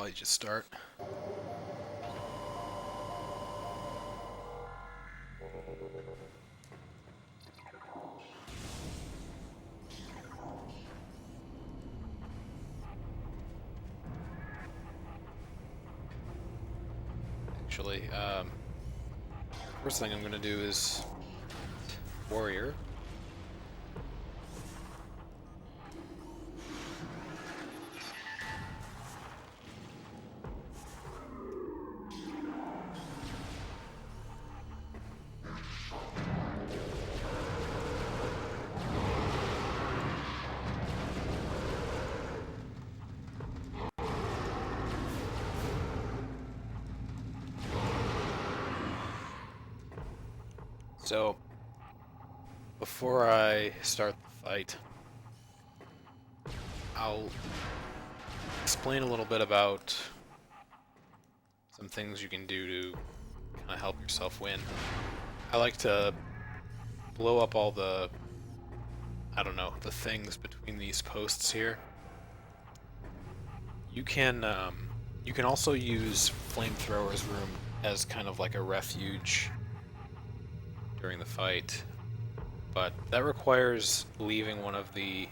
probably just start. Actually, first thing I'm going to do is warrior. So, before I start the fight, I'll explain a little bit about some things you can do to kind of help yourself win. I like to blow up all the, I don't know, the things between these posts here. You can also use Flamethrower's room as kind of like a refuge during the fight, but that requires leaving one of the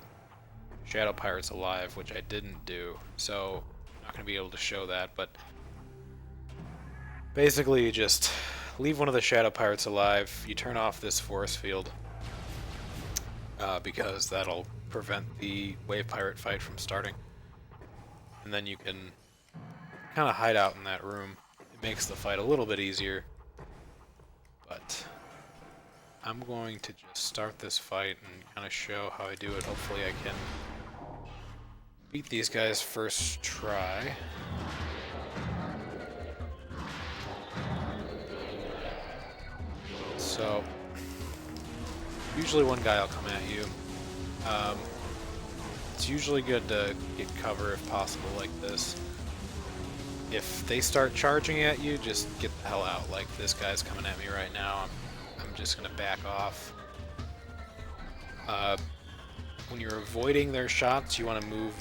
Shadow Pirates alive, which I didn't do, so I'm not going to be able to show that, but basically you just leave one of the Shadow Pirates alive, you turn off this force field, because that'll prevent the Wave Pirate fight from starting, and then you can kind of hide out in that room. It makes the fight a little bit easier, but I'm going to just start this fight and kind of show how I do it. Hopefully I can beat these guys first try. So, usually one guy will come at you. It's usually good to get cover if possible like this. If they start charging at you, just get the hell out. Like this guy's coming at me right now. I'm just gonna back off. When you're avoiding their shots, you want to move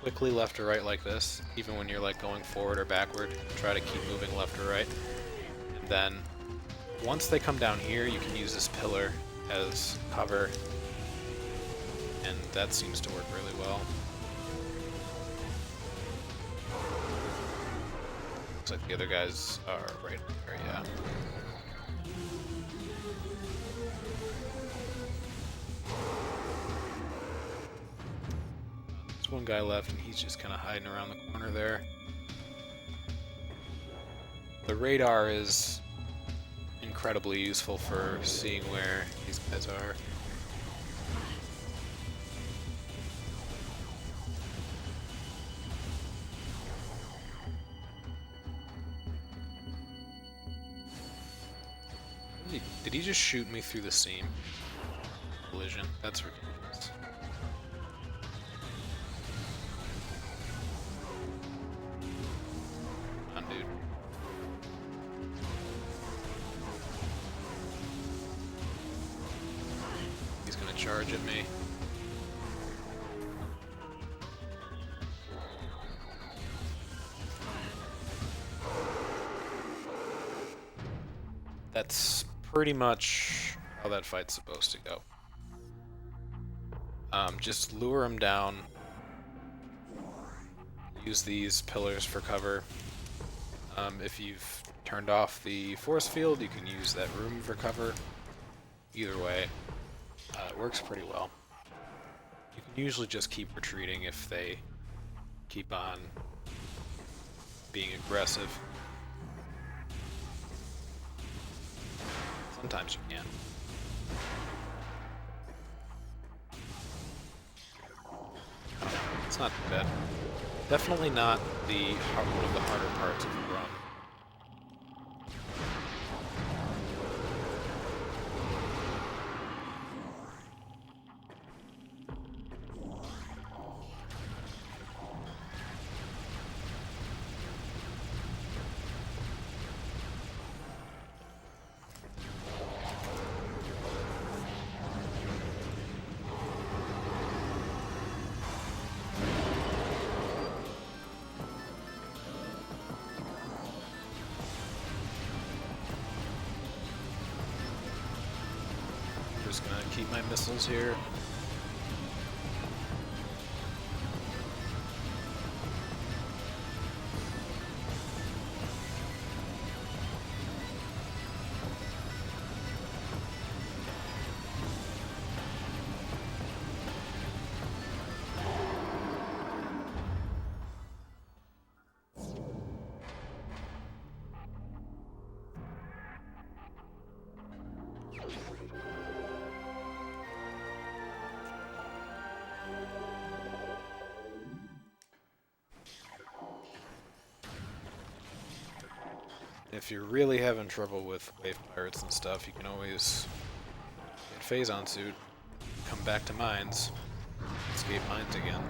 quickly left or right like this. Even when you're like going forward or backward, try to keep moving left or right. And then once they come down here, you can use this pillar as cover, and that seems to work really well. Looks like the other guys are right there, yeah. There's one guy left, and he's just kind of hiding around the corner there. The radar is incredibly useful for seeing where these guys are. Did he just shoot me through the seam? Collision. That's ridiculous. Come on, dude. He's gonna charge at me. That's pretty much how that fight's supposed to go. Just lure him down. Use these pillars for cover. If you've turned off the force field, you can use that room for cover. Either way, it works pretty well. You can usually just keep retreating if they keep on being aggressive. Sometimes you can. It's not too bad. Definitely not one of the harder parts of the run. just gonna keep my missiles here. If you're really having trouble with wave pirates and stuff, you can always get Phazon suit, come back to mines, escape mines again.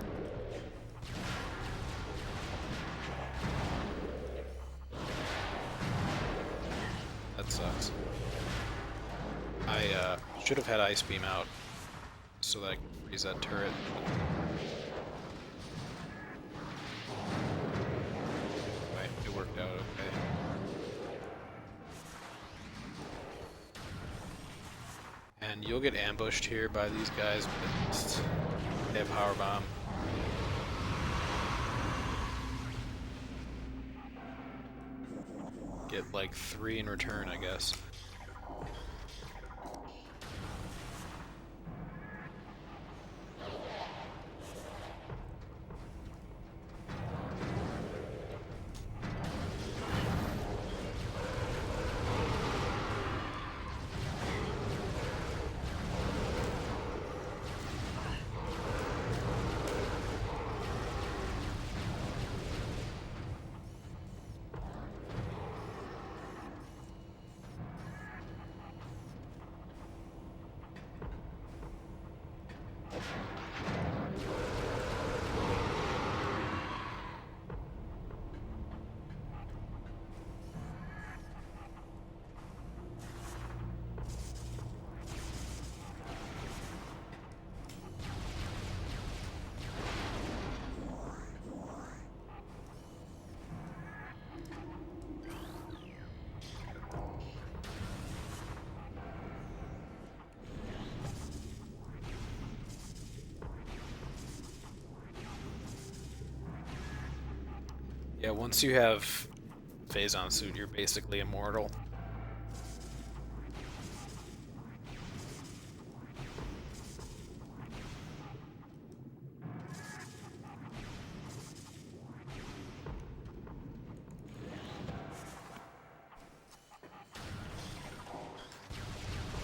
That sucks. I should have had Ice Beam out so that I could freeze that turret. Right, it worked out okay. And you'll get ambushed here by these guys, but at least they have Power Bomb. Get like 3 in return, I guess. Yeah, once you have Phazon suit, you're basically immortal.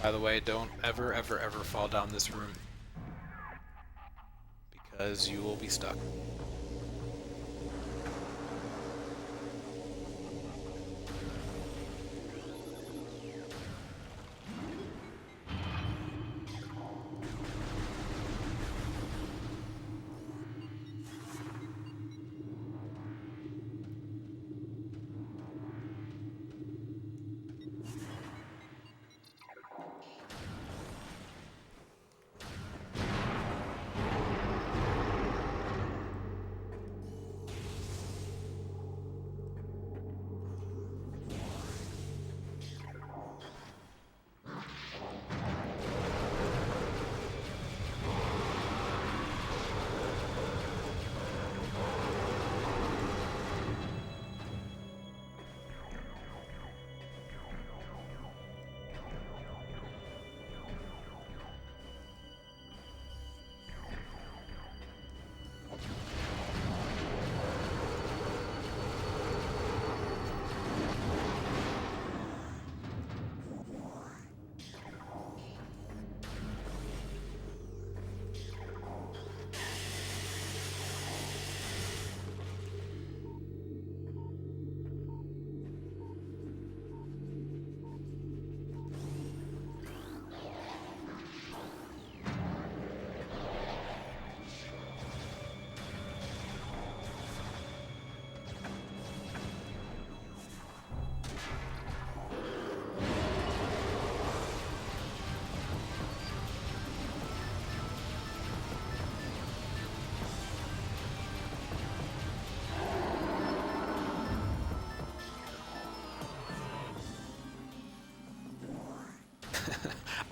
By the way, don't ever, ever, ever fall down this room, because you will be stuck.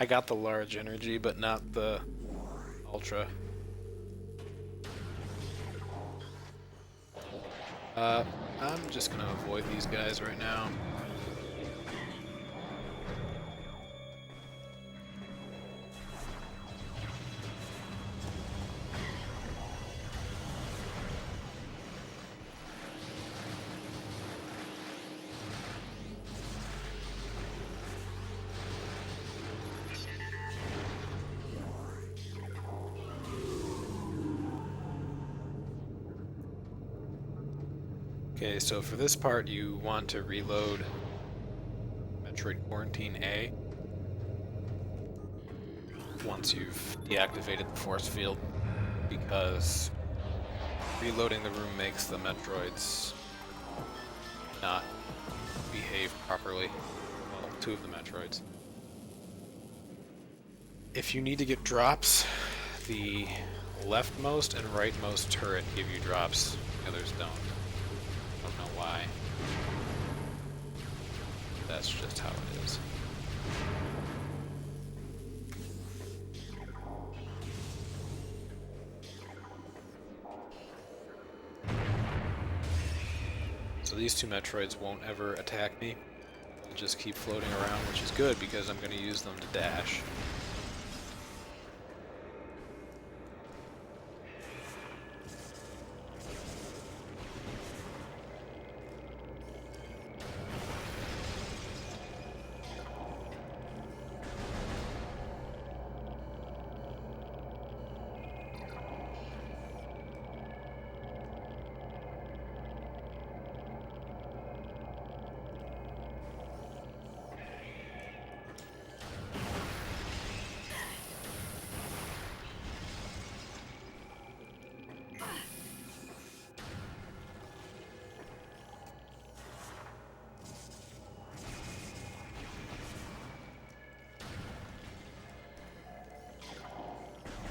I got the large energy, but not the ultra. I'm just gonna avoid these guys right now. Okay, so for this part you want to reload Metroid Quarantine A once you've deactivated the force field, because reloading the room makes the Metroids not behave properly. Well, two of the Metroids. If you need to get drops, the leftmost and rightmost turret give you drops, the others don't. Don't know why. That's just how it is. So these two Metroids won't ever attack me. They'll just keep floating around, which is good because I'm going to use them to dash.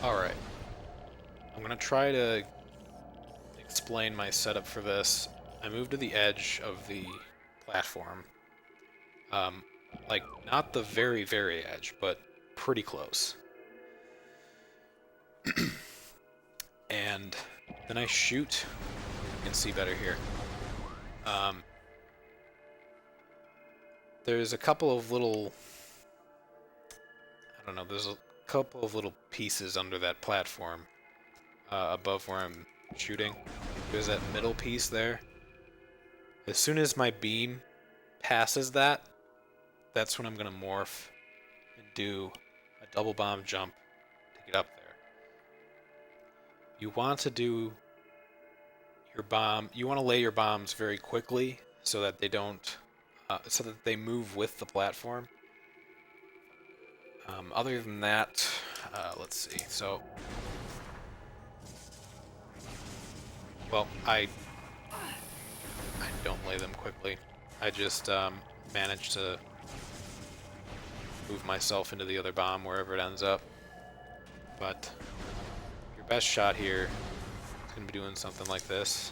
Alright. I'm going to try to explain my setup for this. I moved to the edge of the platform. Like, not the very, very edge, but pretty close. And then I shoot. You can see better here. There's a couple of little... I don't know, there's a couple of little pieces under that platform above where I'm shooting. There's that middle piece there. As soon as my beam passes that, that's when I'm going to morph and do a double bomb jump to get up there. You want to do your bomb, you want to lay your bombs very quickly so that they don't, so that they move with the platform. Other than that, let's see. So, well, I don't lay them quickly. I just manage to move myself into the other bomb wherever it ends up. But your best shot here is going to be doing something like this.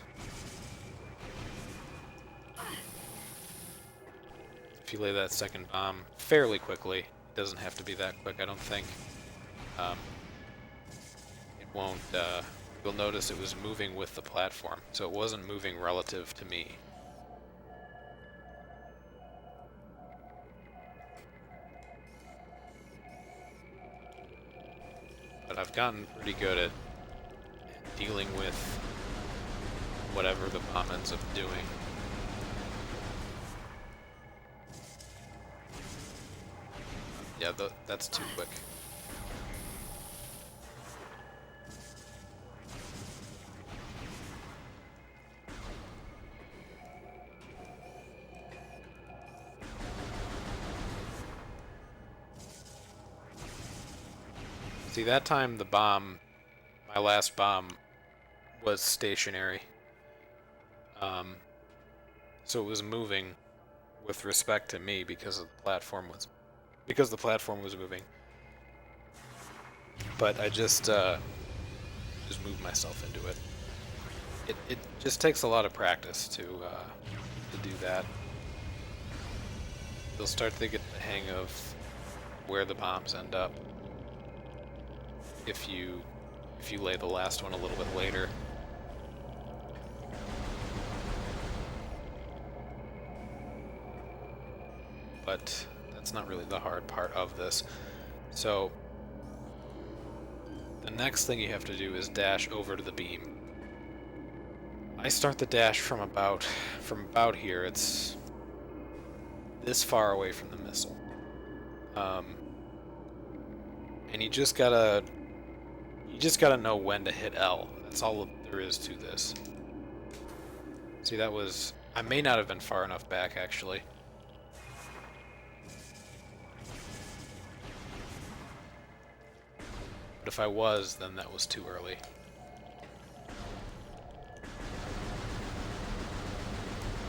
If you lay that second bomb fairly quickly, doesn't have to be that quick, I don't think. It won't, you'll notice it was moving with the platform, so it wasn't moving relative to me. But I've gotten pretty good at dealing with whatever the bomb ends up doing. Yeah, that's too quick. See, that time the bomb, my last bomb, was stationary. So it was moving with respect to me because the platform was moving. But I just moved myself into it. It just takes a lot of practice to do that. You'll start to get the hang of where the bombs end up if you lay the last one a little bit later. But that's not really the hard part of this. So the next thing you have to do is dash over to the beam. I start the dash from about here. It's this far away from the missile. And you just gotta know when to hit L. That's all there is to this. See, that was... I may not have been far enough back, actually. But if I was, then that was too early.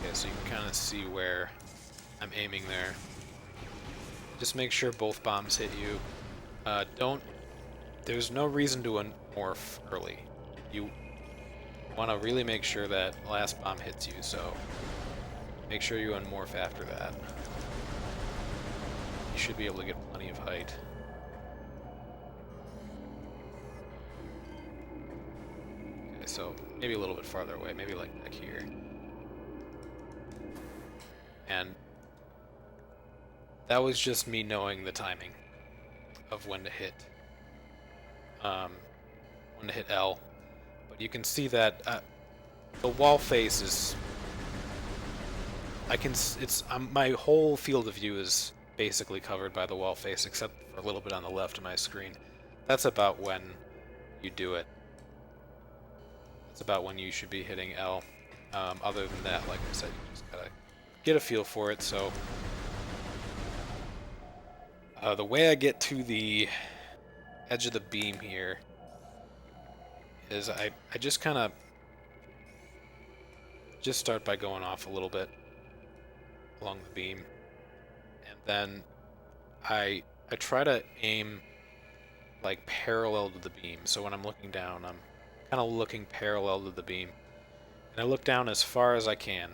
Okay, so you can kind of see where I'm aiming there. Just make sure both bombs hit you. There's no reason to unmorph early. You want to really make sure that last bomb hits you, so make sure you unmorph after that. You should be able to get plenty of height. Okay, so maybe a little bit farther away, maybe like back here. And that was just me knowing the timing of when to hit L. But you can see that the wall face is... my whole field of view is basically covered by the wall face, except for a little bit on the left of my screen. That's about when you do it. That's about when you should be hitting L. Other than that, like I said, you just gotta get a feel for it. So the way I get to the edge of the beam here is I just kind of just start by going off a little bit along the beam, and then I try to aim like parallel to the beam. So when I'm looking down, I'm kind of looking parallel to the beam, and I look down as far as I can,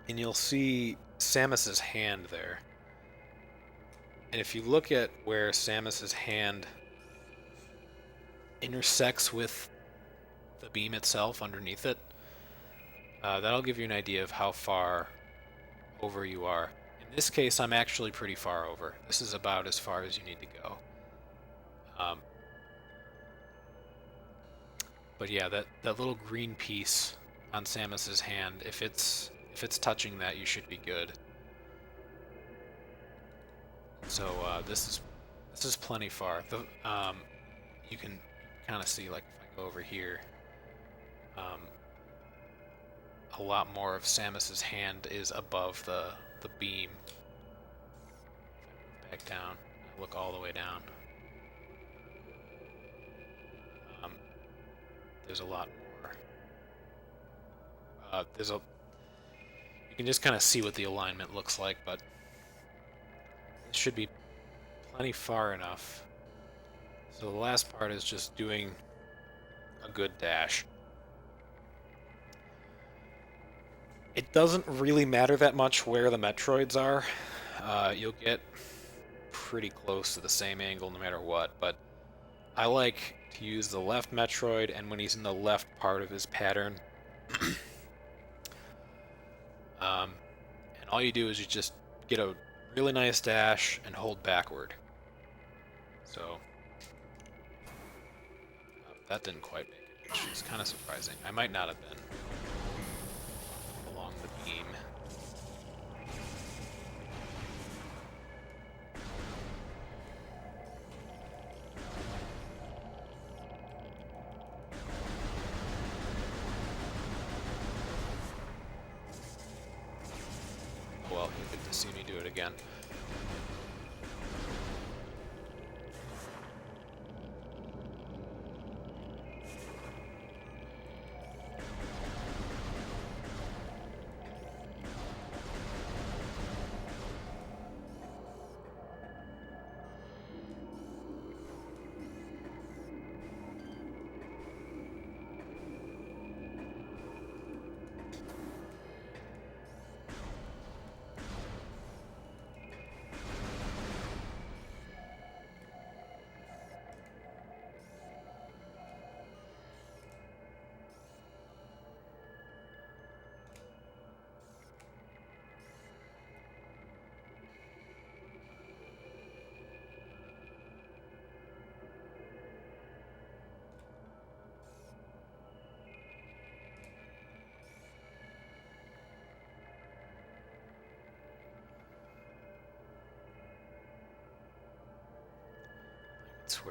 and you'll see Samus's hand there. And if you look at where Samus's hand intersects with the beam itself underneath it, that'll give you an idea of how far over you are. In this case, I'm actually pretty far over. This is about as far as you need to go. But yeah, that little green piece on Samus's hand, if it's touching that, you should be good. So this is plenty far. You can kind of see, like if I go over here, a lot more of Samus's hand is above the beam. Back down, look all the way down. There's a lot more. You can just kind of see what the alignment looks like, but it should be plenty far enough. So the last part is just doing a good dash. It doesn't really matter that much where the Metroids are. You'll get pretty close to the same angle no matter what, but I like to use the left Metroid, and when he's in the left part of his pattern, and all you do is you just get a really nice dash and hold backward. So that didn't quite make it, which is kind of surprising. I might not have been along the beam. Well, you get to see me do it again.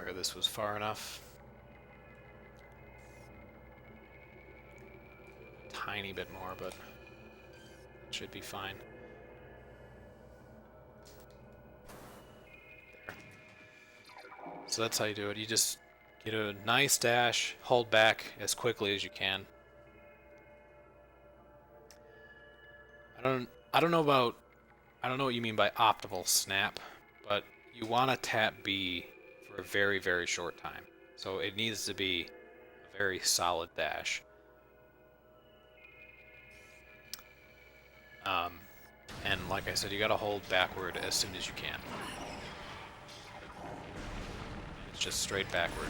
swear this was far enough. Tiny bit more, but it should be fine. There. So that's how you do it. You just get a nice dash, hold back as quickly as you can. I don't know what you mean by optimal snap, but you want to tap B for a very, very short time. So it needs to be a very solid dash. And like I said, you gotta hold backward as soon as you can. It's just straight backward.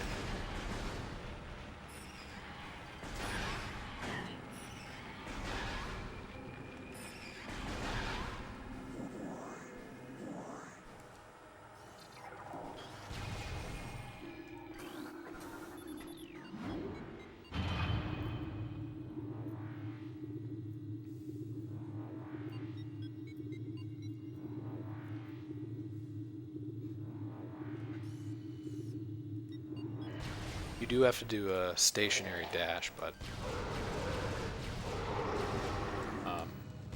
You do have to do a stationary dash, but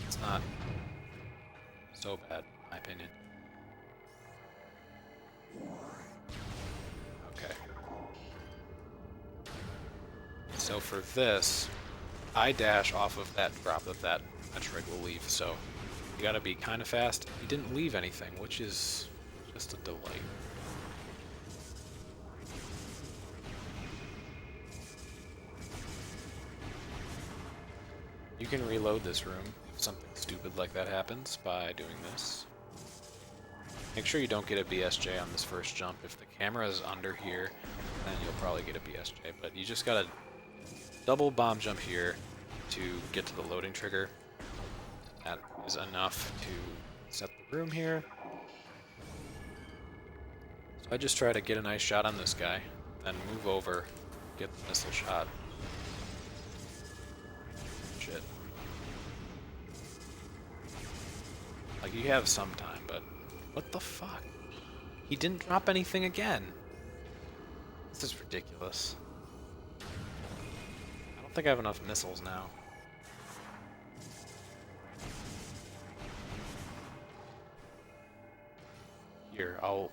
it's not so bad, in my opinion. Okay. So for this, I dash off of that drop that Metroid will leave, so you gotta be kind of fast. He didn't leave anything, which is just a delight. You can reload this room if something stupid like that happens by doing this. Make sure you don't get a BSJ on this first jump. If the camera is under here, then you'll probably get a BSJ, but you just gotta double bomb jump here to get to the loading trigger. That is enough to set the room here. So I just try to get a nice shot on this guy, then move over, get the missile shot. Shit. Like, you have some time, but what the fuck? He didn't drop anything again. This is ridiculous. I don't think I have enough missiles now. Here, I'll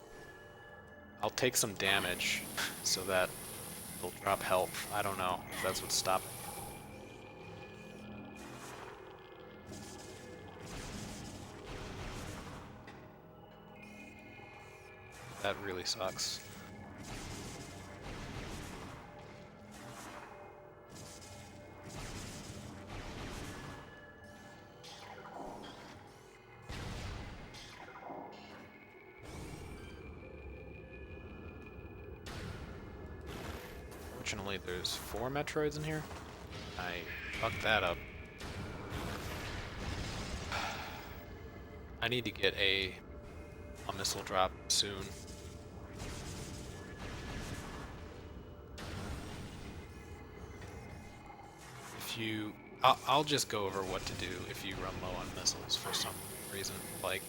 take some damage so that it'll drop health. I don't know if that's what's stopping. That really sucks. Fortunately, there's 4 Metroids in here. I fucked that up. I need to get a missile drop soon. I'll just go over what to do if you run low on missiles for some reason, like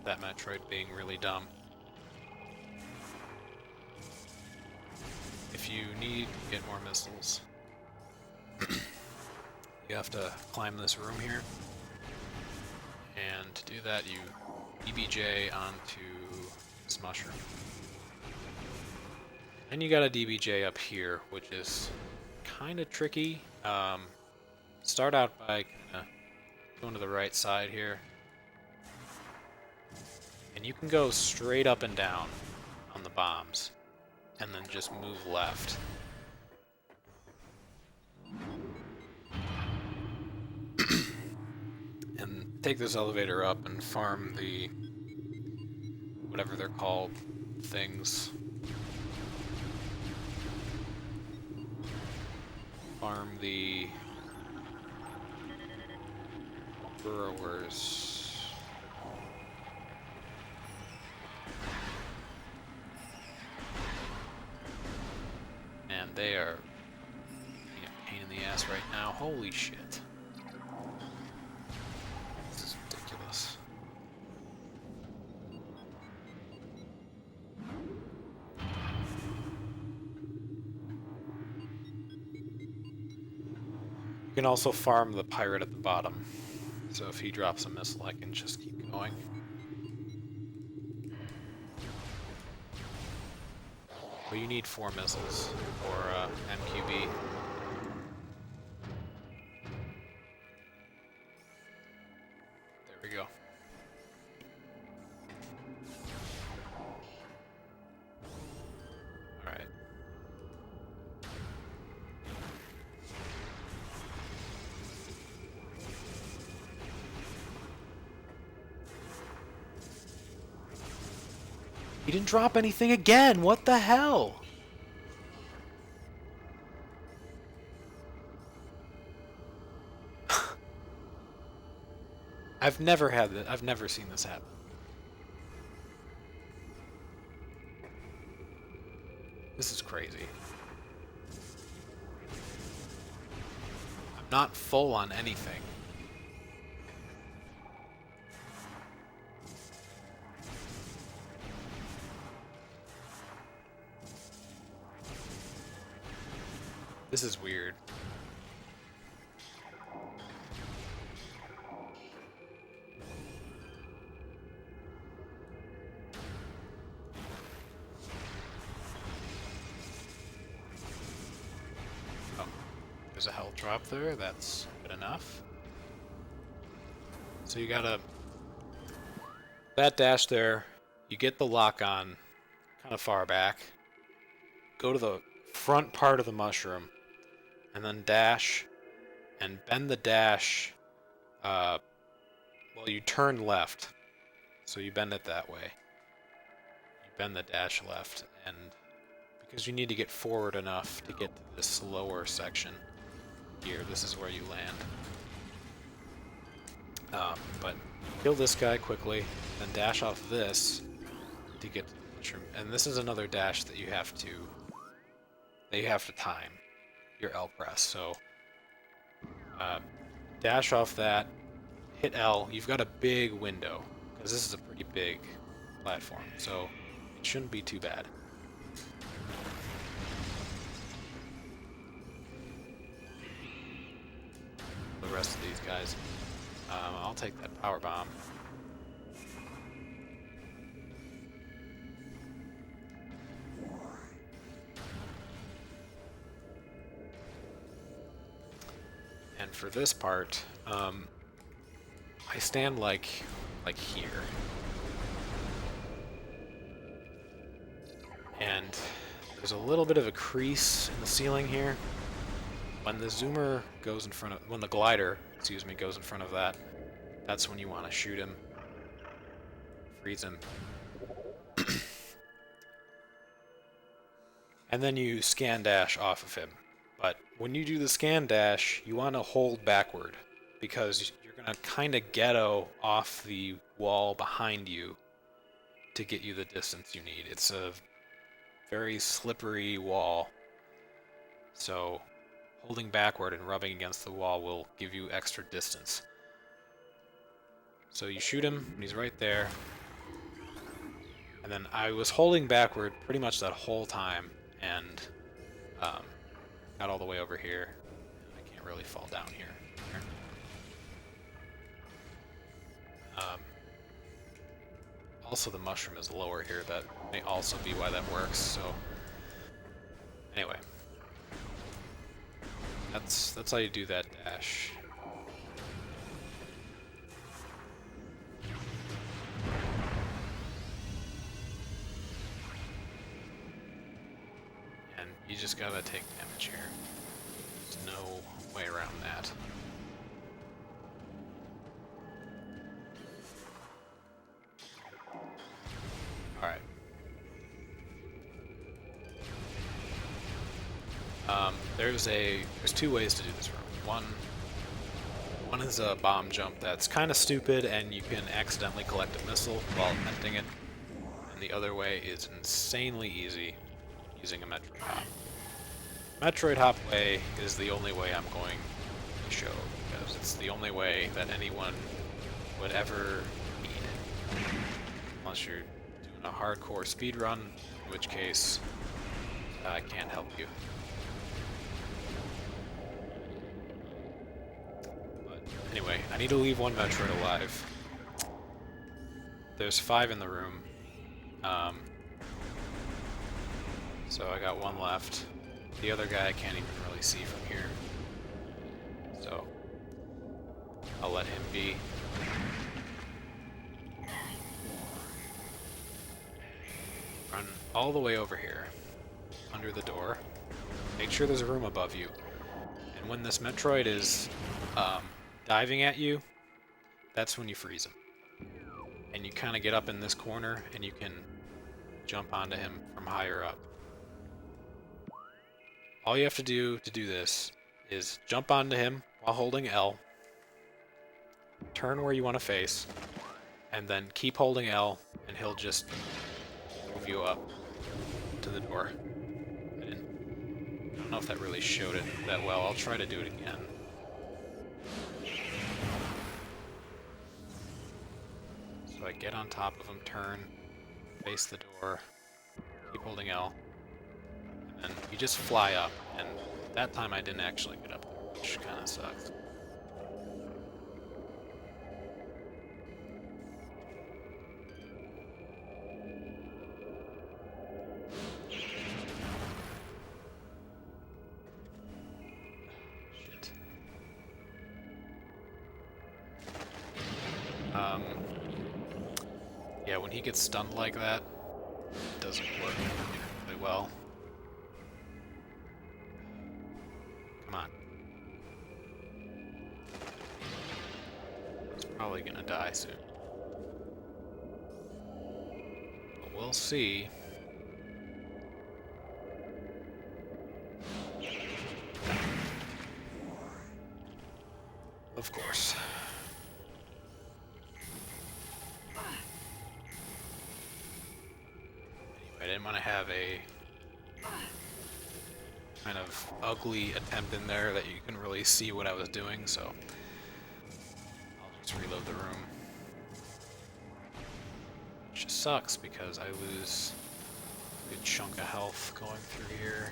that Metroid being really dumb. If you need to get more missiles, you have to climb this room here, and to do that you DBJ onto this mushroom. And you got a DBJ up here, which is kind of tricky. Start out by going to the right side here. And you can go straight up and down on the bombs, and then just move left. And take this elevator up and farm the whatever they're called things. Farm the burrowers. And they are being a pain in the ass right now. Holy shit. This is ridiculous. can also farm the pirate at the bottom. So if he drops a missile, I can just keep going. But you need 4 missiles for MQB. There we go. Alright. He didn't drop anything again! What the hell? I've never had that. I've never seen this happen. This is crazy. I'm not full on anything. This is weird. Oh, there's a health drop there. That's good enough. So you gotta... That dash there, you get the lock on kind of far back. Go to the front part of the mushroom. And then dash, and bend the dash, well, you turn left, so you bend it that way. You bend the dash left, and because you need to get forward enough to get to this lower section here, this is where you land. But kill this guy quickly, then dash off this to get to the mushroom. And this is another dash that you have to time. Your L press, so dash off that, hit L, you've got a big window, because this is a pretty big platform, so it shouldn't be too bad. The rest of these guys, I'll take that power bomb. And for this part, I stand like here. And there's a little bit of a crease in the ceiling here. When the zoomer goes in front of, when the glider, excuse me, goes in front of that, that's when you want to shoot him. Freeze him. And then you scan dash off of him. But when you do the scan dash, you want to hold backward, because you're going to kind of ghetto off the wall behind you to get you the distance you need. It's a very slippery wall, so holding backward and rubbing against the wall will give you extra distance. So you shoot him, and he's right there. And then I was holding backward pretty much that whole time, and got all the way over here. I can't really fall down here. Also, the mushroom is lower here. That may also be why that works. So, anyway, that's how you do that dash. And you just gotta take damage here. There's no way around that. Alright. There's two ways to do this room. One is a bomb jump that's kind of stupid, and you can accidentally collect a missile while attempting it. And the other way is insanely easy, using a Metroid Hop. Metroid Hop way is the only way I'm going to show, because it's the only way that anyone would ever need. Unless you're doing a hardcore speedrun, in which case I can't help you. Anyway, I need to leave one Metroid alive. There's 5 in the room. So I got one left. The other guy I can't even really see from here. So I'll let him be. Run all the way over here, under the door. Make sure there's a room above you. And when this Metroid is diving at you, that's when you freeze him. And you kind of get up in this corner, and you can jump onto him from higher up. All you have to do this is jump onto him while holding L, turn where you want to face, and then keep holding L, and he'll just move you up to the door. I don't know if that really showed it that well. I'll try to do it again. So I get on top of him, turn, face the door, keep holding L, and you just fly up. And that time I didn't actually get up there, which kind of sucks. Shit. Yeah, when he gets stunned like that, it doesn't work really well. Come on. He's probably gonna die soon. But we'll see. Of course. Anyway, I didn't want to have a kind of ugly attempt in there that you couldn't really see what I was doing, so I'll just reload the room. Which just sucks because I lose a good chunk of health going through here.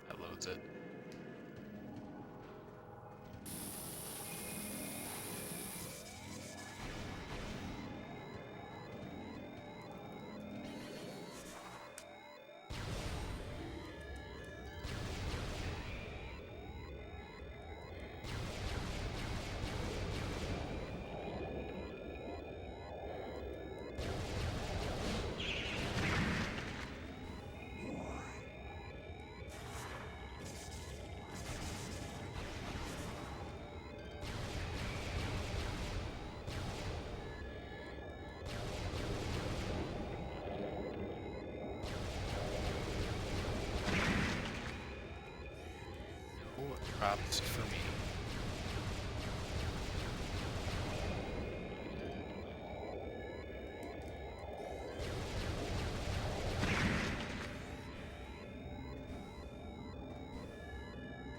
That loads it. Props for me.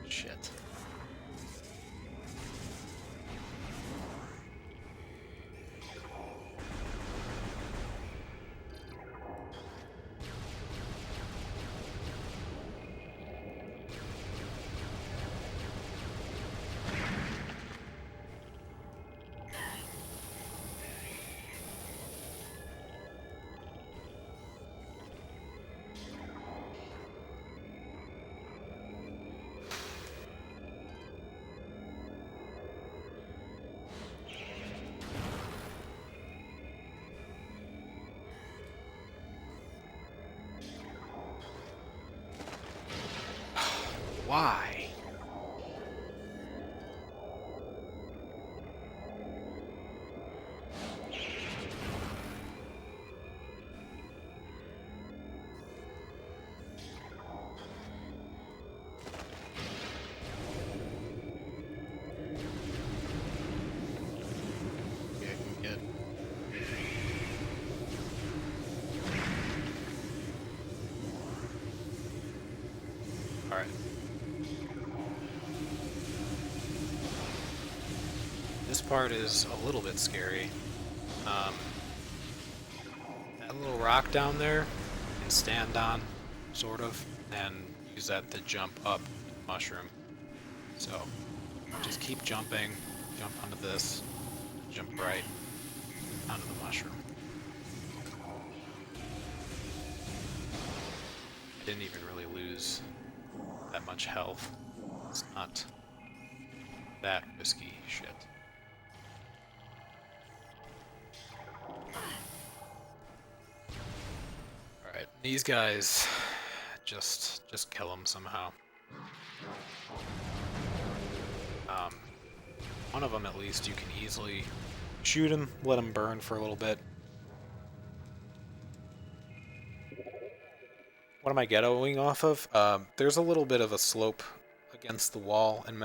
Shit. Why? Yeah, I can get. All right. This part is a little bit scary. That little rock down there you can stand on sort of, and use that to jump up the mushroom. So just keep jumping, jump onto this, jump right onto the mushroom. I didn't even really lose that much health. It's not that risky shit. Alright, these guys, just kill them somehow. One of them at least you can easily shoot him, let him burn for a little bit. What am I ghettoing off of? There's a little bit of a slope against the wall in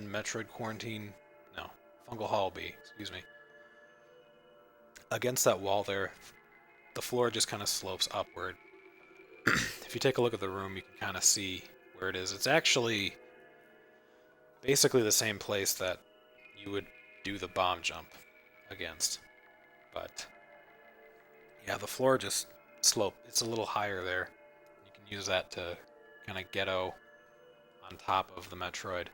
Metroid Quarantine. No, Fungal Hall B, excuse me. Against that wall there, the floor just kind of slopes upward. If you take a look at the room, you can kind of see where it is. It's actually basically the same place that you would do the bomb jump against. But yeah, the floor just sloped. It's a little higher there. You can use that to kind of ghetto on top of the Metroid.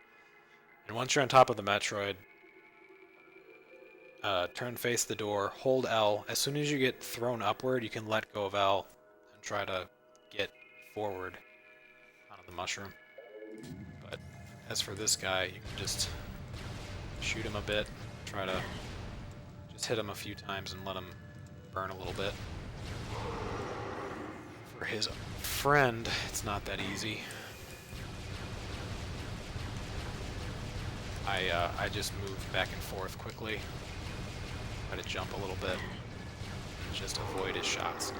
And once you're on top of the Metroid, turn face the door, hold L. As soon as you get thrown upward, you can let go of L and try to get forward onto the mushroom. But as for this guy, you can just shoot him a bit, try to just hit him a few times and let him burn a little bit. For his friend, it's not that easy. I just move back and forth quickly, try to jump a little bit, just avoid his shots.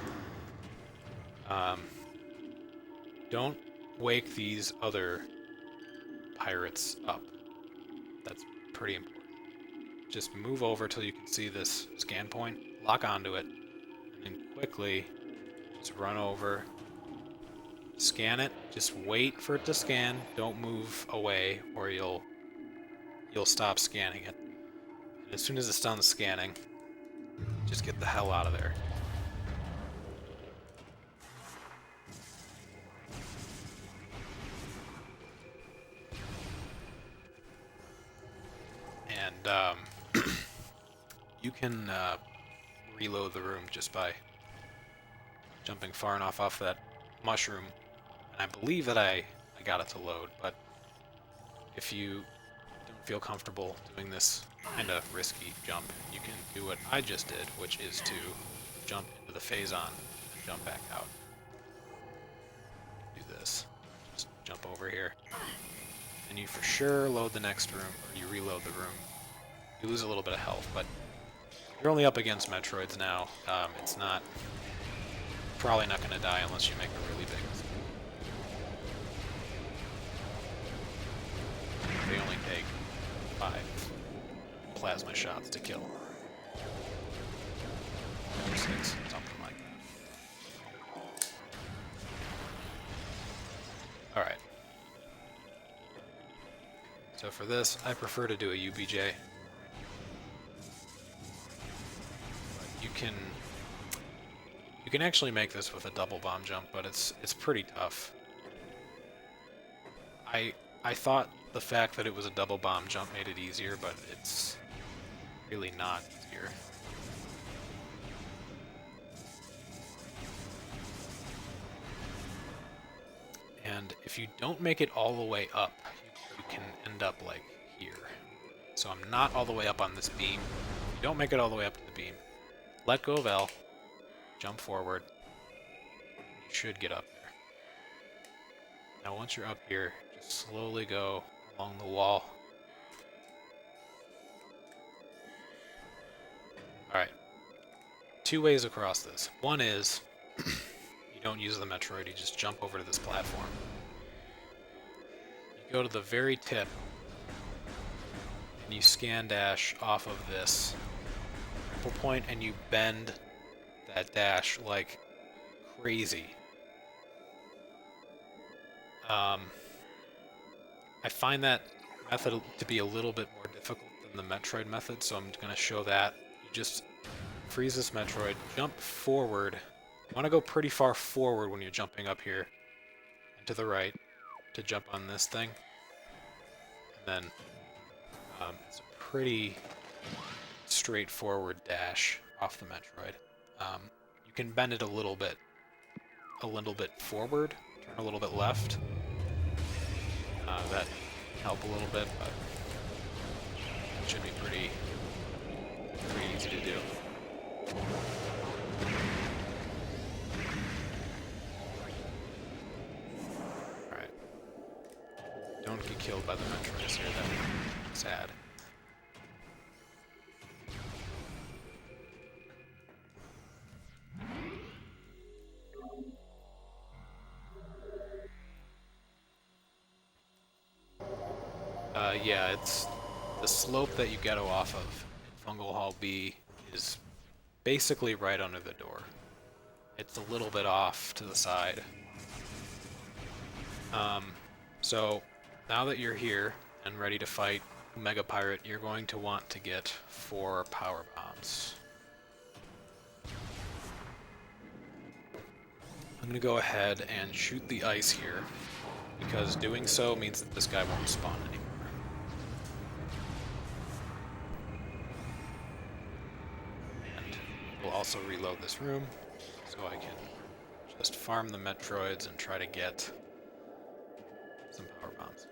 Don't wake these other pirates up. That's pretty important. Just move over till you can see this scan point, lock onto it, and then quickly just run over, scan it, just wait for it to scan, don't move away or you'll stop scanning it. And as soon as it's done scanning, just get the hell out of there. And you can reload the room just by jumping far enough off that mushroom. And I believe that I got it to load, but if you don't feel comfortable doing this kind of risky jump, you can do what I just did, which is to jump into the Phazon and jump back out. Do this. Just jump over here. And you for sure load the next room, or you reload the room. You lose a little bit of health, but you're only up against Metroids now. It's not... probably not going to die unless you make a really big mistake. They only take 5 plasma shots to kill. Or 6, something like that. Alright. So for this, I prefer to do a UBJ. You can actually make this with a double bomb jump, but it's pretty tough. I thought the fact that it was a double bomb jump made it easier, but it's really not easier. And if you don't make it all the way up, you can end up like here. So I'm not all the way up on this beam. If you don't make it all the way up to the beam, let go of L, jump forward, you should get up there. Now once you're up here, just slowly go along the wall. Alright, 2 ways across this. One is, you don't use the Metroid, you just jump over to this platform. You go to the very tip, and you scan dash off of this point, and you bend that dash like crazy. I find that method to be a little bit more difficult than the Metroid method, so I'm going to show that. You just freeze this Metroid, jump forward. You want to go pretty far forward when you're jumping up here. to the right to jump on this thing. And then it's a pretty straightforward dash off the Metroid. You can bend it a little bit forward, turn a little bit left. That can help a little bit, but it should be pretty easy to do. Alright. Don't get killed by the Metroids here, that would be sad. Yeah, it's the slope that you get off of in Fungal Hall B is basically right under the door. It's a little bit off to the side. So now that you're here and ready to fight Omega Pirate, you're going to want to get 4 power bombs. I'm going to go ahead and shoot the ice here, because doing so means that this guy won't spawn anymore. And we'll also reload this room, so I can just farm the Metroids and try to get some power bombs.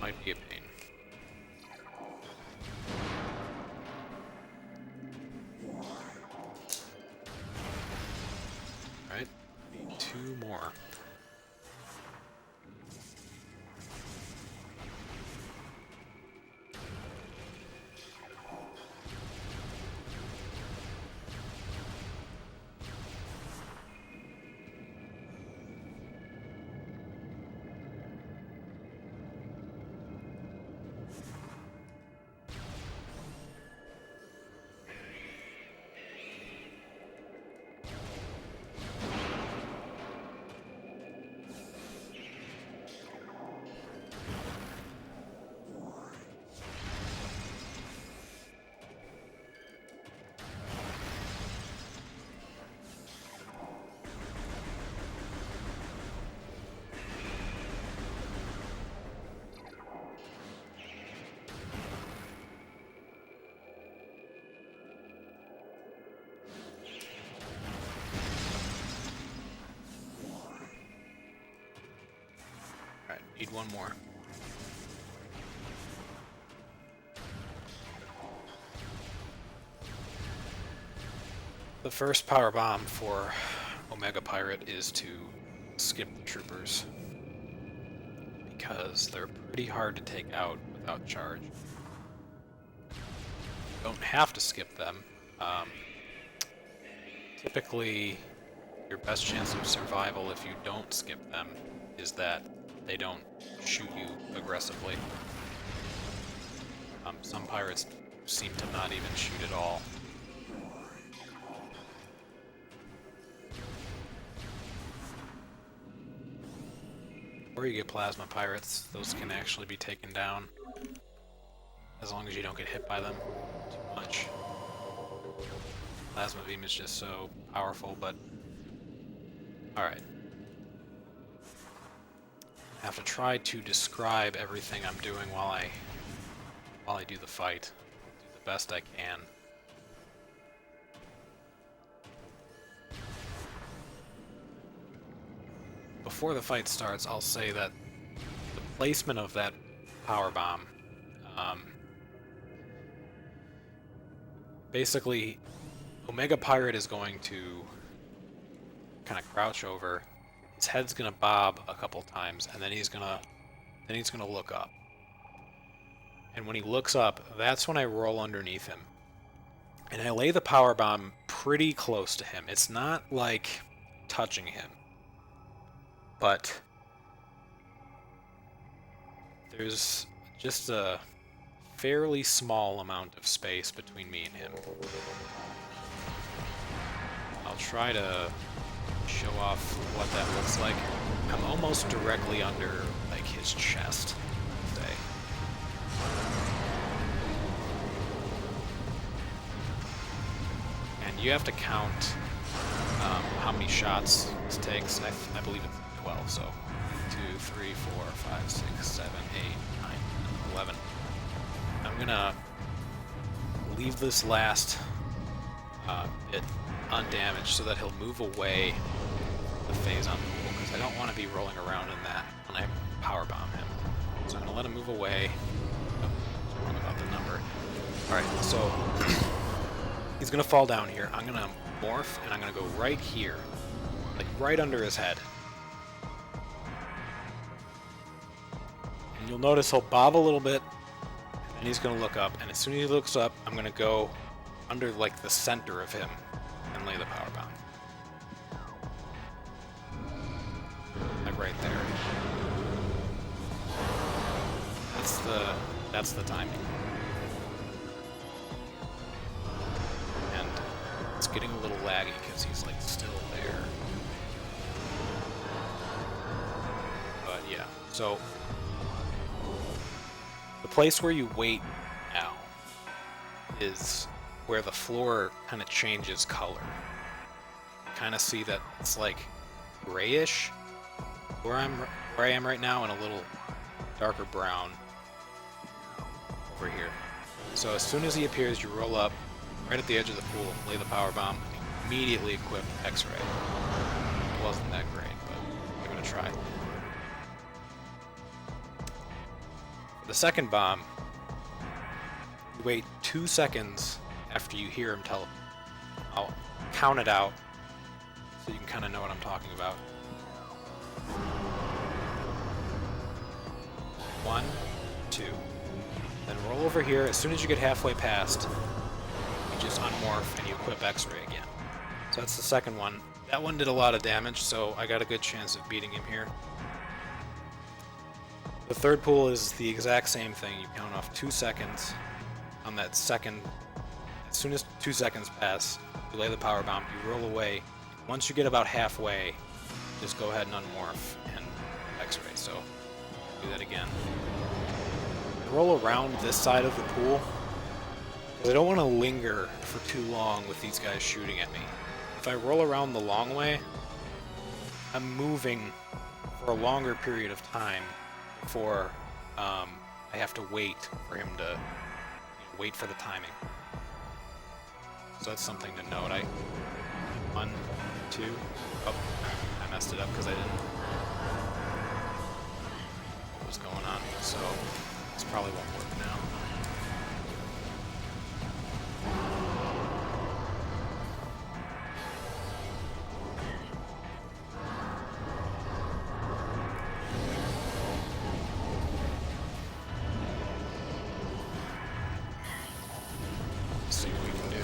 Might be a pain. Alright, need 2 more. Need 1 more. The first power bomb for Omega Pirate is to skip the troopers, because they're pretty hard to take out without charge. You don't have to skip them. Typically, your best chance of survival if you don't skip them is that they don't shoot you aggressively. Some pirates seem to not even shoot at all. Or you get plasma pirates. Those can actually be taken down, as long as you don't get hit by them too much. Plasma beam is just so powerful, but alright. I have to try to describe everything I'm doing while I do the fight. Do the best I can. Before the fight starts, I'll say that the placement of that power bomb, basically, Omega Pirate is going to kind of crouch over. His head's gonna bob a couple times, and then he's gonna look up. And when he looks up, that's when I roll underneath him, and I lay the power bomb pretty close to him. It's not like touching him, but there's just a fairly small amount of space between me and him. I'll try to show off what that looks like. I'm almost directly under, like, his chest, say. you have to count how many shots this takes. I believe it's 12, so 2, 3, 4, 5, 6, 7, 8, 9, 11. I'm gonna leave this last bit undamaged so that he'll move away the phase on pool, because I don't want to be rolling around in that when I power bomb him. So I'm gonna let him move away. Oh, wrong about the number. Alright, so he's gonna fall down here. I'm gonna morph and I'm gonna go right here. Like right under his head. And you'll notice he'll bob a little bit, and he's gonna look up, and as soon as he looks up, I'm gonna go under like the center of him and lay the power bomb. Like right there. That's the timing. And it's getting a little laggy because he's like still there. But yeah, so the place where you wait now is where the floor kind of changes color. You kind of see that it's like grayish where I am right now, and a little darker brown over here. So as soon as he appears, you roll up right at the edge of the pool, lay the power bomb, and immediately equip X-ray. It wasn't that great, but I'm gonna try. For the second bomb, you wait 2 seconds after you hear him tell. I'll count it out so you can kind of know what I'm talking about. 1, 2. Then roll over here. As soon as you get halfway past, you just unmorph and you equip X-ray again. So that's the second one. That one did a lot of damage, so I got a good chance of beating him here. The third pool is the exact same thing. You count off 2 seconds on that second. As soon as 2 seconds pass, you lay the power bomb, you roll away. Once you get about halfway, just go ahead and unmorph and X-ray. So do that again. Roll around this side of the pool, because I don't want to linger for too long with these guys shooting at me. If I roll around the long way, I'm moving for a longer period of time before I have to wait for him to wait for the timing. So that's something to note. 1, 2. Oh, I messed it up because I didn't know what was going on. So this probably won't work now. Let's see what we can do.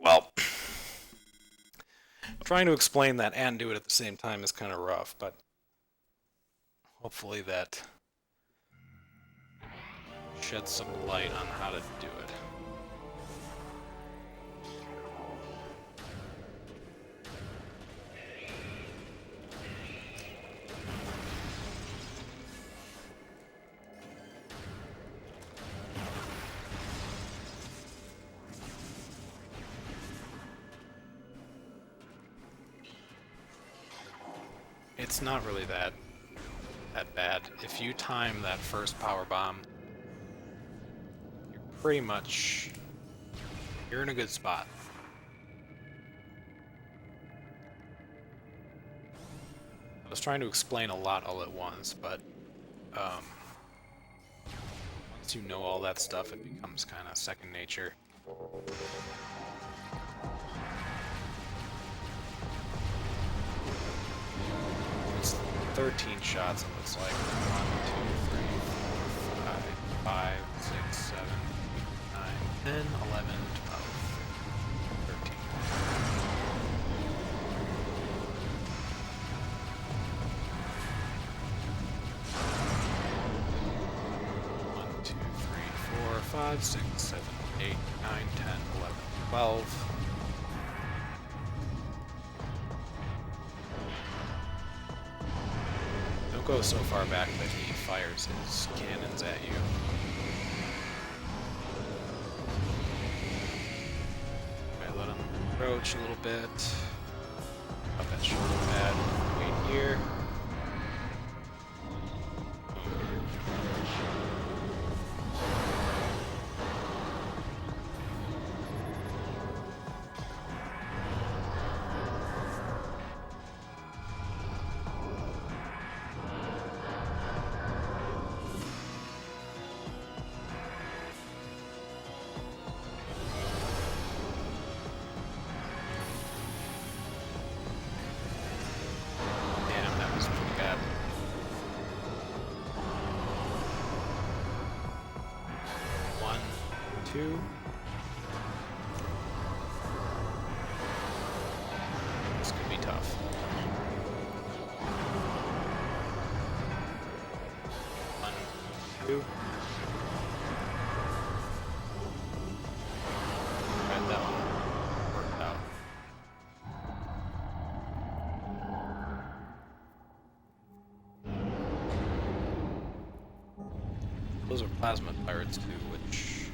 Well, trying to explain that and do it at the same time is kind of rough, but hopefully that sheds some light on how to do it. It's not really that bad. If you time that first power bomb, you're in a good spot. I was trying to explain a lot all at once, but once you know all that stuff, it becomes kind of second nature. It's 13 shots, it looks like. 1, 2, 3, 4, 5, 5, 6, 7, 8, 9, 10, 11, 12, 13. One, 2, 3, 4, 5, 6, 7, 8, 9, 10, 11, 12. go so far back that he fires his cannons at you. Okay, let him approach a little bit. Up that shoulder pad. Wait here. Damn, that was pretty bad. One, two. This could be tough. One, two. Right, that one worked out. Those are plasma pirates too, which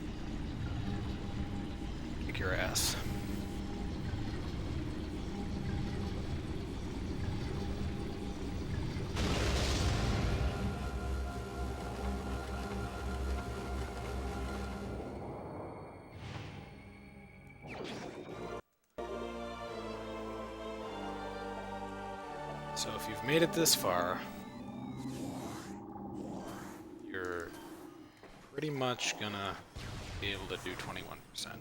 kick your ass. So if you've made it this far, you're pretty much gonna be able to do 21%.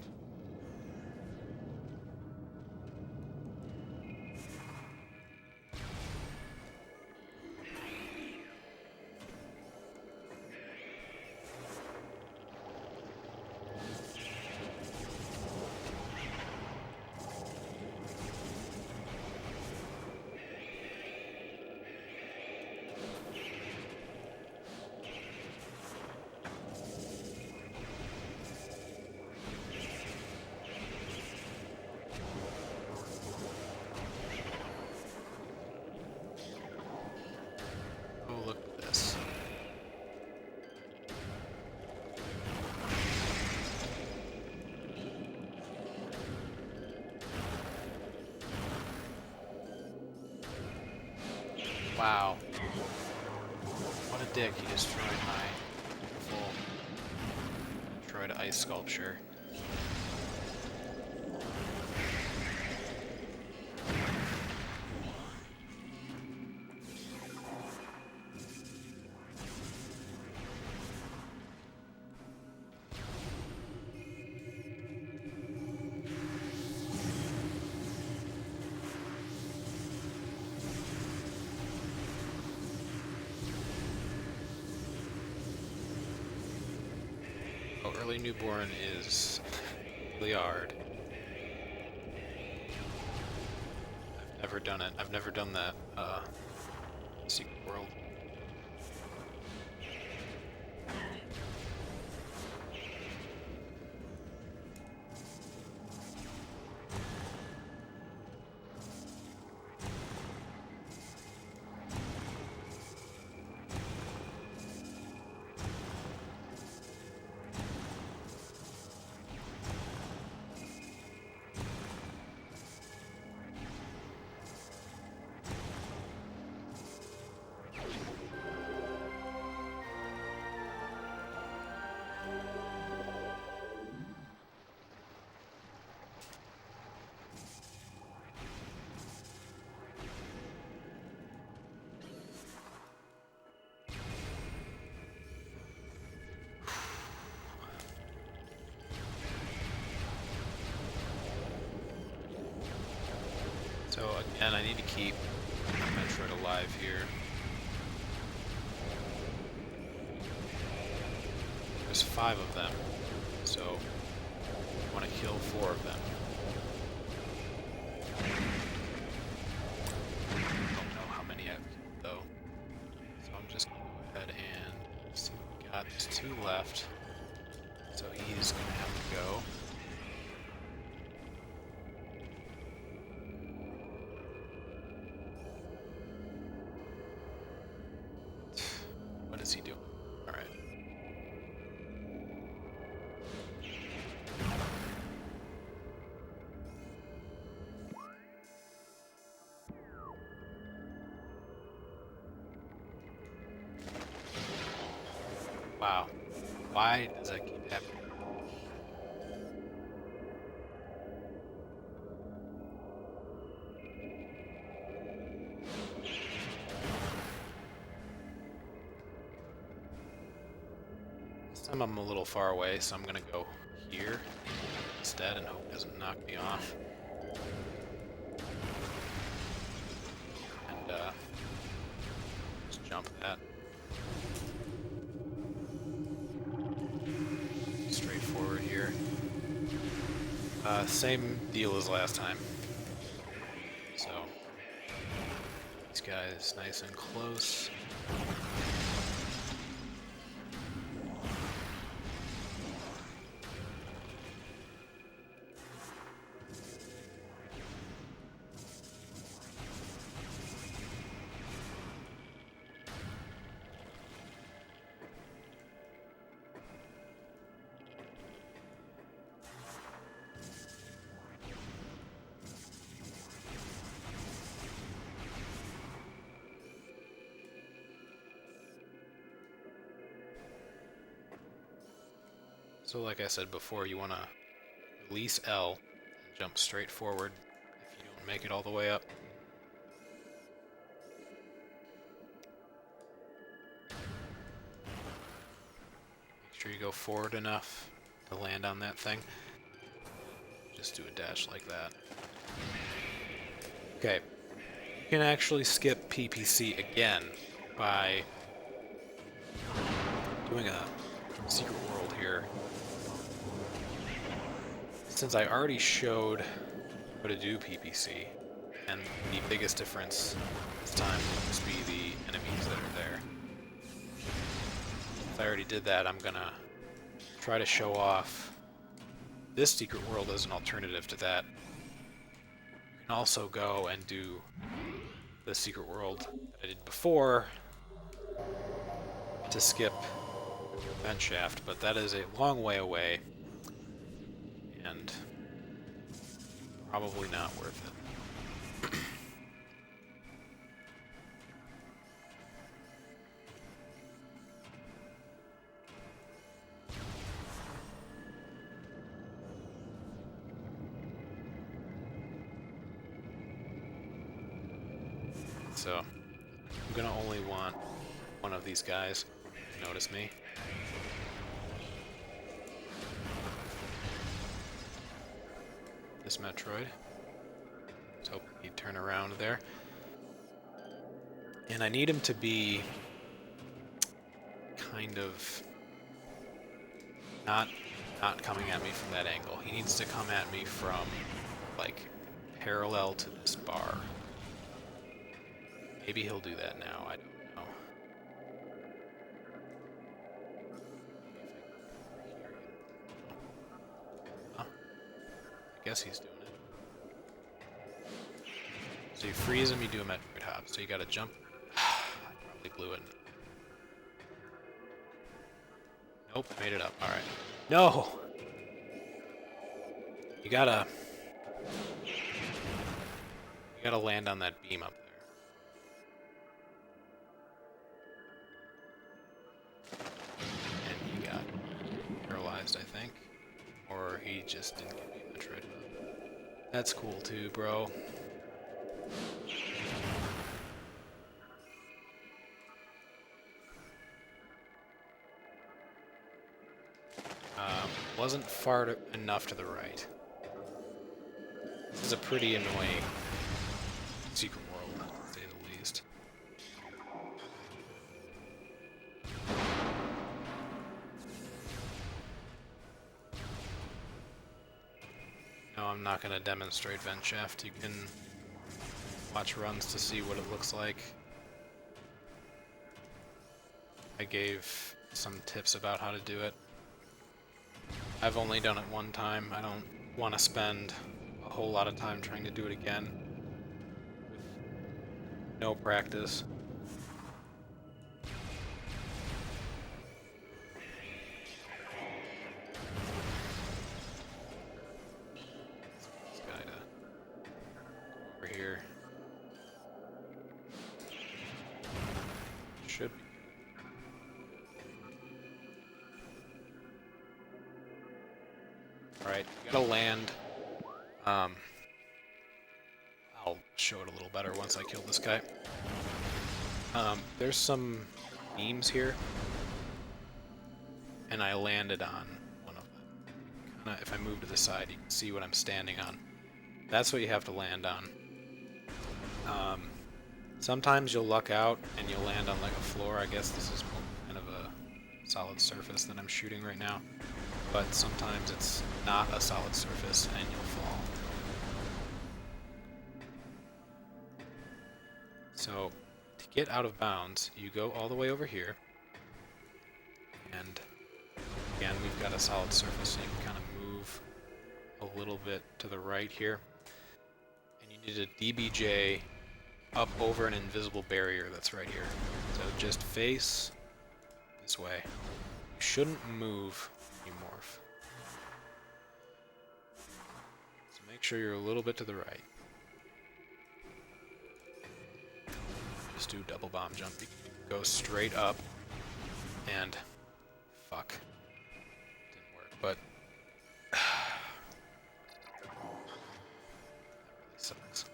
Oh, look at this. Wow. What a dick, he destroyed my full destroyed ice sculpture. Oh, early newborn is Liard. I've never done it. I've never done that, Secret World. So again, I need to keep Metroid alive here. There's 5 of them, so I want to kill 4 of them. I don't know how many I've killed though, so I'm just going to go ahead and see what we got. There's 2 left, so he's going to have to go. Wow. Why does that keep happening? This time I'm a little far away, so I'm gonna go here instead and hope it doesn't knock me off. And just jump that. Straightforward here. Same deal as last time. So these guys nice and close. So like I said before, you want to release L and jump straight forward if you don't make it all the way up. Make sure you go forward enough to land on that thing. Just do a dash like that. Okay. You can actually skip PPC again by doing a secret world here. Since I already showed how to do PPC, and the biggest difference this time will just be the enemies that are there. If I already did that, I'm gonna try to show off this secret world as an alternative to that. You can also go and do the secret world that I did before to skip vent shaft, but that is a long way away and probably not worth it. So, I'm gonna only want one of these guys to notice me. This Metroid. Let's hope he'd turn around there. And I need him to be kind of not coming at me from that angle. He needs to come at me from, like, parallel to this bar. Maybe he'll do that now, I don't know. Huh? I guess he's doing it. So you freeze him, you do a Metroid hop. So you gotta jump. I probably blew it. Nope, I made it up. Alright. No! You gotta land on that beam up there. And he got paralyzed, I think. Or he just didn't get me a Metroid. That's cool too, bro. Wasn't far enough to the right. This is a pretty annoying secret world, to say the least. No, I'm not going to demonstrate vent shaft. You can watch runs to see what it looks like. I gave some tips about how to do it. I've only done it one time. I don't want to spend a whole lot of time trying to do it again with no practice. This guy to go over here. Should be. Alright, you gotta land. I'll show it a little better once I kill this guy. There's some beams here, and I landed on one of them. Kinda, if I move to the side, you can see what I'm standing on. That's what you have to land on. Sometimes you'll luck out and you'll land on like a floor. I guess this is kind of a solid surface that I'm shooting right now. But sometimes it's not a solid surface and you'll fall. So, to get out of bounds, you go all the way over here. And again, we've got a solid surface, so you can kind of move a little bit to the right here. And you need a DBJ up over an invisible barrier that's right here. So just face this way. You shouldn't move when you morph. So make sure you're a little bit to the right. Just do double bomb jump. You can go straight up and fuck. Didn't work, but that really sucks.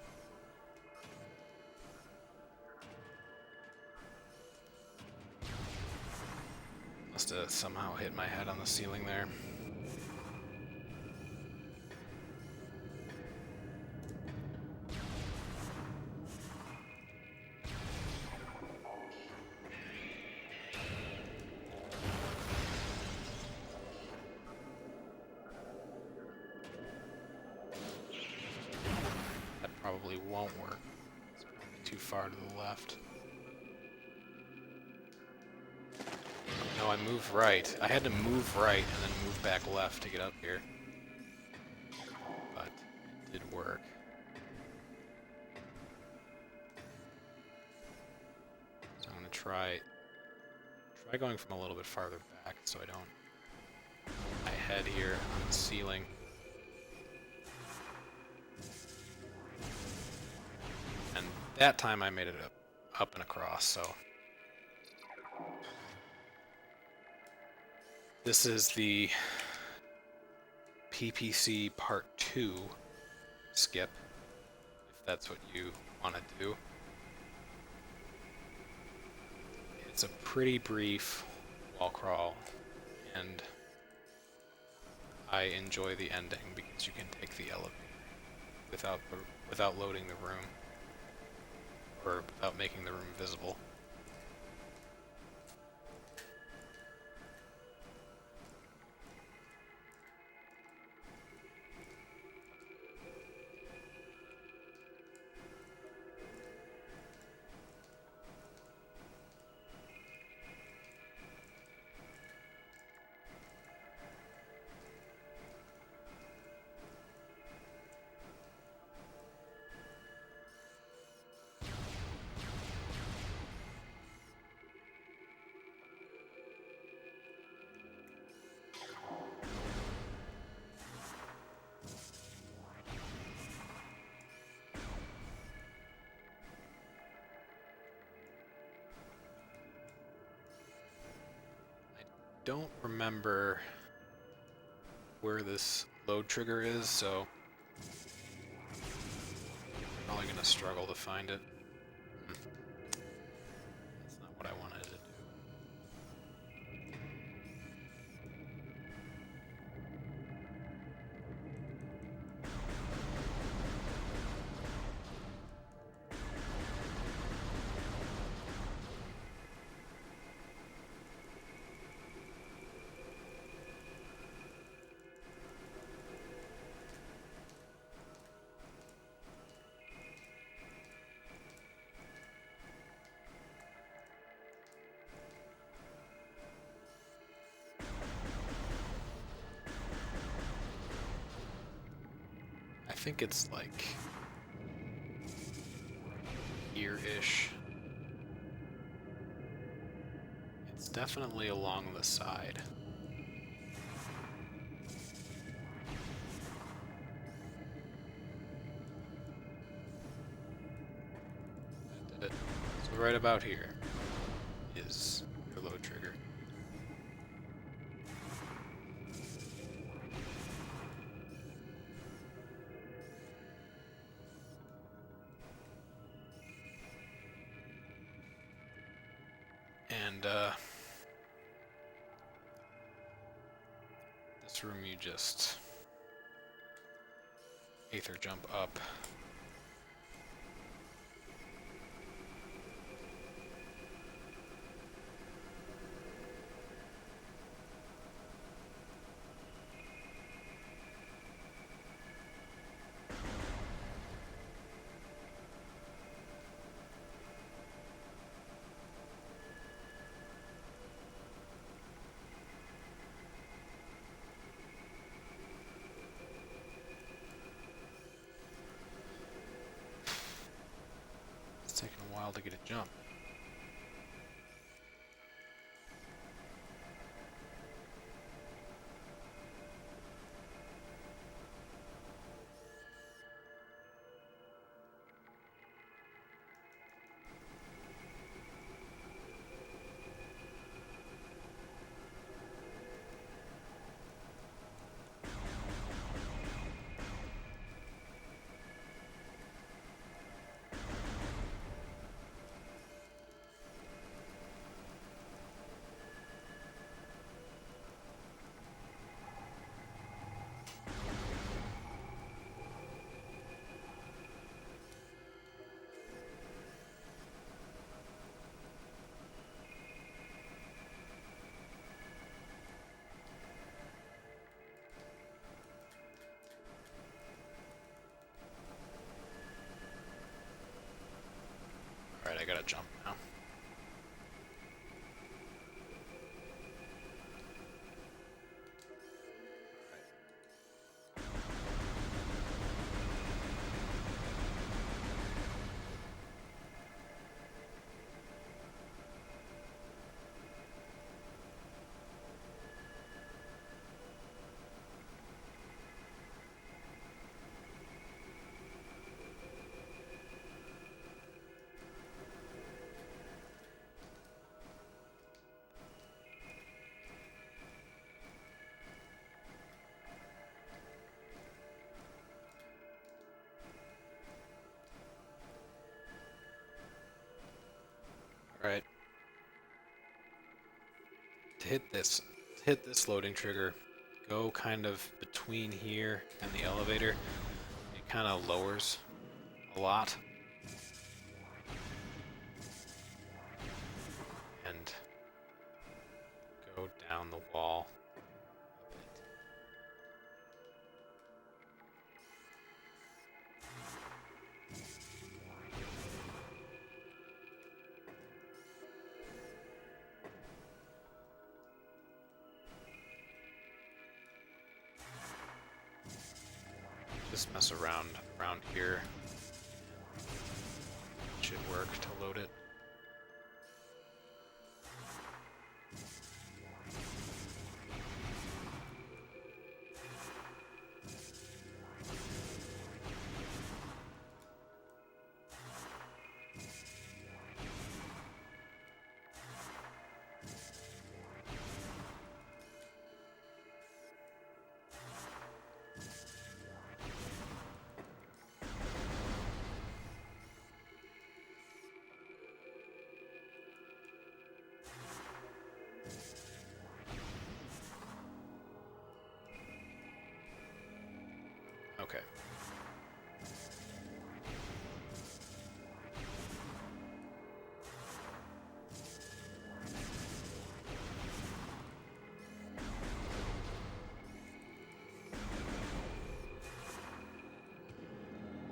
Must have somehow hit my head on the ceiling there. That probably won't work. It's probably too far to the left. No, I moved right. I had to move right and then move back left to get up here. But it did work. So I'm going to try going from a little bit farther back so I don't hit my head here on the ceiling. And that time I made it up and across, so... This is the PPC Part 2 skip, if that's what you want to do. It's a pretty brief wall crawl, and I enjoy the ending because you can take the elevator without loading the room, or without making the room visible. Don't remember where this load trigger is, so I'm probably gonna struggle to find it. That's not what I wanted to do. I think it's like here-ish. It's definitely along the side. That did it. So right about here is your load trigger. And this room you just aether jump up. It's taking a while to get a jump. Alright, I gotta jump now. Alright. To hit this loading trigger, go kind of between here and the elevator. It kind of lowers a lot. And go down the wall a bit. Just mess around here. Should work to load it. Okay.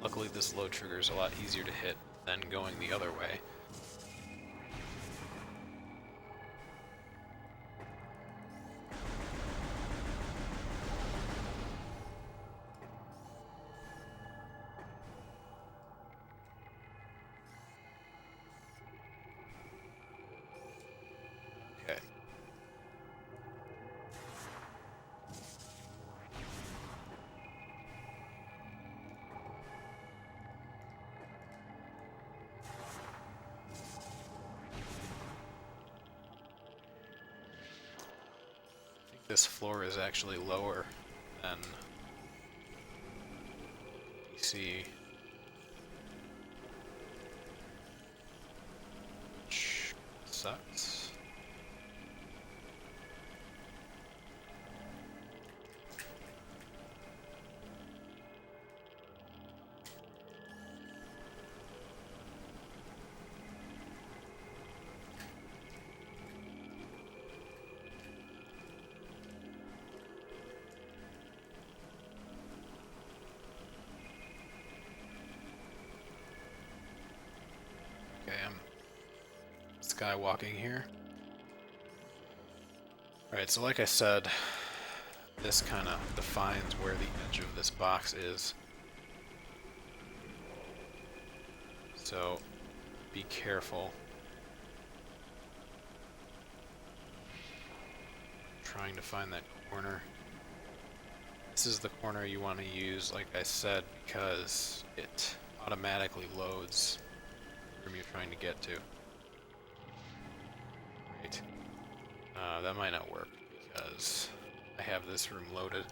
Luckily this load trigger is a lot easier to hit than going the other way. Okay. I think this floor is actually lower than DC. Which sucks. guy walking here. Alright, so like I said, this kind of defines where the edge of this box is. So, be careful. Trying to find that corner. This is the corner you want to use, like I said, because it automatically loads the room you're trying to get to. Right. That might not work because I have this room loaded.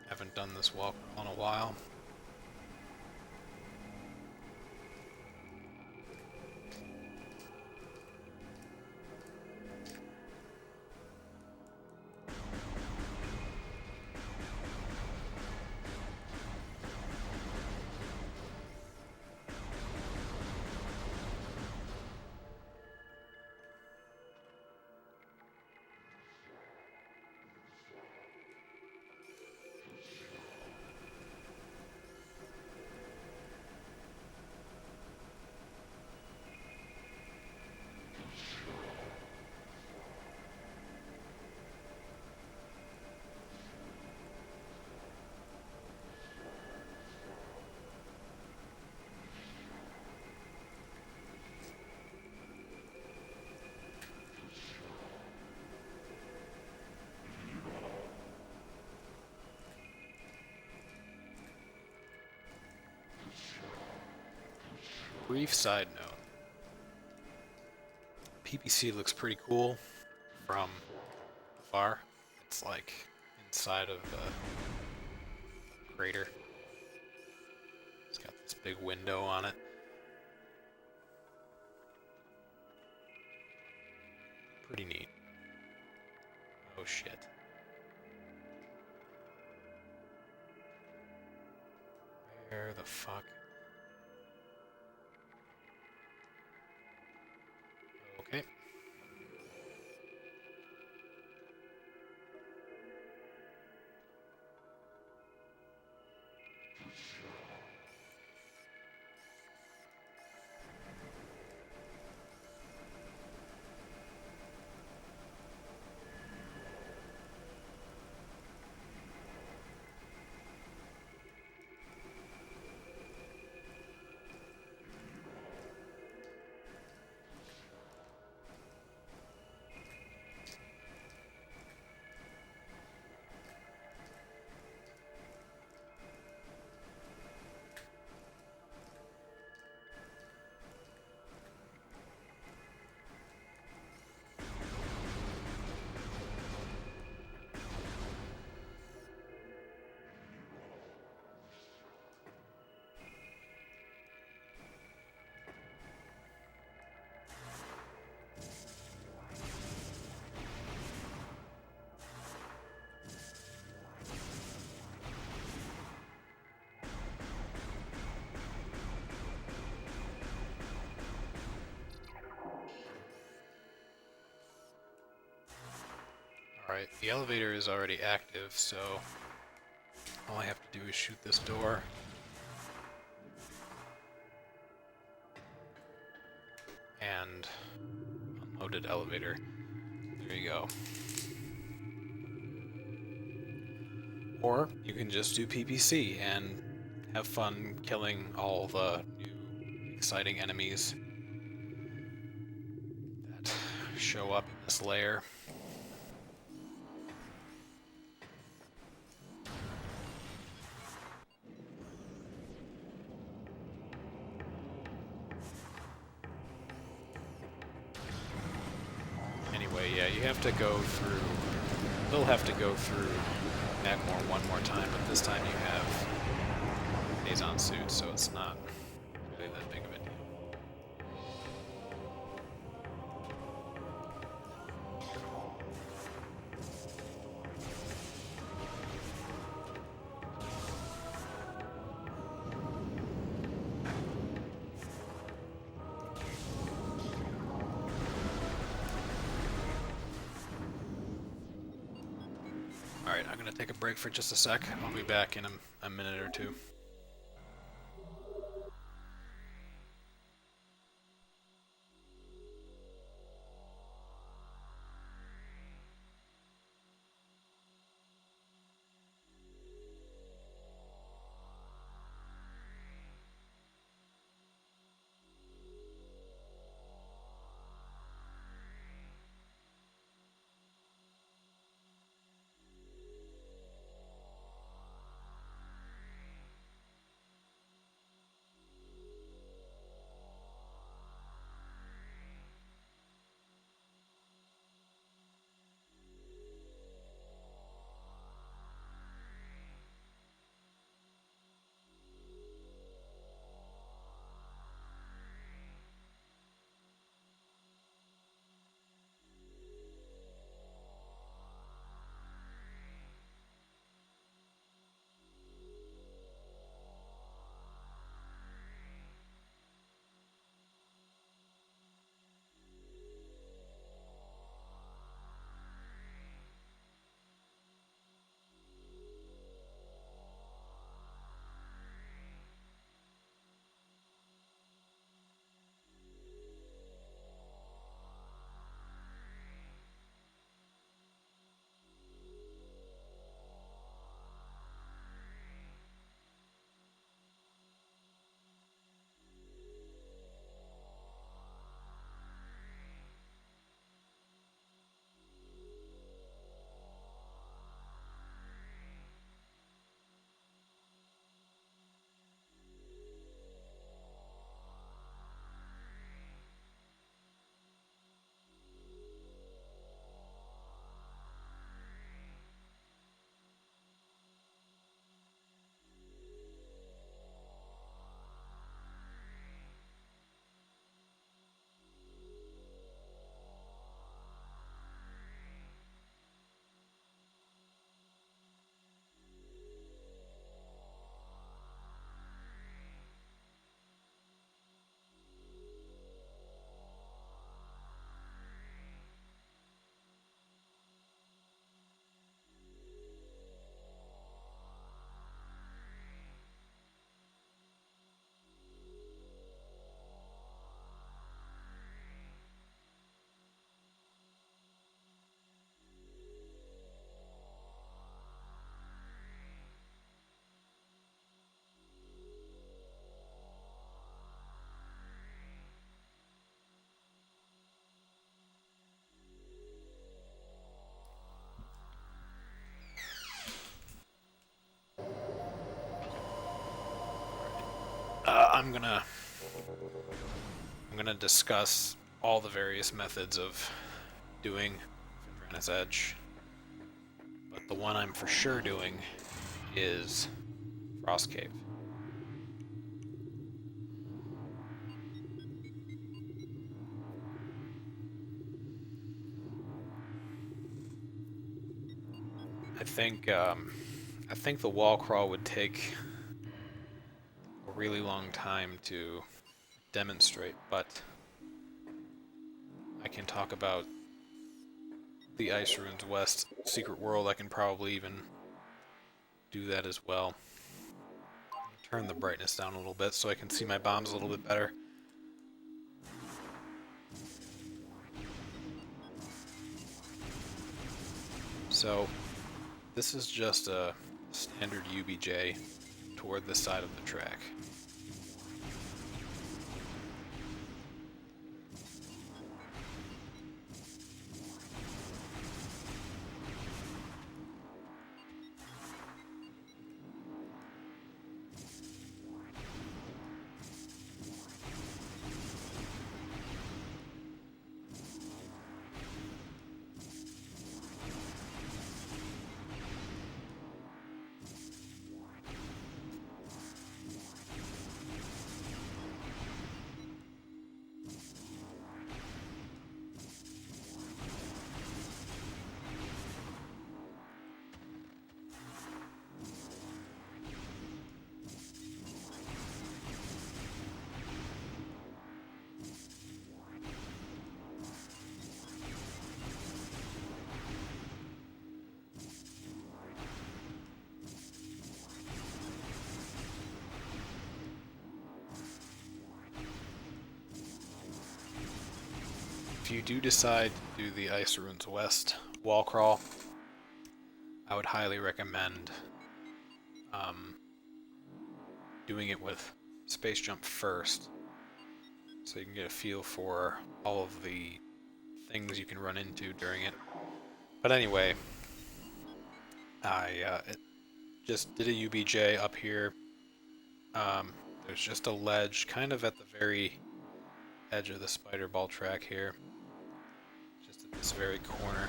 Haven't done this walk in a while. Brief side note. PPC looks pretty cool from afar. It's like inside of the crater. It's got this big window on it. Pretty neat. Oh shit. Where the fuck? Okay. Alright, the elevator is already active, so all I have to do is shoot this door. And unloaded elevator. There you go. Or you can just do PPC and have fun killing all the new exciting enemies that show up in this lair. Anyway, yeah, you have to go through... You'll have to go through Magmoor one more time, but this time you have Phazon suit, so it's not really that big of a deal. Alright, I'm gonna take a break for just a sec. I'll be back in a minute or two. I'm gonna discuss all the various methods of doing Fenris Edge, but the one I'm for sure doing is Frost Cave. I think the wall crawl would take a really long time to demonstrate, but I can talk about the Ice Runes West Secret World. I can probably even do that as well. Turn the brightness down a little bit so I can see my bombs a little bit better. So, this is just a standard UBJ toward the side of the track. if you do decide to do the Ice Ruins West wall crawl, I would highly recommend doing it with Space Jump first, so you can get a feel for all of the things you can run into during it. But anyway, I just did a UBJ up here. There's just a ledge kind of at the very edge of the spider ball track here, just at this very corner.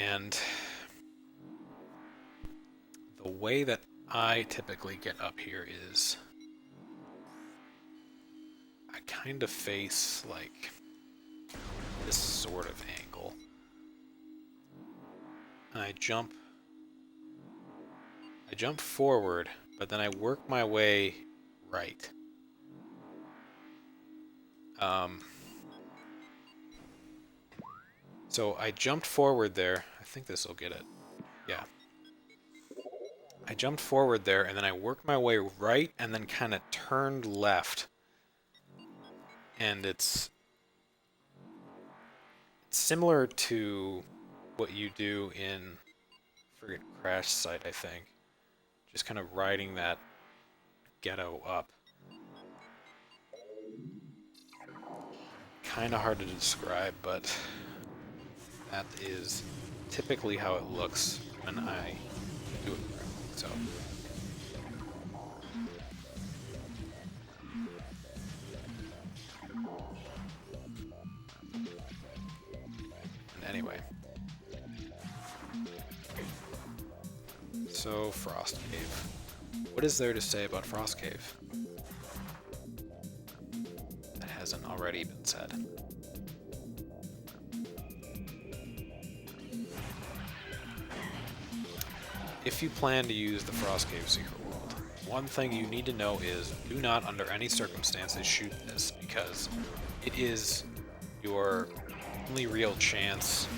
And the way that I typically get up here is I kind of face like this sort of angle. I jump forward, but then I work my way right. So I jumped forward there. I think this will get it. Yeah. I jumped forward there, and then I worked my way right, and then kind of turned left. And it's similar to what you do in friggin' Crash Site, I think. Just kind of riding that ghetto up. Kind of hard to describe, but that is typically how it looks when I do it correctly. So. And anyway. So, Frost Cave. What is there to say about Frost Cave that hasn't already been said? If you plan to use the Frost Cave Secret World, one thing you need to know is do not under any circumstances shoot this, because it is your only real chance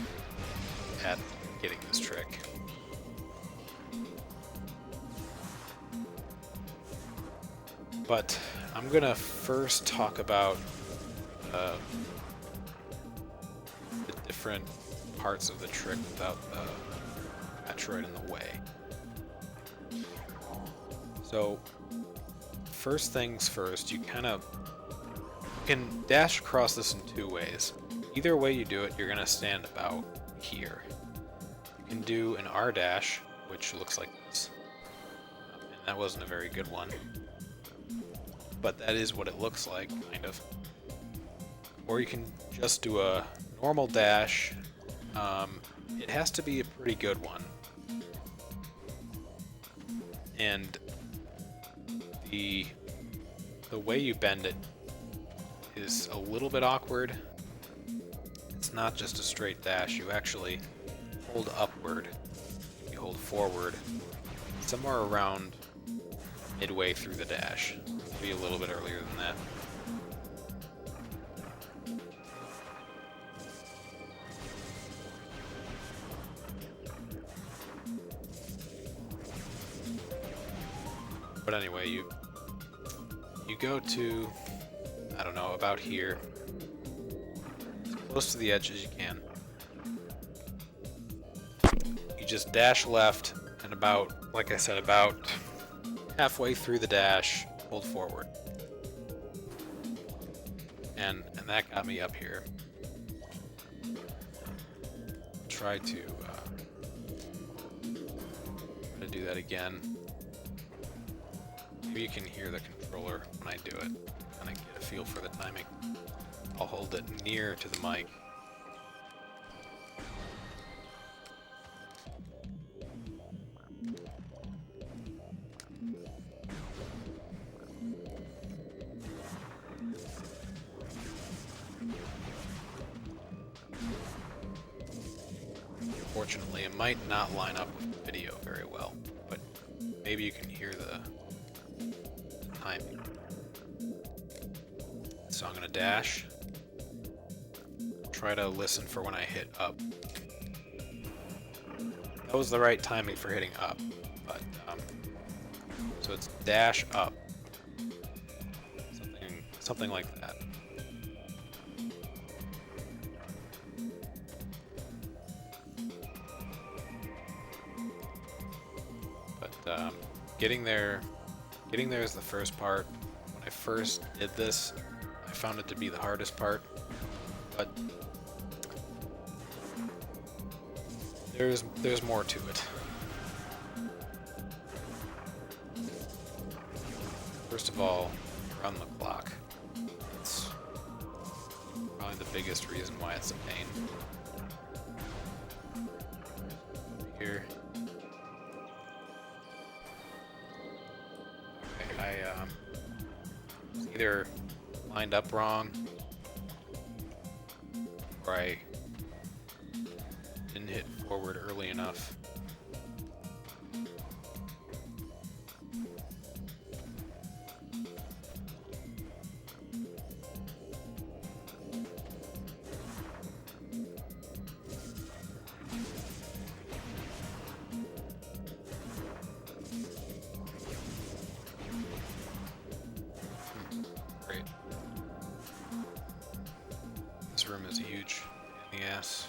at getting this trick. But I'm gonna first talk about the different parts of the trick without the Metroid in the way. So, first things first, you can dash across this in two ways. Either way you do it, you're gonna stand about here. You can do an R dash, which looks like this. And that wasn't a very good one. But that is what it looks like, kind of. Or you can just do a normal dash. It has to be a pretty good one. And the way you bend it is a little bit awkward. It's not just a straight dash. You actually hold upward. You hold forward. Somewhere around midway through the dash. Maybe a little bit earlier than that. But anyway, you go to, I don't know, about here. As close to the edge as you can. You just dash left, and about, like I said, about halfway through the dash, hold forward. And that got me up here. Try to do that again. Maybe you can hear the controller when I do it, and I get a feel for the timing. I'll hold it near to the mic. Unfortunately, it might not line up with the video very well, but maybe you can hear the timing. So I'm going to dash. Try to listen for when I hit up. That was the right timing for hitting up, but so it's dash up. Something like that. Getting there is the first part. When I first did this, I found it to be the hardest part, but there's more to it. First of all, run the clock. It's probably the biggest reason why it's a pain. Here. Okay, I was either lined up wrong, or I didn't hit forward early enough. Great. This room is huge in the ass.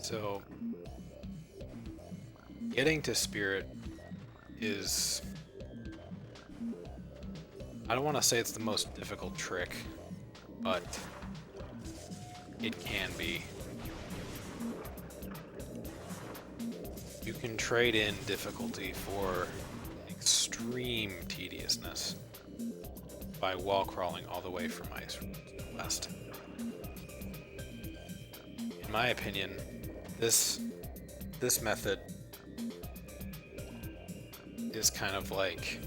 So, getting to Spirit is... I don't want to say it's the most difficult trick, but it can be. You can trade in difficulty for extreme tediousness by wall crawling all the way from Iceroot West. In my opinion, this method is kind of like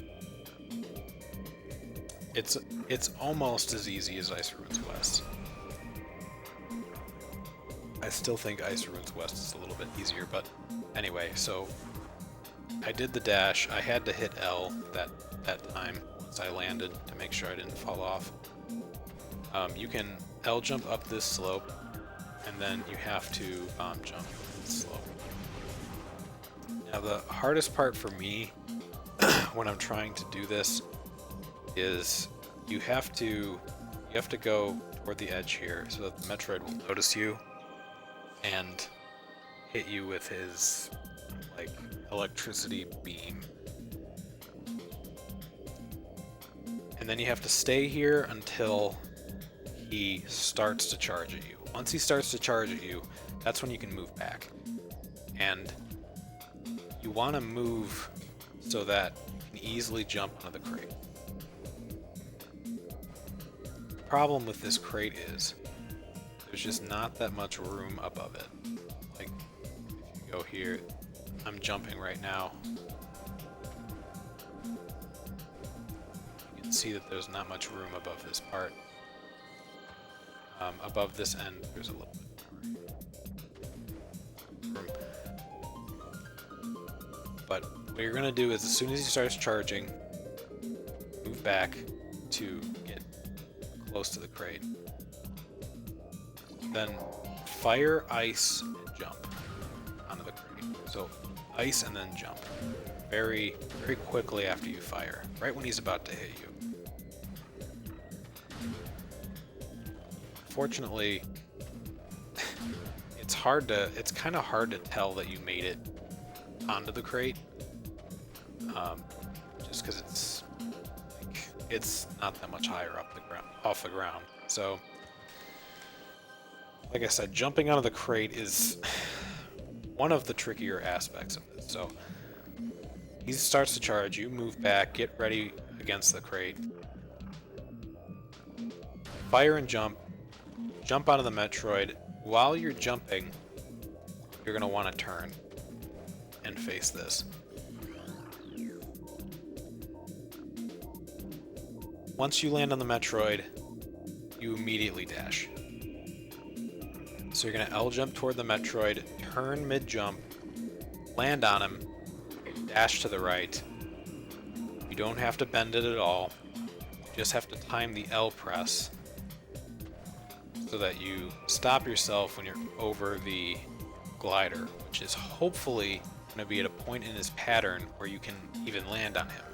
it's almost as easy as Iceroot West. I still think Iceroot West is a little bit easier, but anyway, so I did the dash. I had to hit L that time once I landed to make sure I didn't fall off. You can L jump up this slope, and then you have to bomb jump this slope. Now the hardest part for me when I'm trying to do this is you have to go toward the edge here so that the Metroid will notice you and hit you with his like electricity beam. And then you have to stay here until he starts to charge at you. Once he starts to charge at you, that's when you can move back. And you want to move so that you can easily jump onto the crate. The problem with this crate is there's just not that much room above it. Like, if you go here, I'm jumping right now. You can see that there's not much room above this part. Above this end, there's a little bit more room. But what you're going to do is as soon as he starts charging, move back to get close to the crate. Then fire, ice, and jump onto the crate. So ice and then jump. Very, very quickly after you fire. Right when he's about to hit you. Fortunately, it's kind of hard to tell that you made it onto the crate, just because it's not that much higher off the ground. So, like I said, jumping onto the crate is one of the trickier aspects of this. So, he starts to charge, you move back, get ready against the crate, fire and jump onto the Metroid, while you're jumping, you're going to want to turn and face this. Once you land on the Metroid, you immediately dash. So you're going to L-jump toward the Metroid, turn mid-jump, land on him, dash to the right. You don't have to bend it at all. You just have to time the L press so that you stop yourself when you're over the glider, which is hopefully going to be at a point in his pattern where you can even land on him.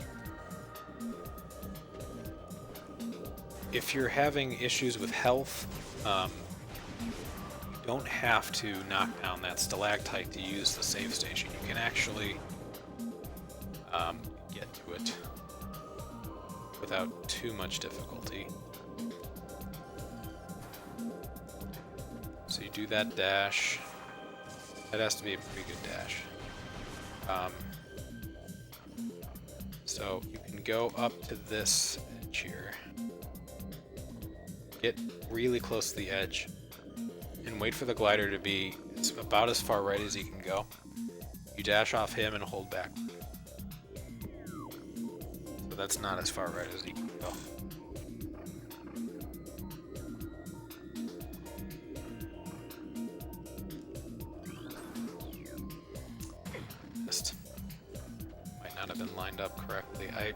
If you're having issues with health, you don't have to knock down that stalactite to use the save station. You can actually get to it without too much difficulty. So you do that dash. That has to be a pretty good dash. So you can go up to this edge here. Get really close to the edge and wait for the glider to be about as far right as you can go. You dash off him and hold back. So that's not as far right as you can go. Just might not have been lined up correctly. I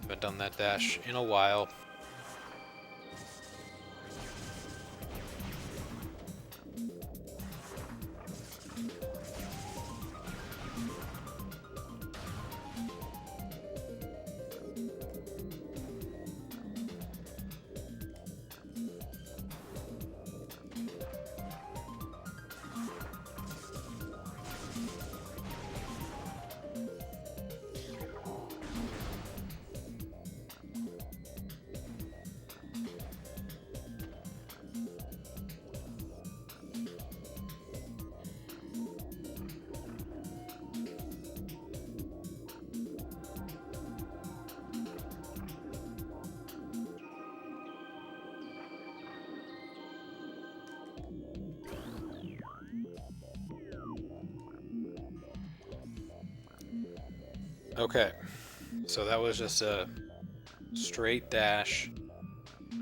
haven't done that dash in a while. Okay, so that was just a straight dash.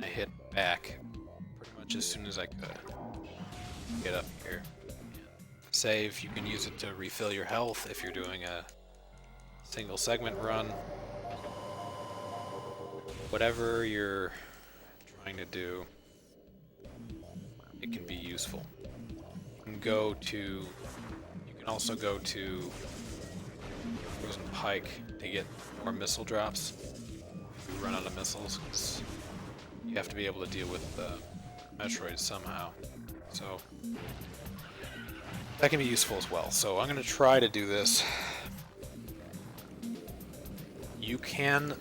I hit back pretty much as soon as I could get up here. Save, you can use it to refill your health if you're doing a single segment run. Whatever you're trying to do, it can be useful. You can also go to Frozen Pike to get more missile drops. If you run out of missiles, 'cause you have to be able to deal with the Metroid somehow. So that can be useful as well. So I'm going to try to do this. You can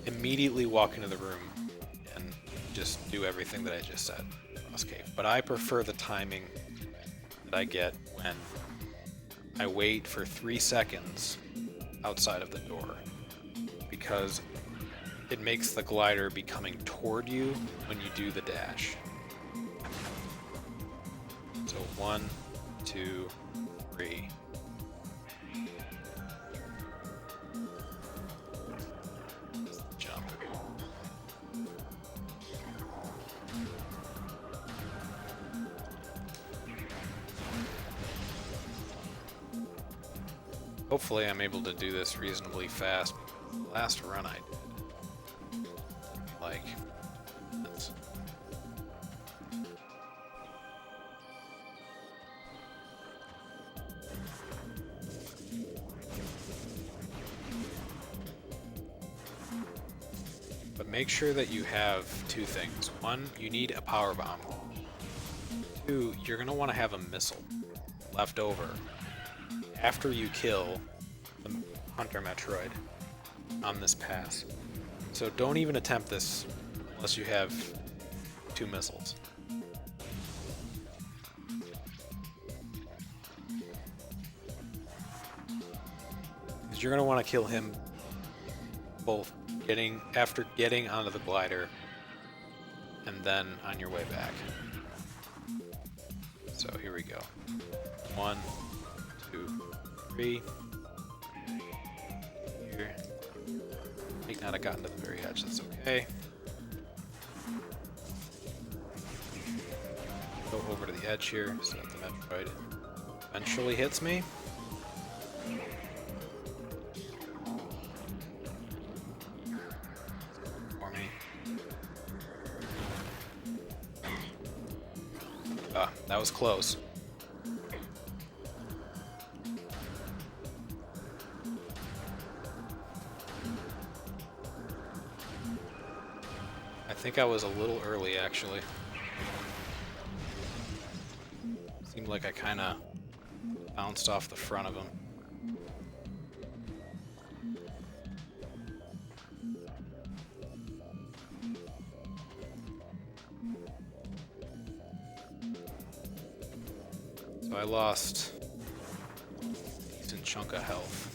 immediately walk into the room and just do everything that I just said, Boss Cave. But I prefer the timing that I get when I wait for 3 seconds outside of the door, because it makes the glider be coming toward you when you do the dash. So 1, 2, 3. Jump. Hopefully I'm able to do this reasonably fast. The last run I did, like, minutes. But make sure that you have 2 things. 1, you need a power bomb. 2, you're going to want to have a missile left over after you kill the Hunter Metroid on this pass. So don't even attempt this unless you have 2 missiles. Because you're going to want to kill him both after getting onto the glider and then on your way back. So here we go. 1, 2, 3. Here. Might not have gotten to the very edge, that's okay. Go over to the edge here so that the Metroid eventually hits me. For me. Ah, that was close. I think I was a little early, actually. Seemed like I kind of bounced off the front of him. So I lost a decent chunk of health.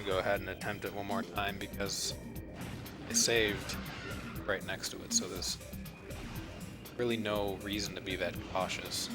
Go ahead and attempt it one more time because I saved right next to it, so there's really no reason to be that cautious.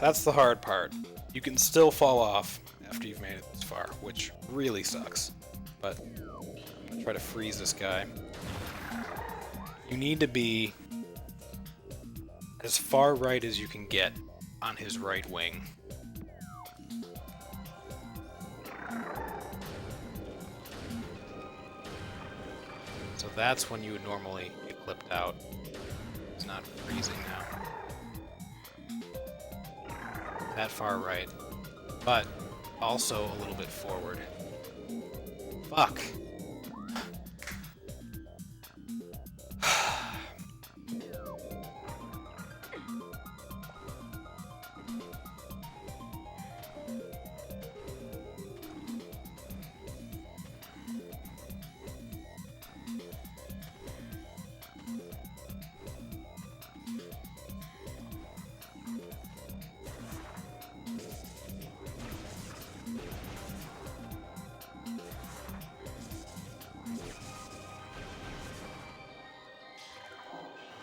That's the hard part. You can still fall off after you've made it this far, which really sucks. But I'm gonna try to freeze this guy. You need to be as far right as you can get on his right wing. So that's when you would normally get clipped out. It's not freezing now. That far right, but also a little bit forward. Fuck.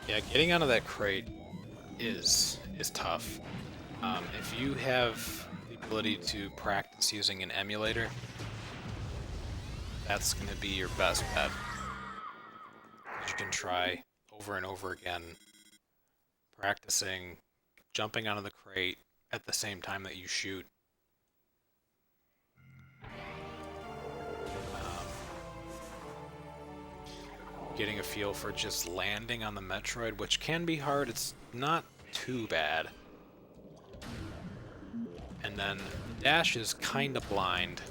Yeah, getting onto that crate is tough. If you have the ability to practice using an emulator, that's going to be your best bet. You can try over and over again practicing jumping onto the crate at the same time that you shoot. Getting a feel for just landing on the Metroid, which can be hard. It's not too bad. And then the dash is kind of blind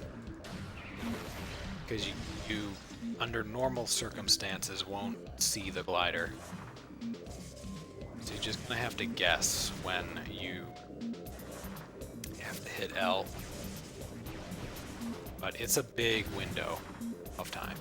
because you under normal circumstances won't see the glider. So you're just gonna have to guess when you have to hit L. But it's a big window of time.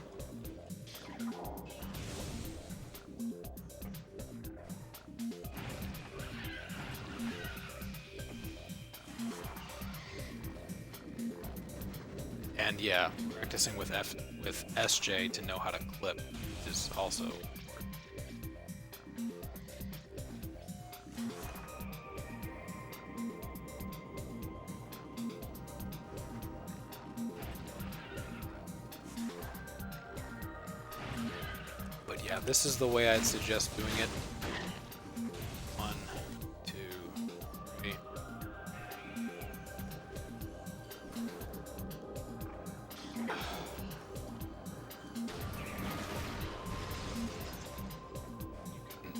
And yeah, practicing with SJ to know how to clip is also. But yeah, this is the way I'd suggest doing it.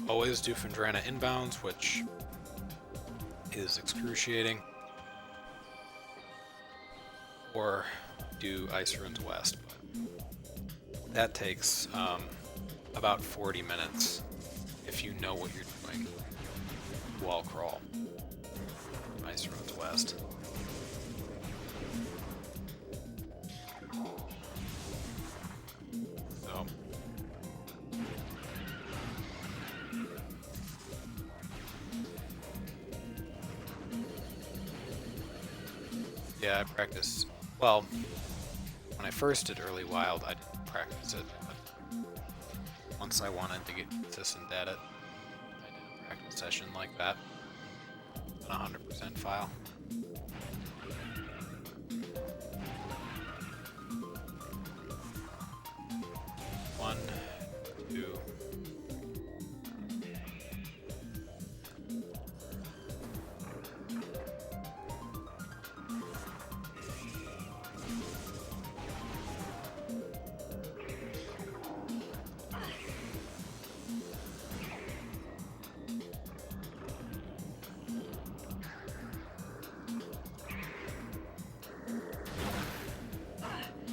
always do Fendrana inbounds, which is excruciating, or do Ice Ruins West. But that takes about 40 minutes if you know what you're doing. Wall crawl. Ice Ruins West. So yeah, I practiced. Well, when I first did Early Wild, I didn't practice it. But once I wanted to get consistent at it, I did a practice session like that. An 100% file. One, two.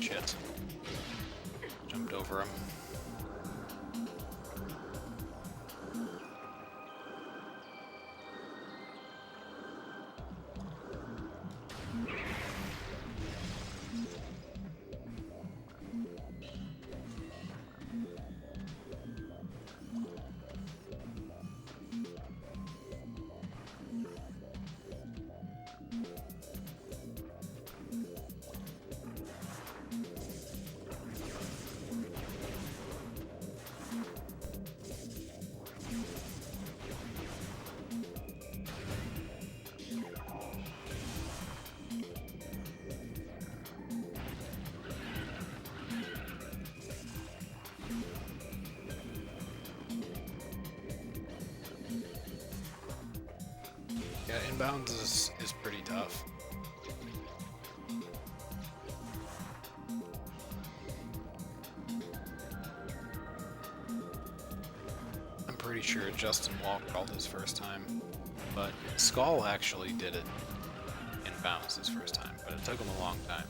Shit. Jumped over him. Yeah, inbounds is pretty tough. I'm pretty sure Justin Wall crawled his first time, but Skull actually did it inbounds his first time, but it took him a long time.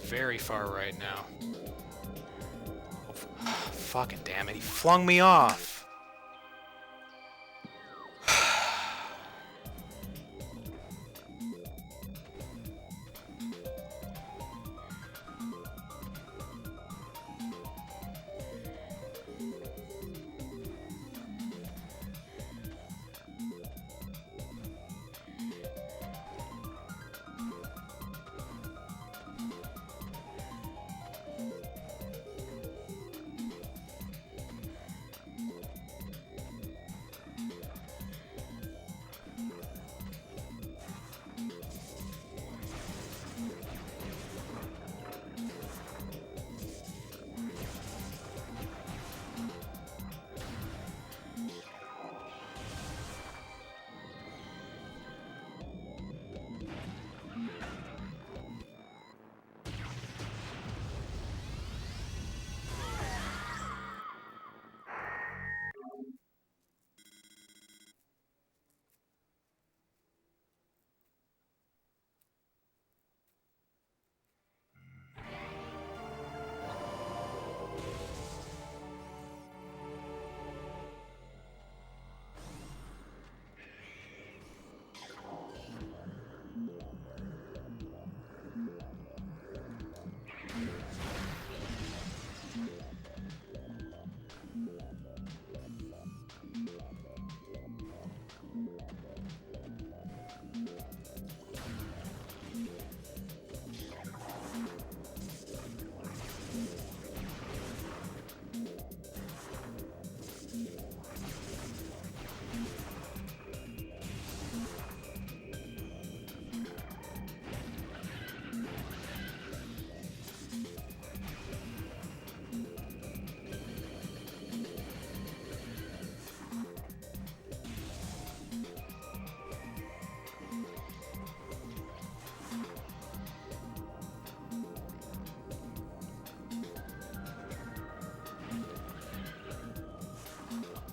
Very far right now. Oh, fucking damn it, he flung me off!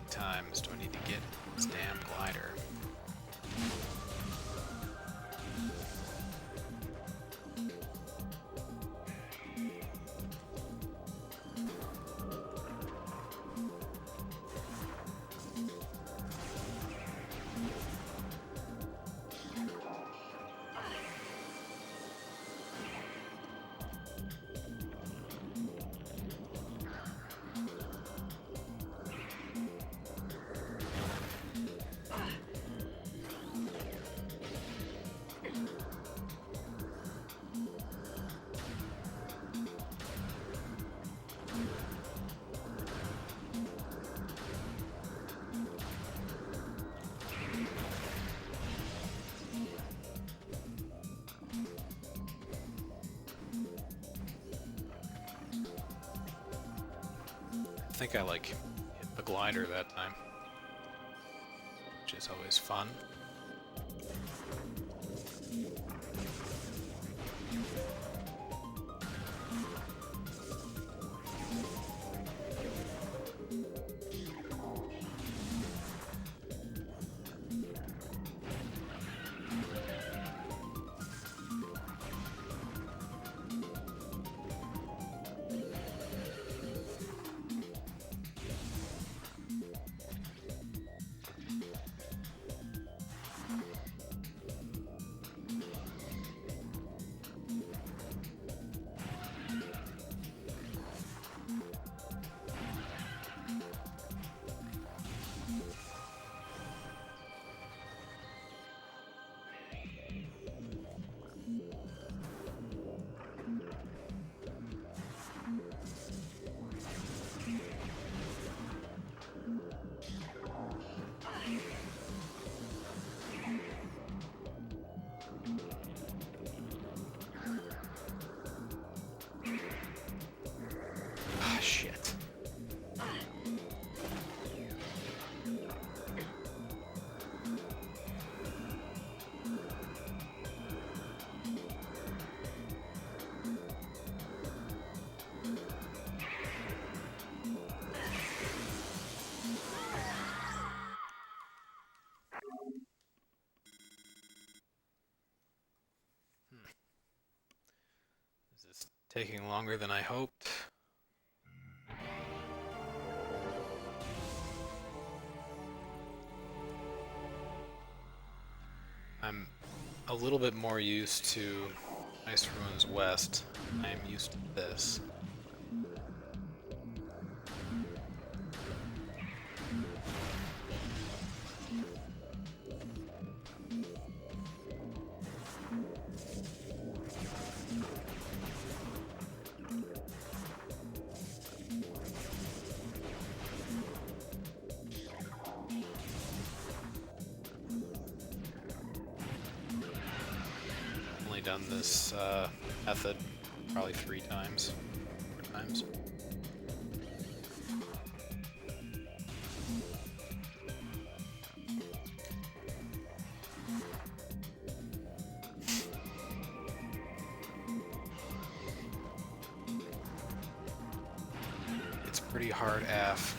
times do I need to get this damn glider? I think I like hit the glider that time, which is always fun. Ah, shit. Is this taking longer than I hoped? I'm a little bit more used to Ice Ruins West. I'm used to this. Only done this method probably 3 times, 4 times. It's pretty hard AF.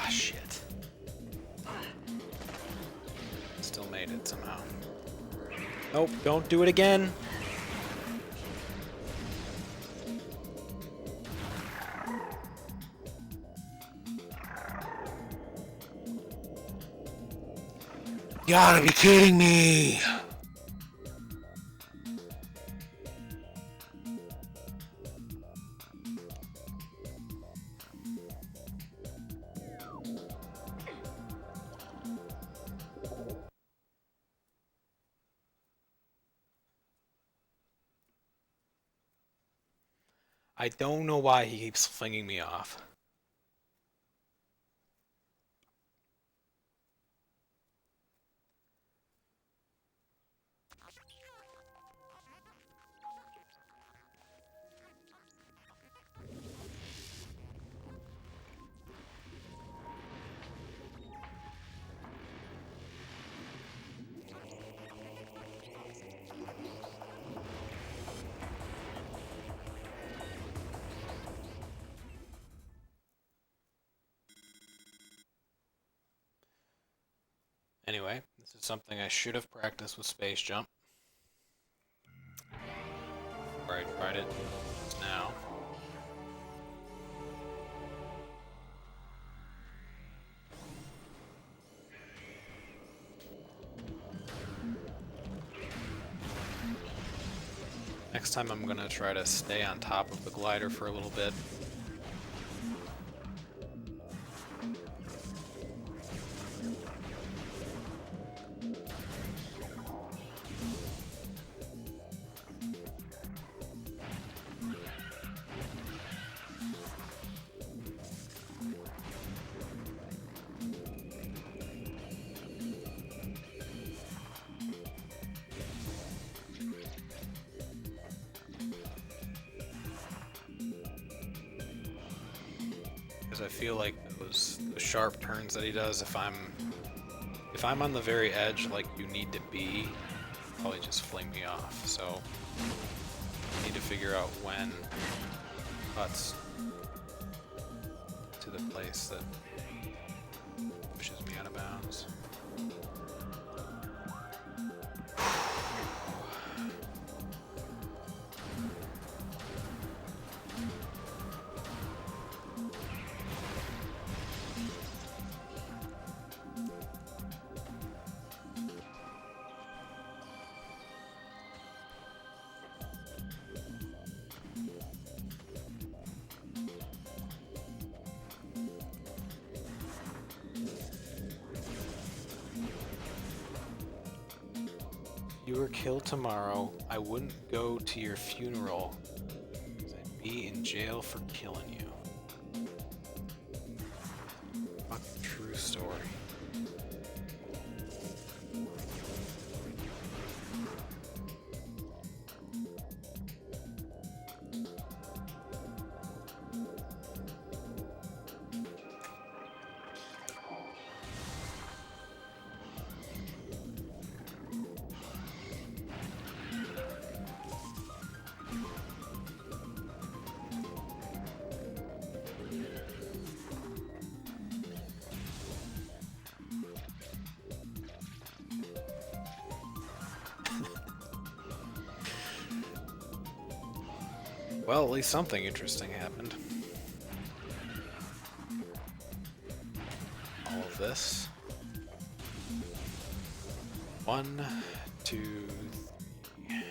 Ah, shit. Still made it somehow. Nope, don't do it again! You gotta be kidding me! I don't know why he keeps flinging me off. Anyway, this is something I should have practiced with Space Jump. Before I tried it just now. Next time I'm gonna try to stay on top of the glider for a little bit. Because I feel like those sharp turns that he does, if I'm on the very edge like you need to be, probably just fling me off. So I need to figure out when cuts to the place that pushes me out of bounds. You were killed tomorrow, I wouldn't go to your funeral, because I'd be in jail for killing you. Fucking true story. Well, at least something interesting happened. All of this. 1, 2, 3.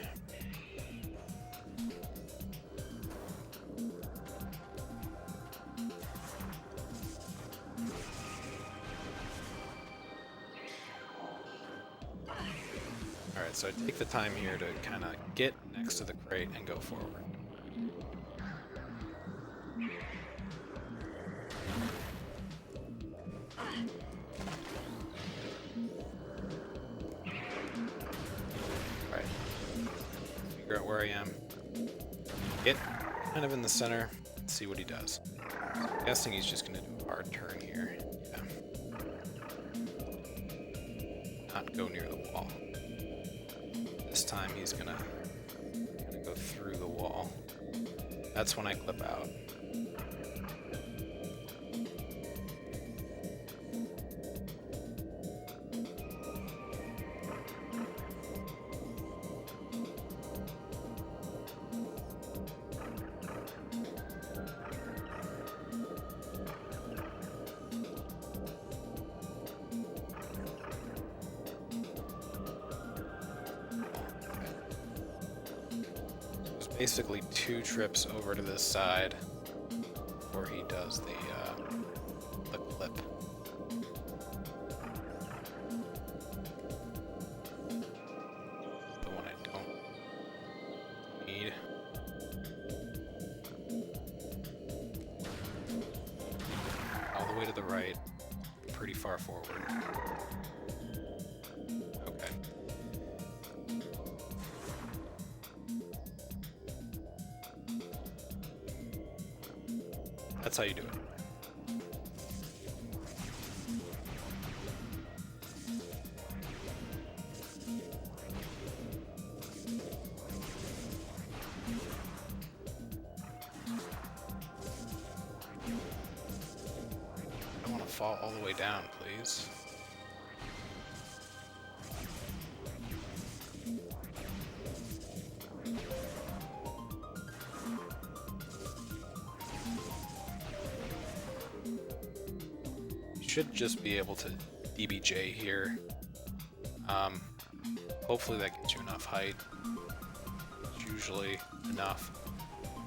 Alright, so I take the time here to kind of get next to the crate and go forward. Figure out where I am. Get kind of in the center. See what he does. I'm guessing he's just gonna do a hard turn here. Yeah. Not go near the wall. This time he's gonna go through the wall. That's when I clip out. Basically 2 trips over to this side before he does the clip. The one I don't need. All the way to the right, pretty far forward. Okay. That's how you do it. I don't want to fall all the way down, please. Should just be able to DBJ here. Hopefully that gets you enough height. It's usually enough.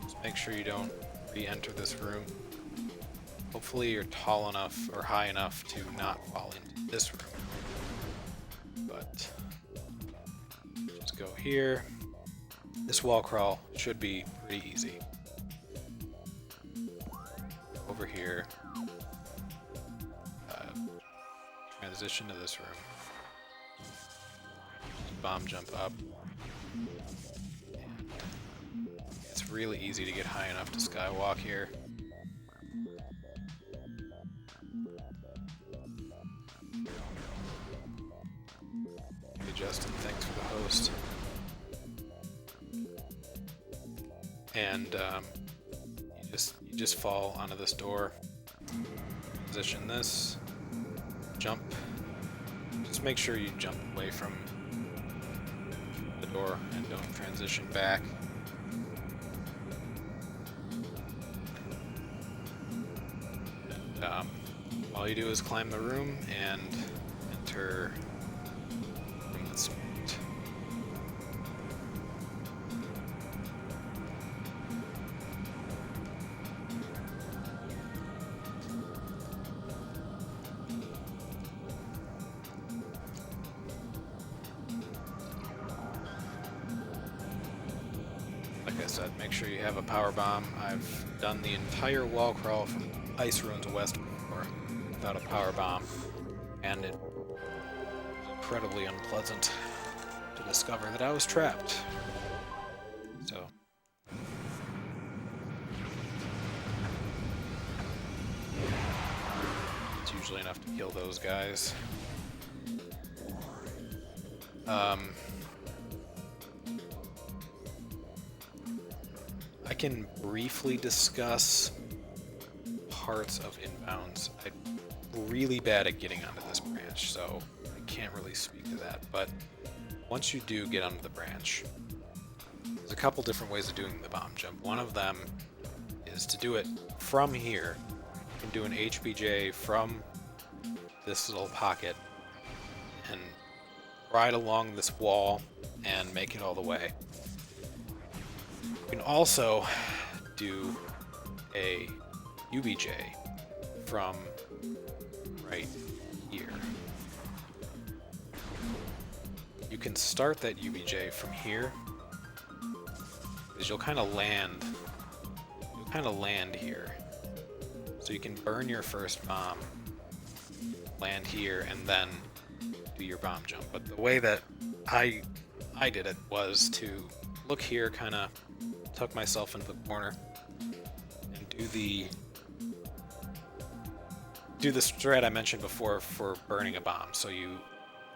Just make sure you don't re-enter this room. Hopefully you're tall enough or high enough to not fall into this room. But just go here. This wall crawl should be pretty easy. Over here. Transition to this room. Bomb jump up. And it's really easy to get high enough to skywalk here. Hey Justin, thanks for the host. And you just fall onto this door. Position this. Jump. Just make sure you jump away from the door and don't transition back. And all you do is climb the room and enter the room that's marked. Like I said, make sure you have a power bomb. I've done the entire wall crawl from Ice Ruins West before without a power bomb, and it was incredibly unpleasant to discover that I was trapped. So it's usually enough to kill those guys. I can briefly discuss parts of Inbounds. I'm really bad at getting onto this branch, so I can't really speak to that. But once you do get onto the branch, there's a couple different ways of doing the bomb jump. One of them is to do it from here. You can do an HBJ from this little pocket and ride along this wall and make it all the way. You can also do a UBJ from right here. You can start that UBJ from here, because you'll kind of land here. So you can burn your first bomb, land here, and then do your bomb jump. But the way that I did it was to look here, kind of tuck myself into the corner, and do the strat I mentioned before for burning a bomb. So you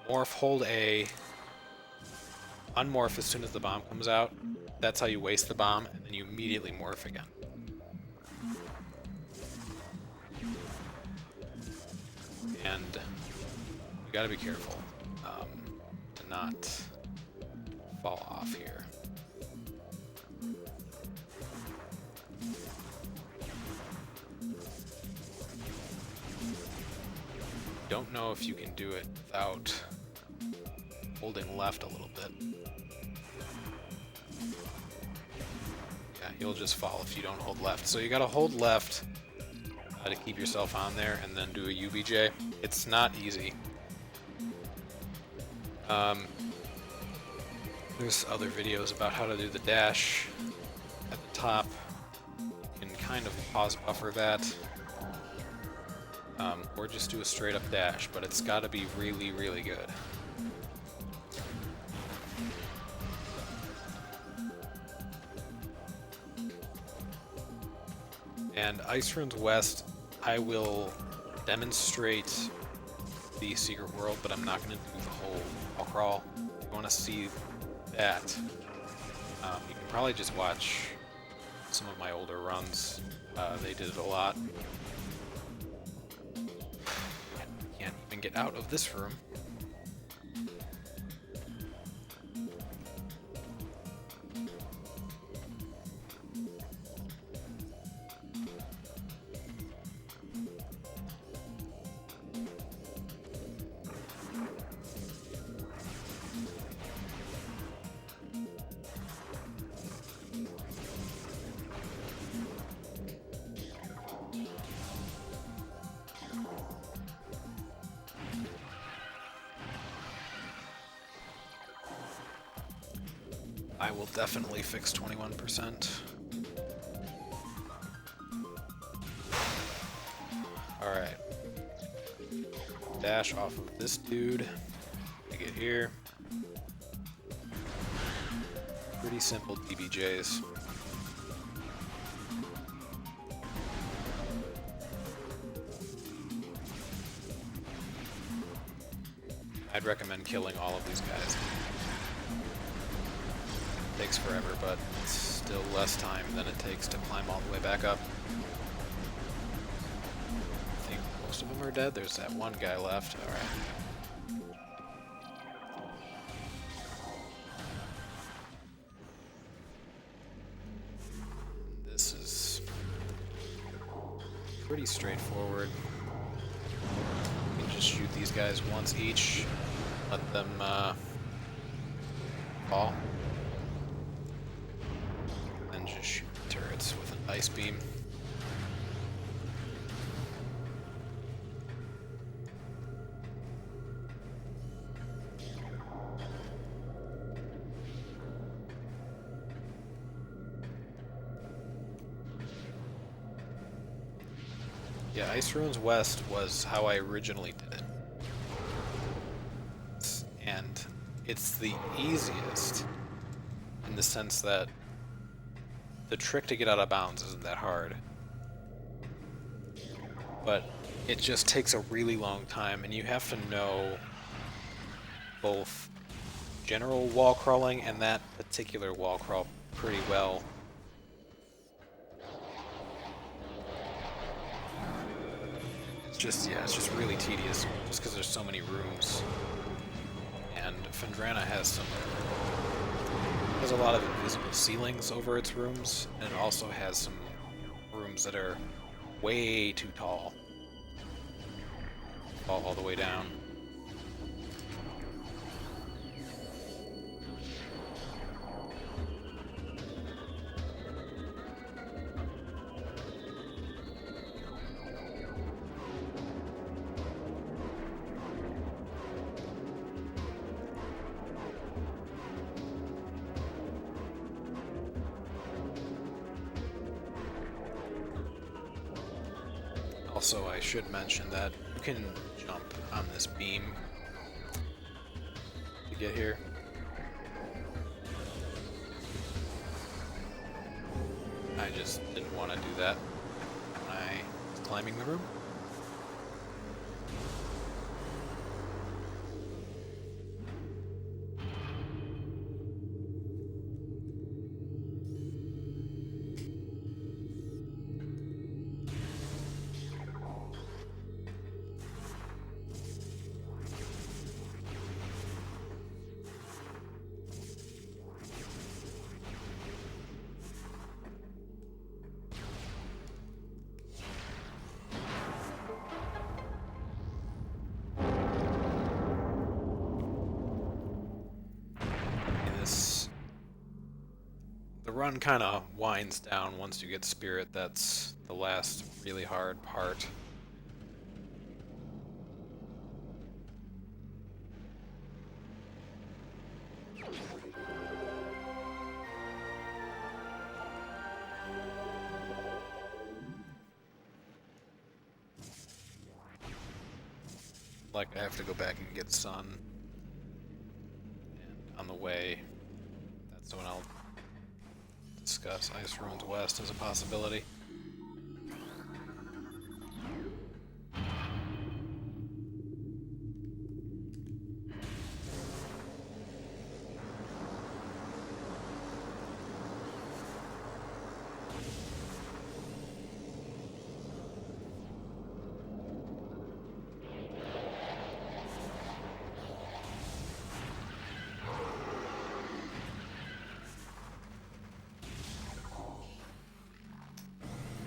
morph, hold A, unmorph as soon as the bomb comes out. That's how you waste the bomb, and then you immediately morph again. And you gotta be careful to not fall off here. Don't know if you can do it without holding left a little bit. Yeah, you'll just fall if you don't hold left. So you gotta hold left to keep yourself on there, and then do a UBJ. It's not easy. There's other videos about how to do the dash at the top. You can kind of pause buffer that. Or just do a straight up dash, but it's got to be really, really good. And Ice Runes West, I will demonstrate the Secret World, but I'm not going to do the whole wall crawl. If you want to see that, you can probably just watch some of my older runs. They did it a lot. Can't even get out of this room. I will definitely fix 21%. Alright. Dash off of this dude to get here. Pretty simple DBJs. I'd recommend killing all of these guys. Takes forever, but it's still less time than it takes to climb all the way back up. I think most of them are dead. There's that one guy left. Alright. This is pretty straightforward. You can just shoot these guys once each, let them fall. Just shoot turrets with an ice beam. Yeah, Ice Runes West was how I originally did it. And it's the easiest in the sense that the trick to get out of bounds isn't that hard. But it just takes a really long time, and you have to know both general wall crawling and that particular wall crawl pretty well. It's just really tedious, just because there's so many rooms. And Phendrana has a lot of invisible ceilings over its rooms, and it also has some rooms that are way too tall. Fall all the way down. Also, I should mention that you can jump on this beam to get here. I just didn't want to do that when I was climbing the room. The run kind of winds down once you get Spirit. That's the last really hard part. Like, I have to go back and get Sun. And on the way, that's when I'll discuss Ice Runes West as a possibility.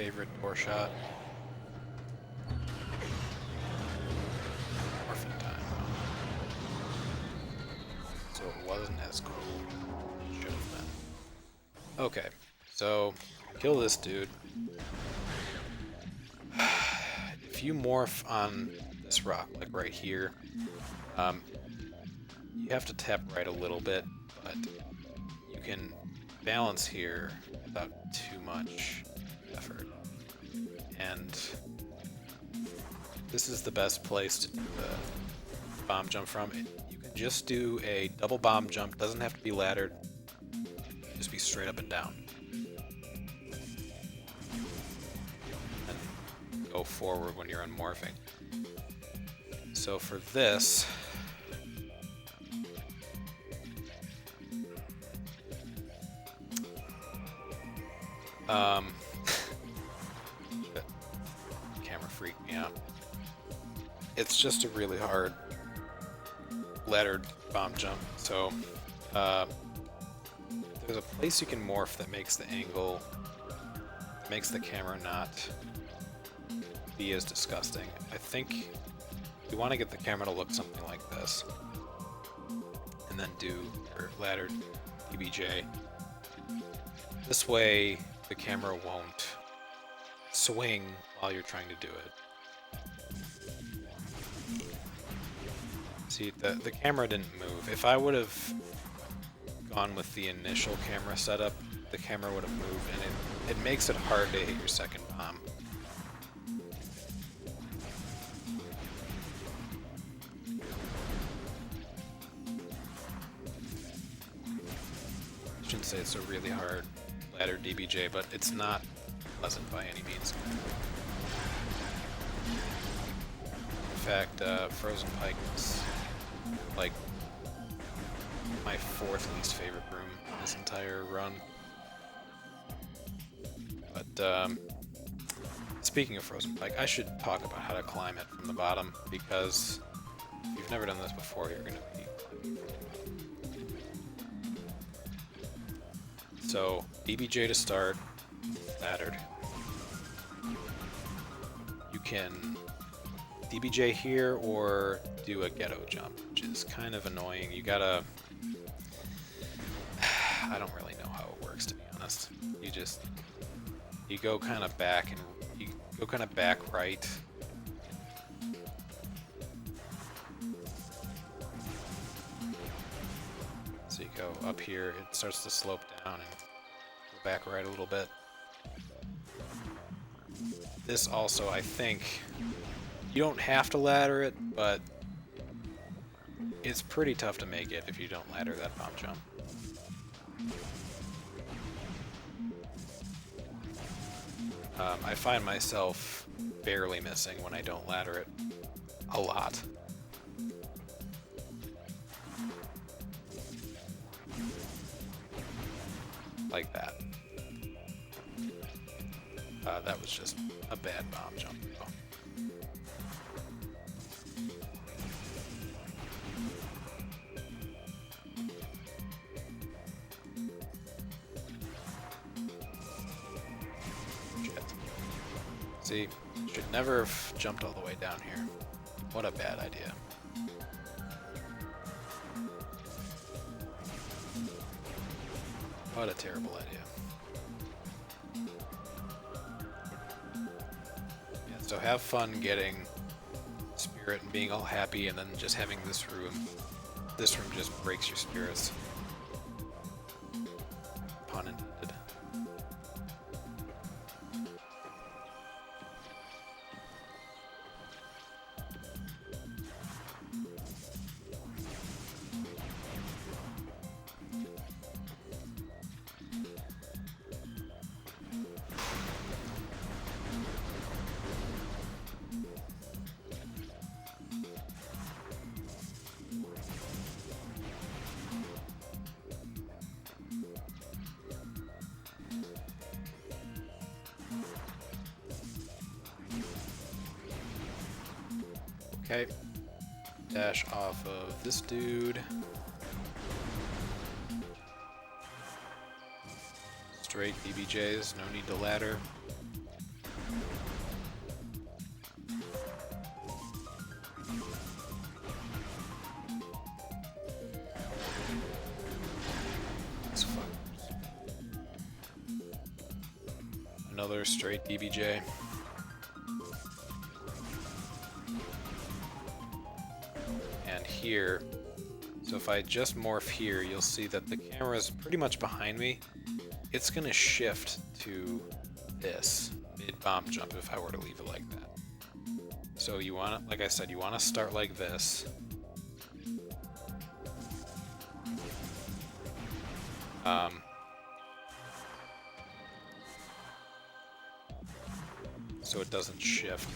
favorite door shot. Morphing time. So it wasn't as cool as it should have been. Okay, so kill this dude. If you morph on this rock, like right here, you have to tap right a little bit, but you can balance here without too much effort. And this is the best place to do the bomb jump from. You can just do a double bomb jump, doesn't have to be laddered, just be straight up and down. And go forward when you're unmorphing. So for this, shit. Camera freaked me out. It's just a really hard laddered bomb jump. So there's a place you can morph that makes the angle, makes the camera not be as disgusting. I think you want to get the camera to look something like this, and then do your laddered DBJ. This way, the camera won't swing while you're trying to do it. See, the camera didn't move. If I would have gone with the initial camera setup, the camera would have moved, and it makes it hard to hit your second bomb. I shouldn't say it's a really hard ladder DBJ, but it's not pleasant by any means. In fact, Frozen Pike is like my fourth least favorite room in this entire run. But speaking of Frozen Pike, I should talk about how to climb it from the bottom, because if you've never done this before, you're going to be... So, DBJ to start, laddered. You can DBJ here or do a ghetto jump, which is kind of annoying. You gotta... I don't really know how it works, to be honest. You go kind of back and... You go kind of back right. So you go up here, it starts to slope down, and go back right a little bit. This also, I think, you don't have to ladder it, but it's pretty tough to make it if you don't ladder that bomb jump. I find myself barely missing when I don't ladder it a lot. Like that. That was just a bad bomb jump, though. Shit. See, should never have jumped all the way down here. What a bad idea. What a terrible idea. Yeah, so have fun getting spirit and being all happy, and then just having this room just breaks your spirits. Pun intended. Okay, dash off of this dude. Straight DBJs, no need to ladder. another straight DBJ. And here, so if I just morph here, you'll see that the camera is pretty much behind me. It's going to shift to this mid-bomb jump if I were to leave it like that. So you want to, like I said, you want to start like this. So it doesn't shift.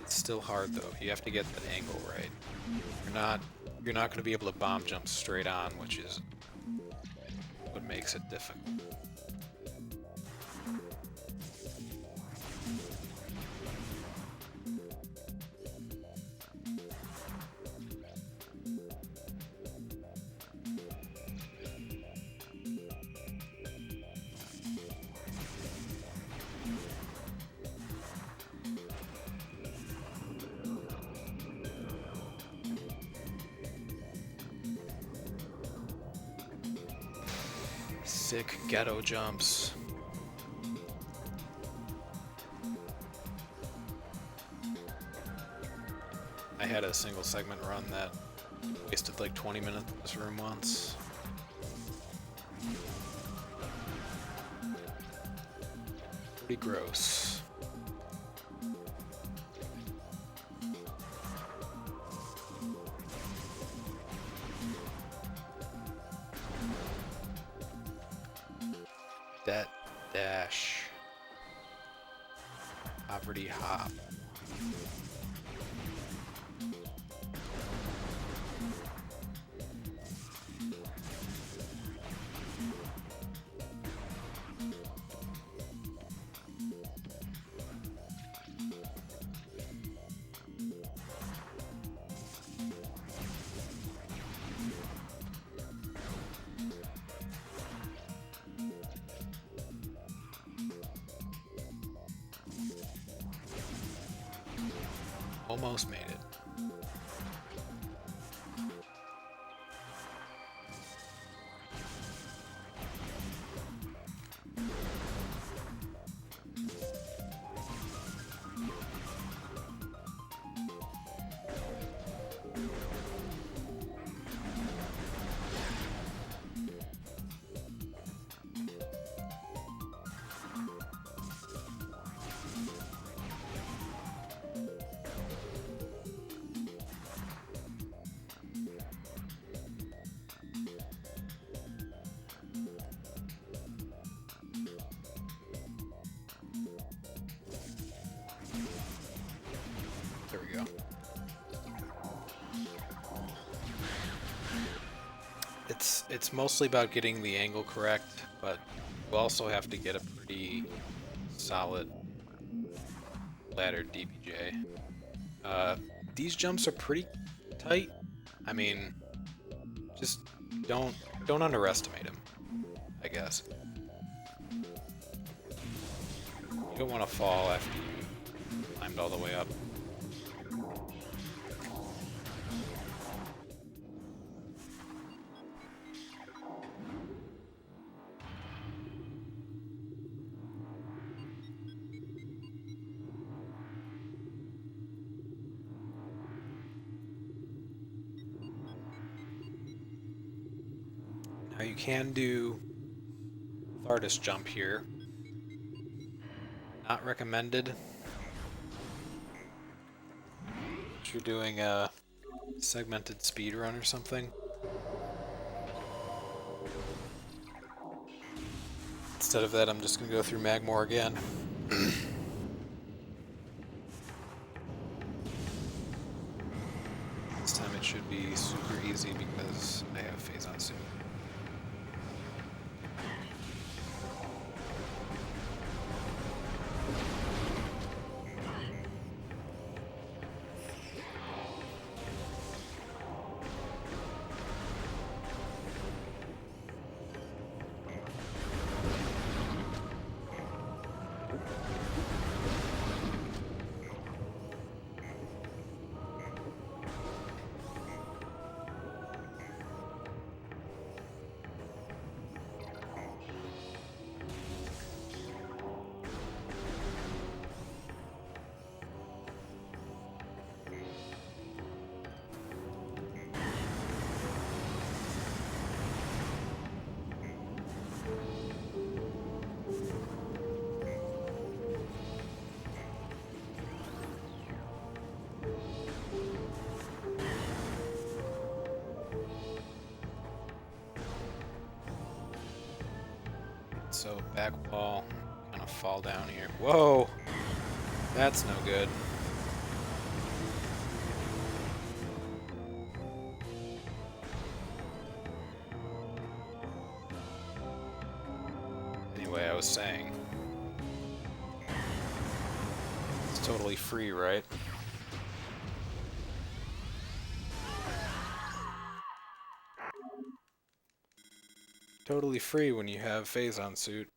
It's still hard though. You have to get that angle right. You're not going to be able to bomb jump straight on, which is what makes it difficult. Sick ghetto jumps. I had a single segment run that wasted like 20 minutes in this room once. Pretty gross. That dash. Poverty hop. Almost made it. There we go. It's mostly about getting the angle correct, but you also have to get a pretty solid ladder DBJ. These jumps are pretty tight. I mean, just don't underestimate them, I guess. You don't want to fall after you climbed all the way up. Now you can do Thardus jump here. Not recommended. If you're doing a segmented speed run or something. Instead of that, I'm just gonna go through Magmoor again. This time it should be super easy because I have Phazon soon. so back wall, kind of fall down here. Whoa! That's no good. Anyway, I was saying, it's totally free, right? Totally free when you have Phazon suit.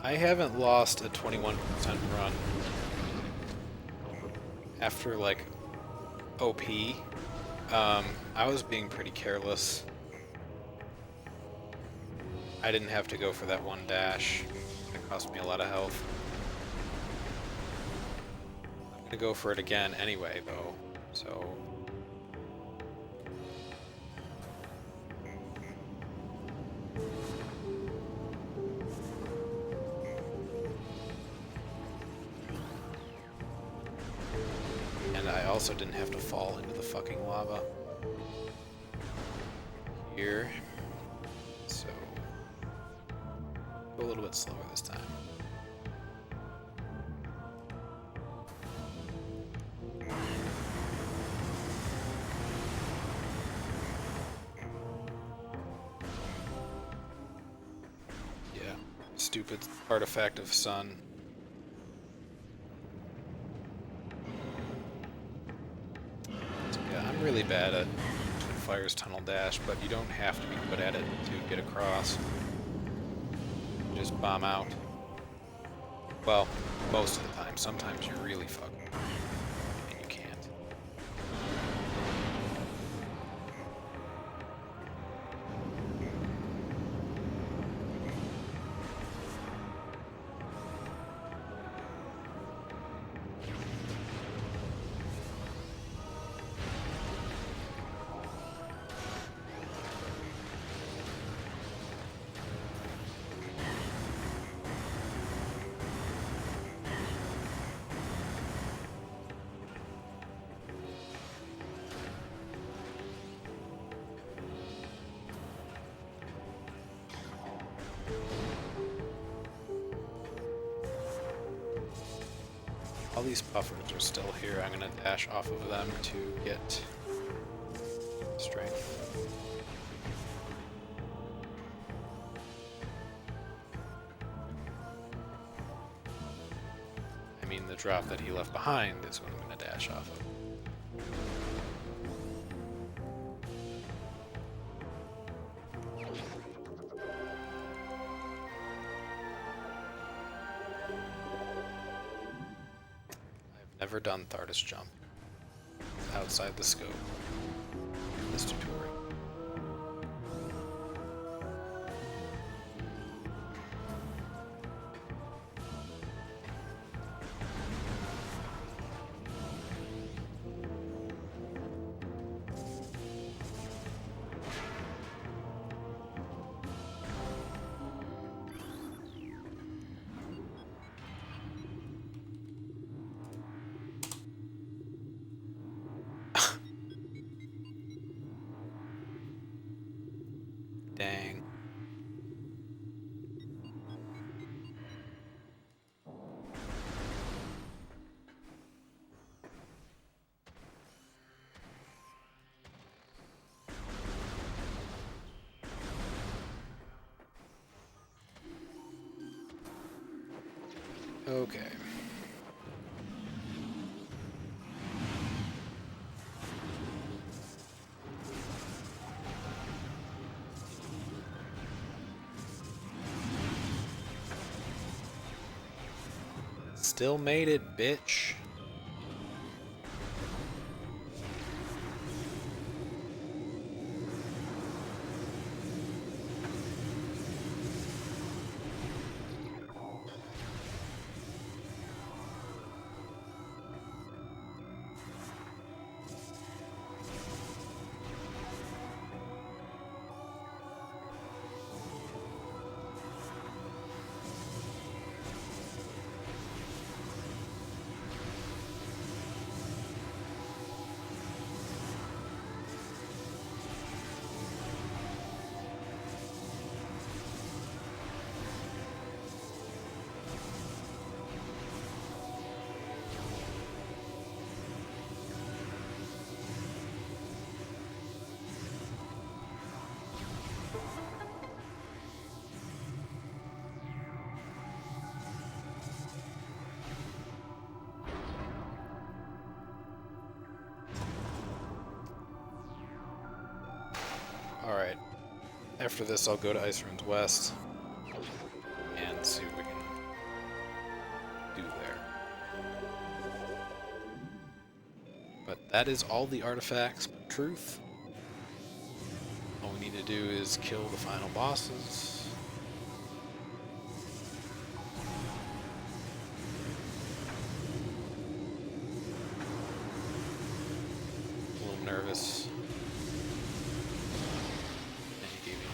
I haven't lost a 21% run after, like, OP. I was being pretty careless. I didn't have to go for that one dash. It cost me a lot of health. I'm gonna go for it again anyway, though, so... I also didn't have to fall into the fucking lava here, so go a little bit slower this time. Yeah, stupid artifact of sun. I'm really bad at Twin Fire's tunnel dash, but you don't have to be good at it to get across. You just bomb out. Well, most of the time. Sometimes you're really fucked and you can't. All these buffers are still here. I'm gonna dash off of them to get strength. I mean, the drop that he left behind is what I'm gonna dash off of. Never done Thardus jump outside the scope of this tutorial. Dang. Okay. still made it, bitch. Alright. After this, I'll go to Ice Ruins West and see what we can do there. But that is all the artifacts but truth. All we need to do is kill the final bosses. A little nervous.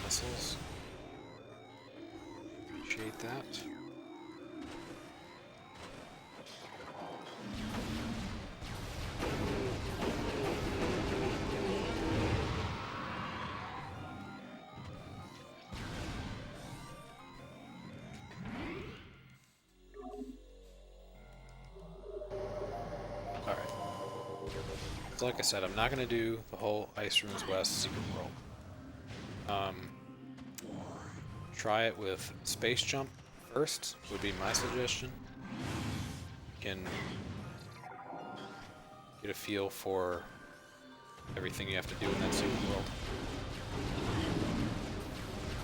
Missiles. Appreciate that. Alright. So like I said, I'm not going to do the whole Ice Ruins West secret world. Try it with Space Jump first, would be my suggestion. You can get a feel for everything you have to do in that secret world.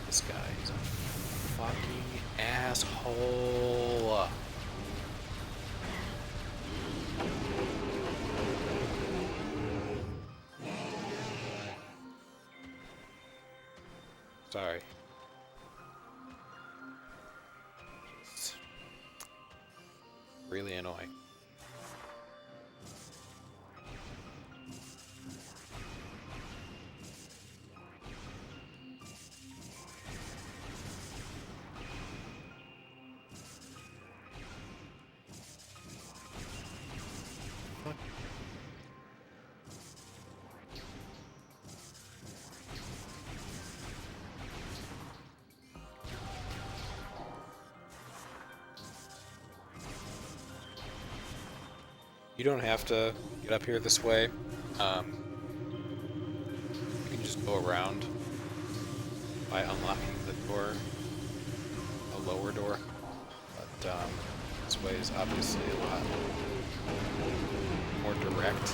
This guy is a fucking asshole. Sorry. Really annoying. Fuck. You don't have to get up here this way. You can just go around by unlocking the door, a lower door. But this way is obviously a lot more direct.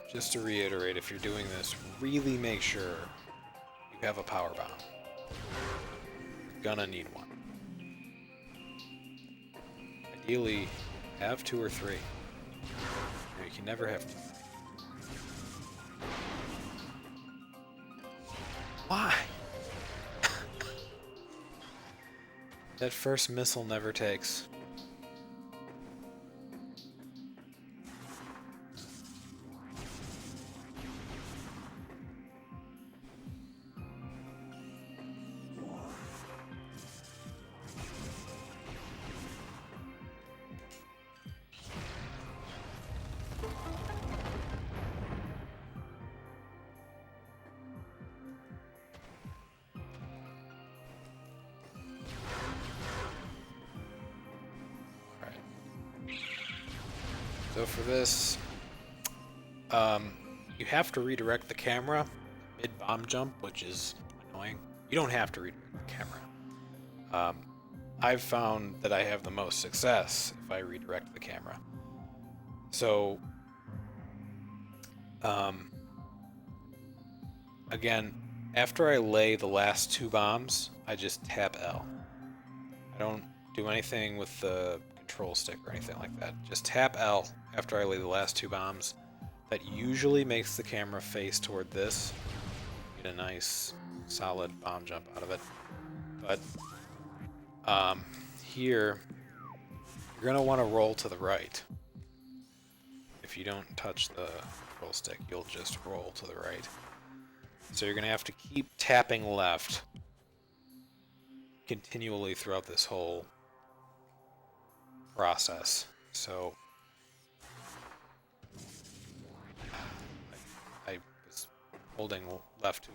Just to reiterate, if you're doing this, really make sure you have a power bomb. You're gonna need one. Ideally, have 2 or 3. You can never have 2. Why? That first missile never takes. So for this, you have to redirect the camera mid-bomb jump, which is annoying. You don't have to redirect the camera. I've found that I have the most success if I redirect the camera. So, again, after I lay the last 2 bombs, I just tap L. I don't do anything with the control stick or anything like that. Just tap L after I lay the last 2 bombs. That usually makes the camera face toward this. Get a nice, solid bomb jump out of it. But here, you're going to want to roll to the right. If you don't touch the control stick, you'll just roll to the right. So you're going to have to keep tapping left continually throughout this whole process. So I was holding left too.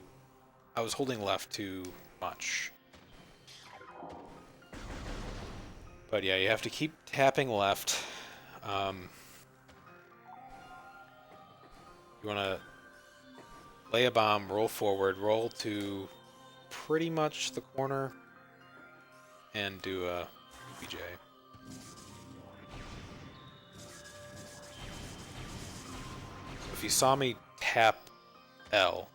I was holding left too much. But yeah, you have to keep tapping left. You want to lay a bomb, roll forward, roll to pretty much the corner, and do a UBJ. So if you saw me tap L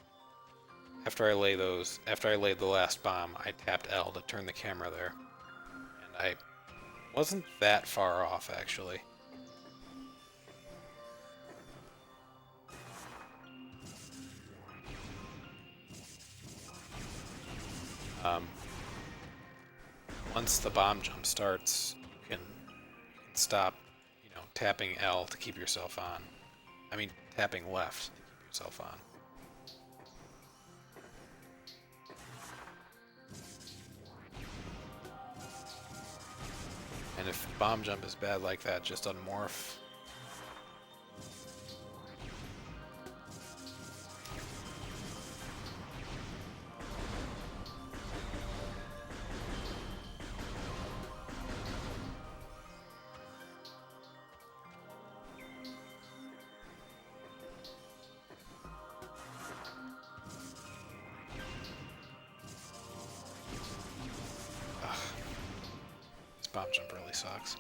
after I laid the last bomb, I tapped L to turn the camera there, and I wasn't that far off actually. Once the bomb jump starts, you can stop, tapping L to keep yourself on. I mean, tapping left to keep yourself on. And if bomb jump is bad like that, just unmorph. Bomb jump really sucks.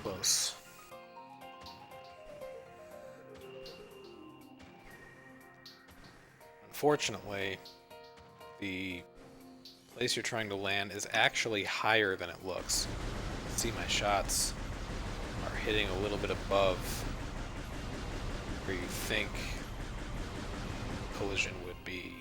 Close. Unfortunately, the place you're trying to land is actually higher than it looks. You can see my shots are hitting a little bit above where you think collision would be.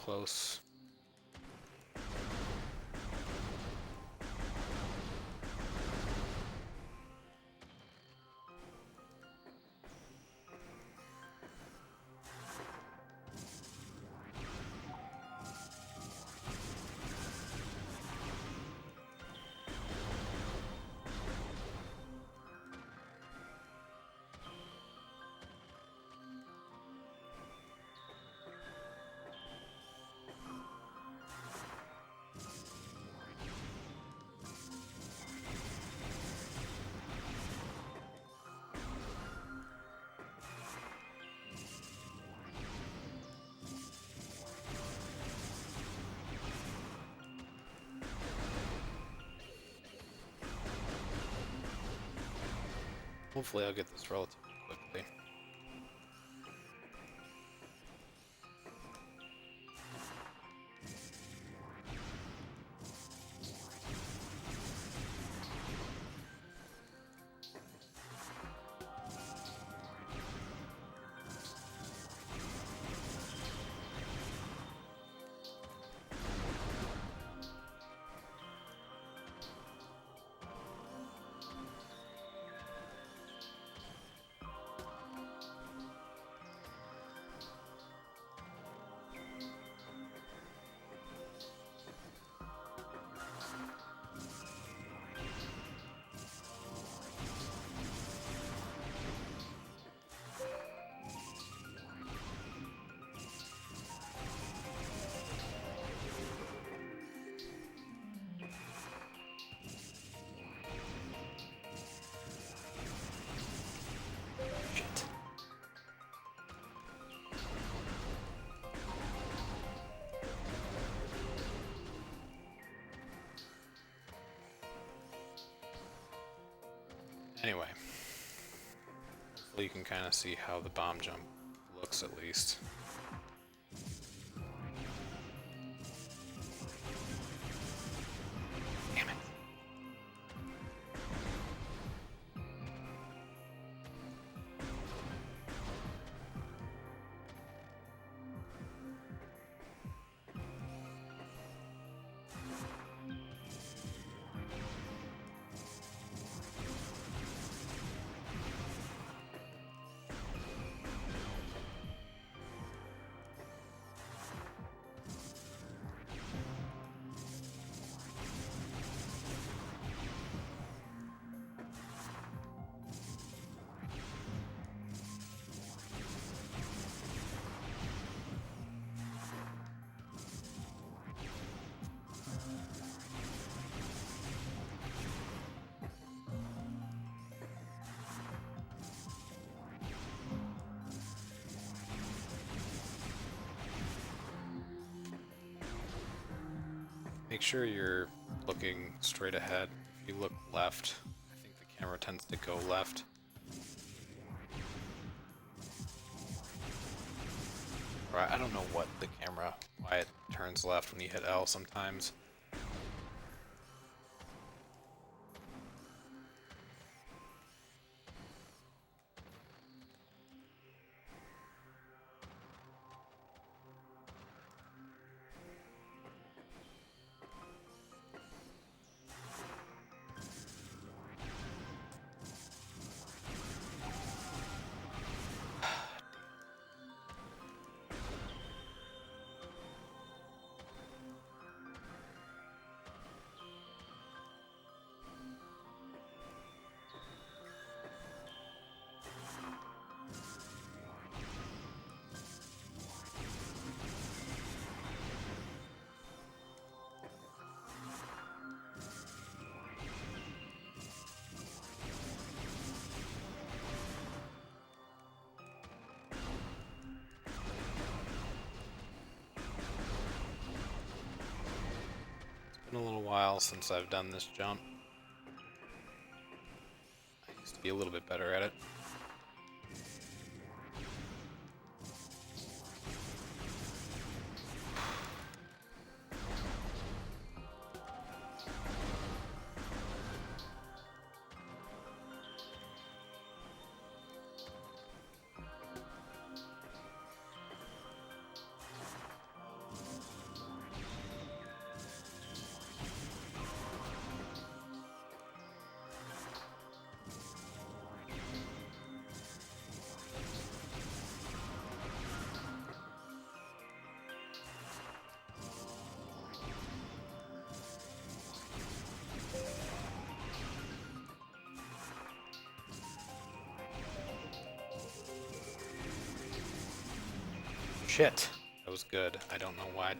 Close. Hopefully I'll get this relatively quickly. Shit. Anyway, hopefully you can kind of see how the bomb jump looks at least. Damn it. Make sure you're looking straight ahead. If you look left, I think the camera tends to go left. Or I don't know what the camera, why it turns left when you hit L sometimes. It's been a little while since I've done this jump. I used to be a little bit better at it. Shit. That was good. I don't know why.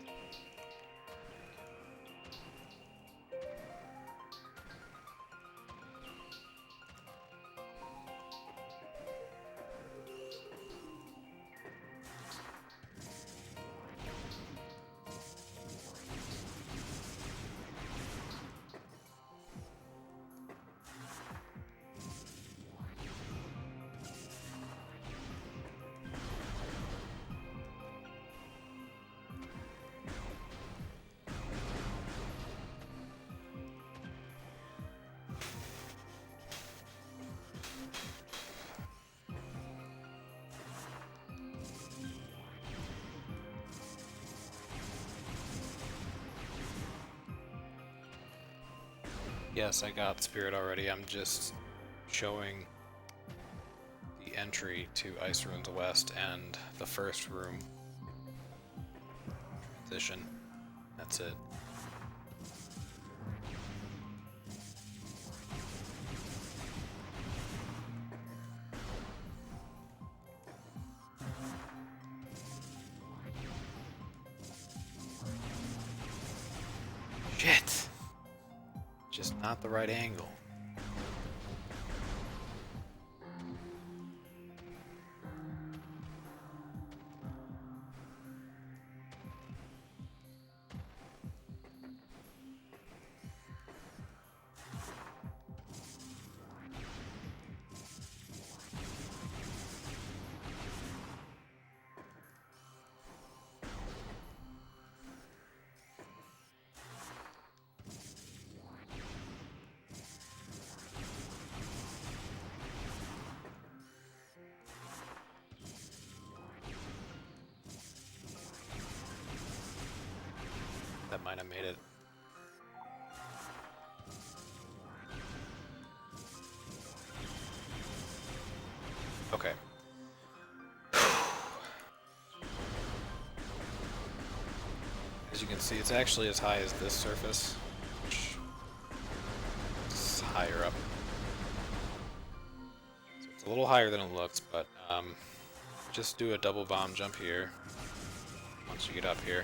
Yes, I got Spirit already. I'm just showing the entry to Ice Ruins West and the first room transition. That's it. Shit! Just not the right angle. That might have made it. Okay. As you can see, it's actually as high as this surface, which is higher up. So it's a little higher than it looks, but just do a double bomb jump here once you get up here.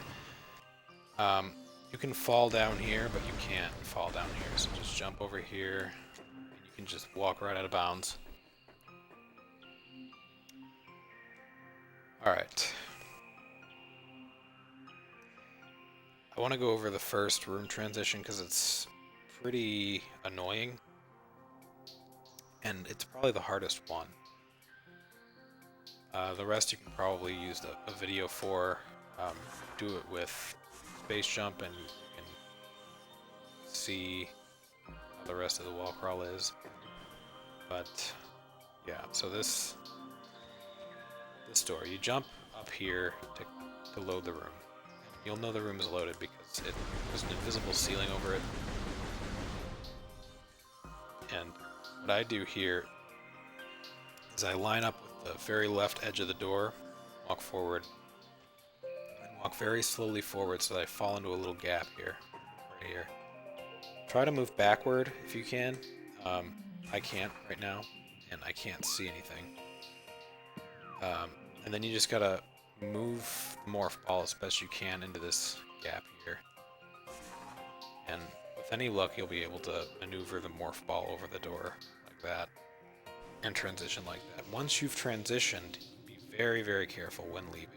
You can fall down here, but you can't fall down here, so just jump over here, and you can just walk right out of bounds. Alright. I want to go over the first room transition because it's pretty annoying, and it's probably the hardest one. The rest you can probably use a video for. Do it with space jump, and you can see how the rest of the wall crawl is. But yeah, so this door, you jump up here to load the room. You'll know the room is loaded because there's an invisible ceiling over it. And what I do here is I line up with the very left edge of the door, walk forward, and walk very slowly forward so that I fall into a little gap here, right here. Try to move backward if you can. I can't right now, and I can't see anything. And then you just gotta move the morph ball as best you can into this gap here. And with any luck, you'll be able to maneuver the morph ball over the door like that and transition like that. Once you've transitioned, be very, very careful when leaving.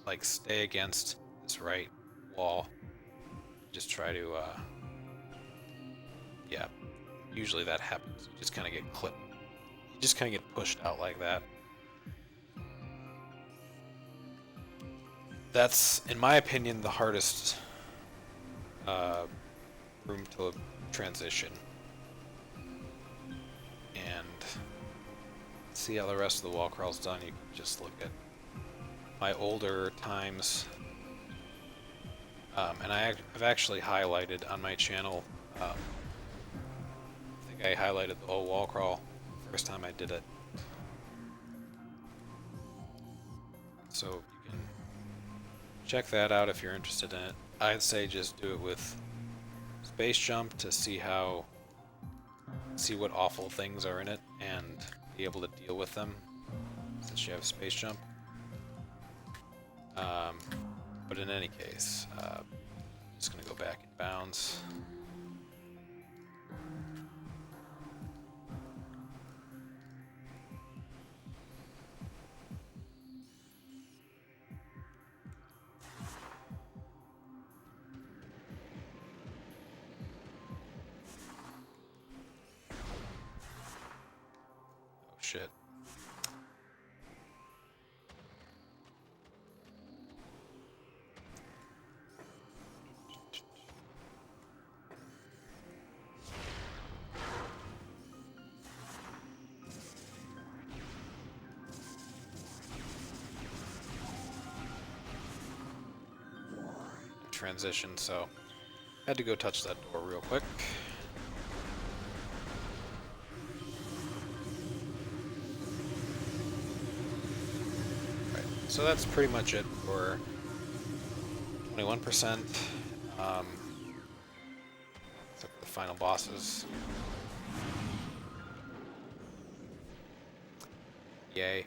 Like, stay against this right wall. Just try to, yeah, usually that happens. You just kind of get clipped. You just kind of get pushed out like that. That's, in my opinion, the hardest room to transition. And see how the rest of the wall crawl's done. You can just look at my older times. And I've actually highlighted on my channel, I think I highlighted the whole wall crawl the first time I did it. So you can check that out if you're interested in it. I'd say just do it with space jump to see what awful things are in it and be able to deal with them since you have space jump. But in any case, I'm just gonna go back in bounds. Shit. Transition, so had to go touch that door real quick. so that's pretty much it for 21%. Except for the final bosses. Yay.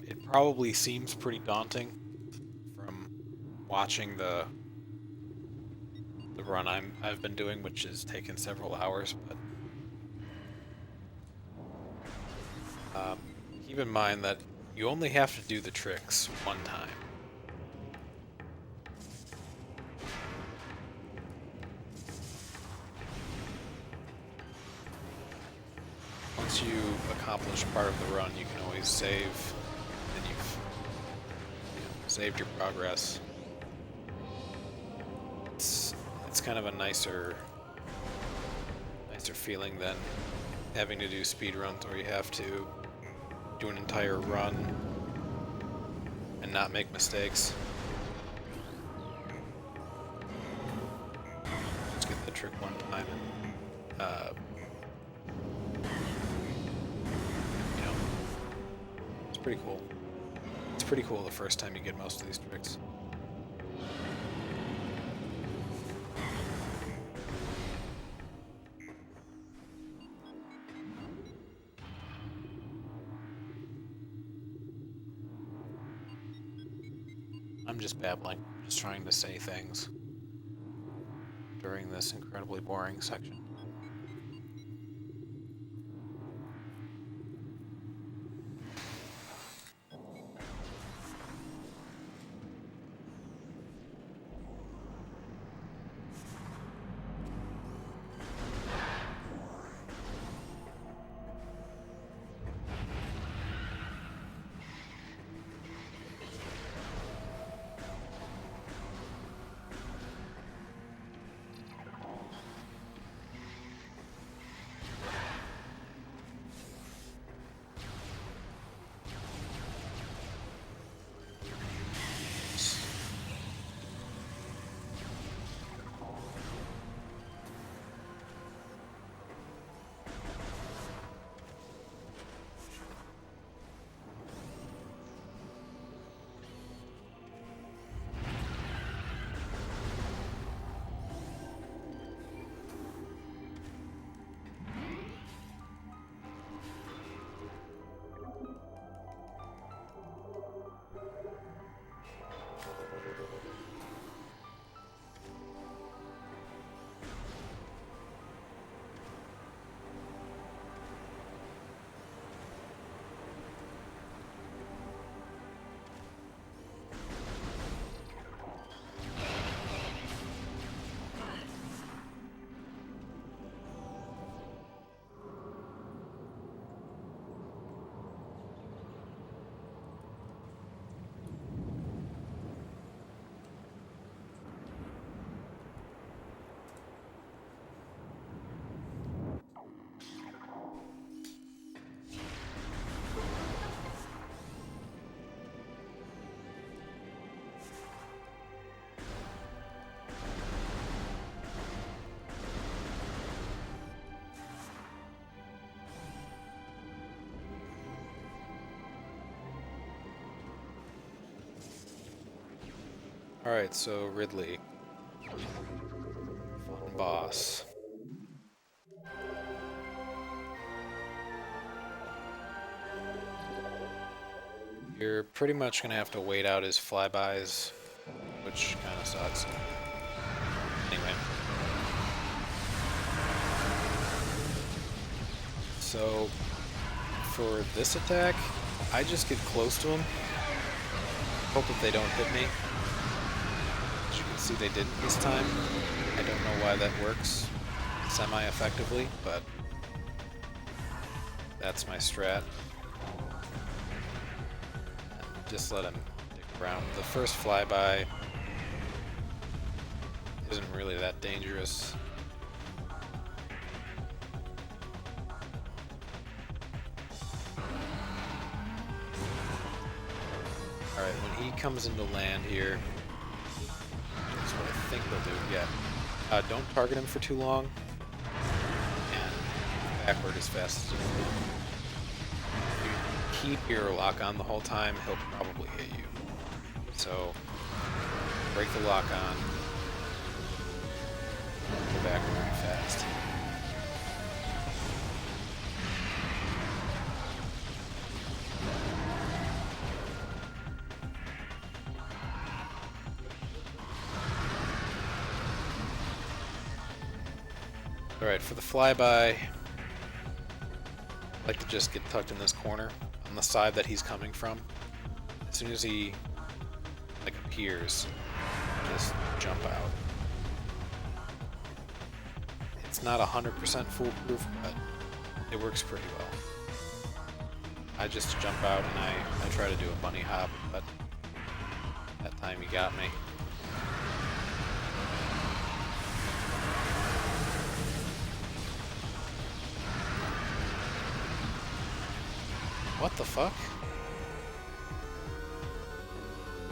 It probably seems pretty daunting from watching the run I've been doing, which has taken several hours, but keep in mind that you only have to do the tricks one time. Once you accomplish part of the run, you can always save, and you've saved your progress. It's kind of a nicer feeling than having to do speed runs where you have to do an entire run and not make mistakes. Just get the trick one time and it's pretty cool. It's pretty cool the first time you get most of these tricks. I'm just babbling, just trying to say things during this incredibly boring section. Alright, so Ridley. Fun boss. You're pretty much gonna have to wait out his flybys, which kinda sucks. Anyway. So, for this attack, I just get close to him, hope that they don't hit me. As you can see, they didn't this time. I don't know why that works semi-effectively, but that's my strat. And just let him dick around. The first flyby isn't really that dangerous. Alright, when he comes into land here, think he'll do, yeah. Don't target him for too long, and backward as fast as you can. If you keep your lock on the whole time, he'll probably hit you. So, break the lock on, go backward really fast. Alright, for the flyby, I like to just get tucked in this corner on the side that he's coming from. As soon as he appears, just jump out. It's not 100% foolproof, but it works pretty well. I just jump out and I try to do a bunny hop, but that time he got me. What the fuck?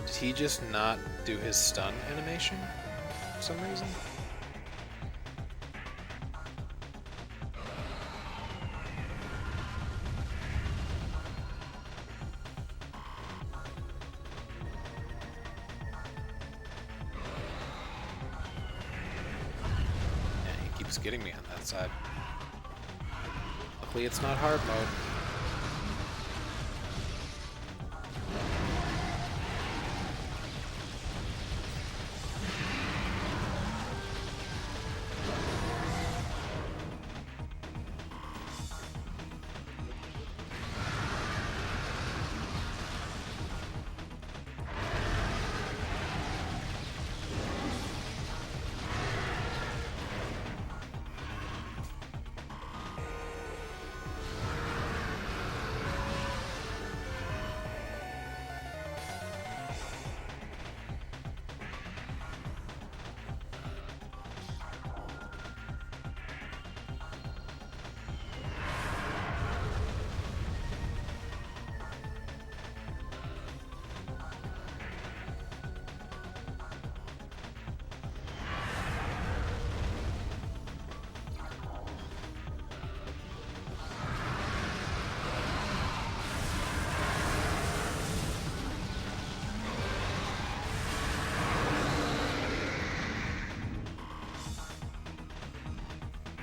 Did he just not do his stun animation for some reason? Yeah, he keeps getting me on that side. Luckily it's not hard mode.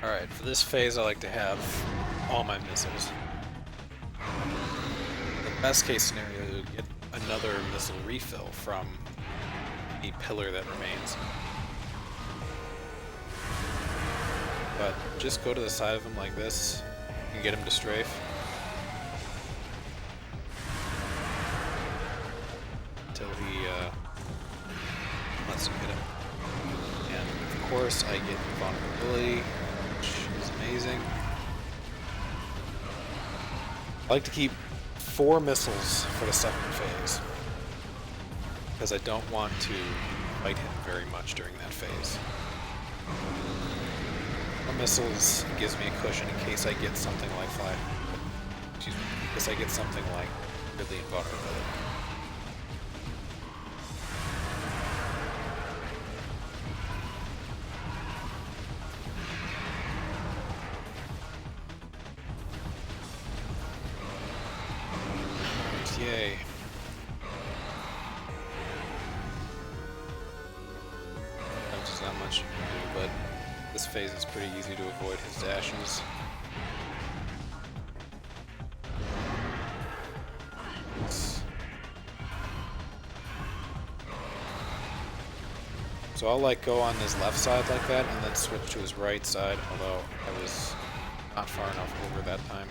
Alright, for this phase I like to have all my missiles. The best case scenario is to get another missile refill from the pillar that remains. But just go to the side of him like this and get him to strafe. Until he lets you hit him. And of course I get vulnerability, which is amazing. I like to keep 4 missiles for the second phase, because I don't want to fight him very much during that phase. 4 missiles gives me a cushion in case I get something like in case I get something like really invulnerability. Yay. There's not much you can do, but this phase is pretty easy to avoid his dashes. So I'll go on his left side like that and then switch to his right side, although I was not far enough over that time.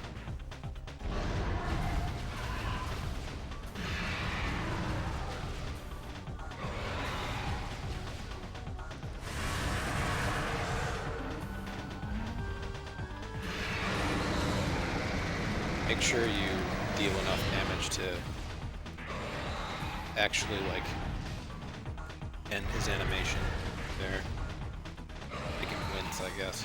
Make sure you deal enough damage to actually end his animation there. Make him wins, I guess.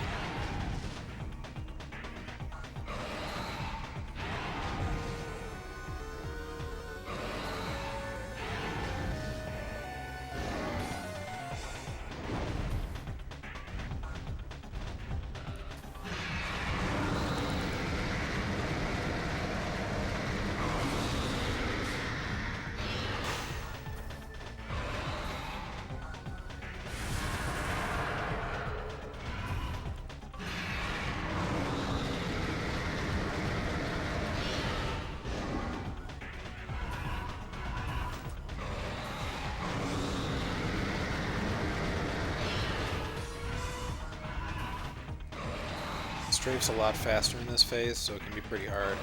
strafes a lot faster in this phase, so it can be pretty hard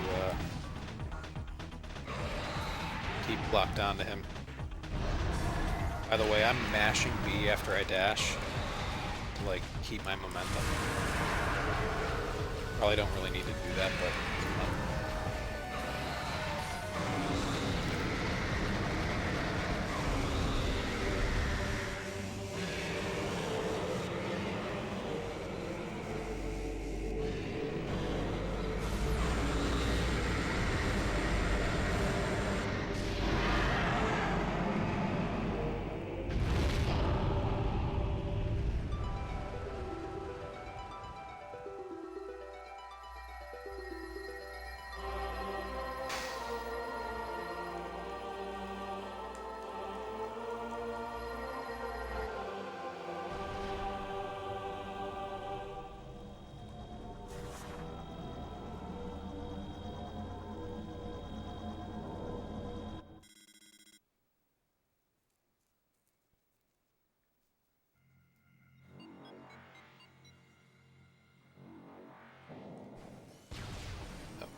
to keep locked onto him. By the way, I'm mashing B after I dash to like keep my momentum. Probably don't really need to do that, but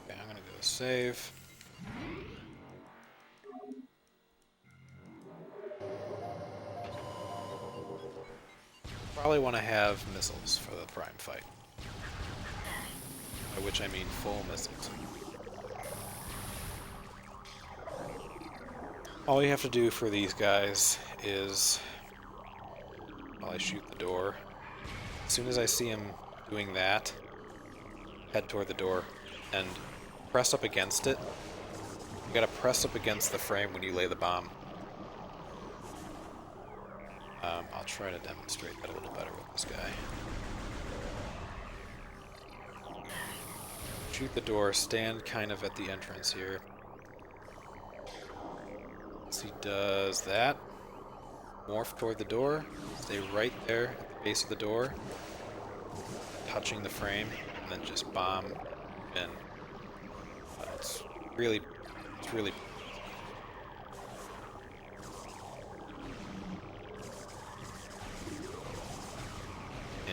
okay, I'm gonna go save. Probably want to have missiles for the prime fight. By which I mean full missiles. All you have to do for these guys is, while I shoot the door, as soon as I see him doing that, head toward the door and press up against it. You gotta press up against the frame when you lay the bomb. I'll try to demonstrate that a little better with this guy. Shoot the door, stand kind of at the entrance here. So he does that. Morph toward the door. Stay right there at the base of the door, touching the frame, and then just bomb in. It's really.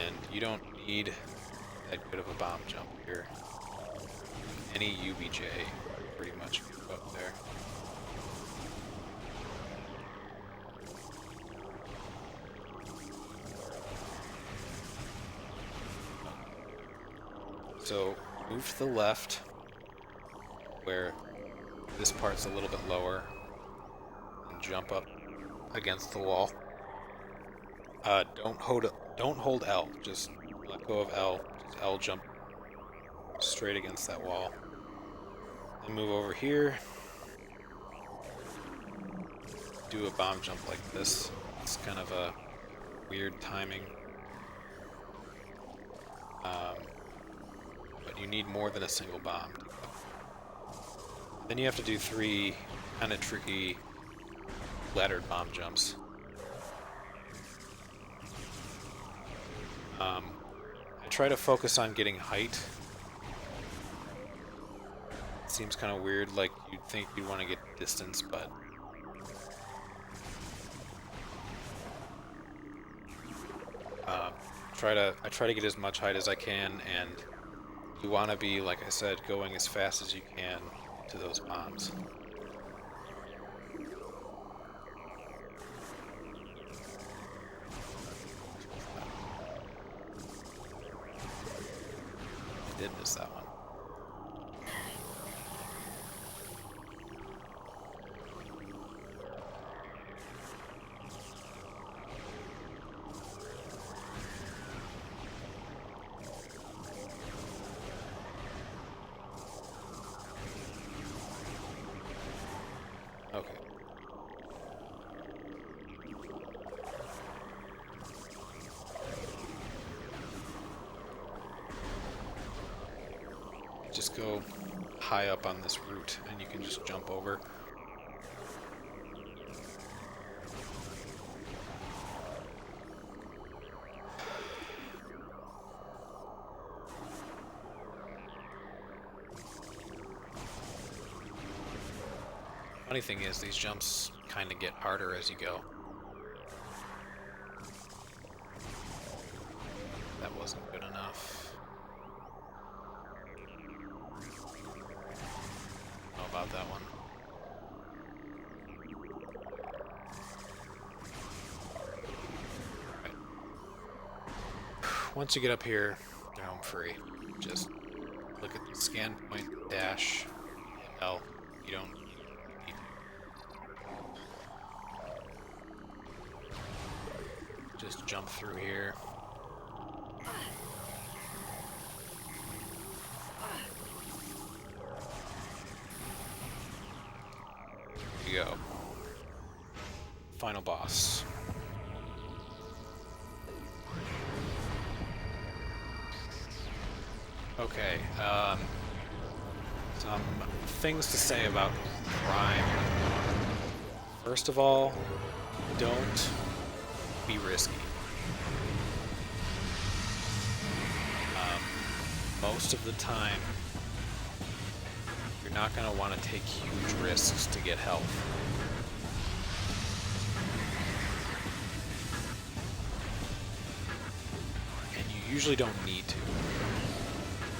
And you don't need that good of a bomb jump here. Any UBJ pretty much up there. So move to the left, where this part's a little bit lower, and jump up against the wall. Don't hold L. Just let go of L. Just L jump straight against that wall. Then move over here. Do a bomb jump like this. It's kind of a weird timing. But you need more than a single bomb. Then you have to do 3 kind of tricky laddered bomb jumps. I try to focus on getting height. It seems kind of weird, like you'd think you'd want to get distance, but I try to get as much height as I can, and you want to be, like I said, going as fast as you can to those bombs. I did miss that one. Okay. Just go high up on this root and you can just jump over. Funny thing is, these jumps kind of get harder as you go. That wasn't good enough. once you get up here, you're home free. Just look at the scan point, dash, hit L. You don't need to. Just jump through here. There you go. Final boss. Okay, some things to say about crime. First of all, don't be risky. Most of the time, you're not going to want to take huge risks to get health. And you usually don't need to.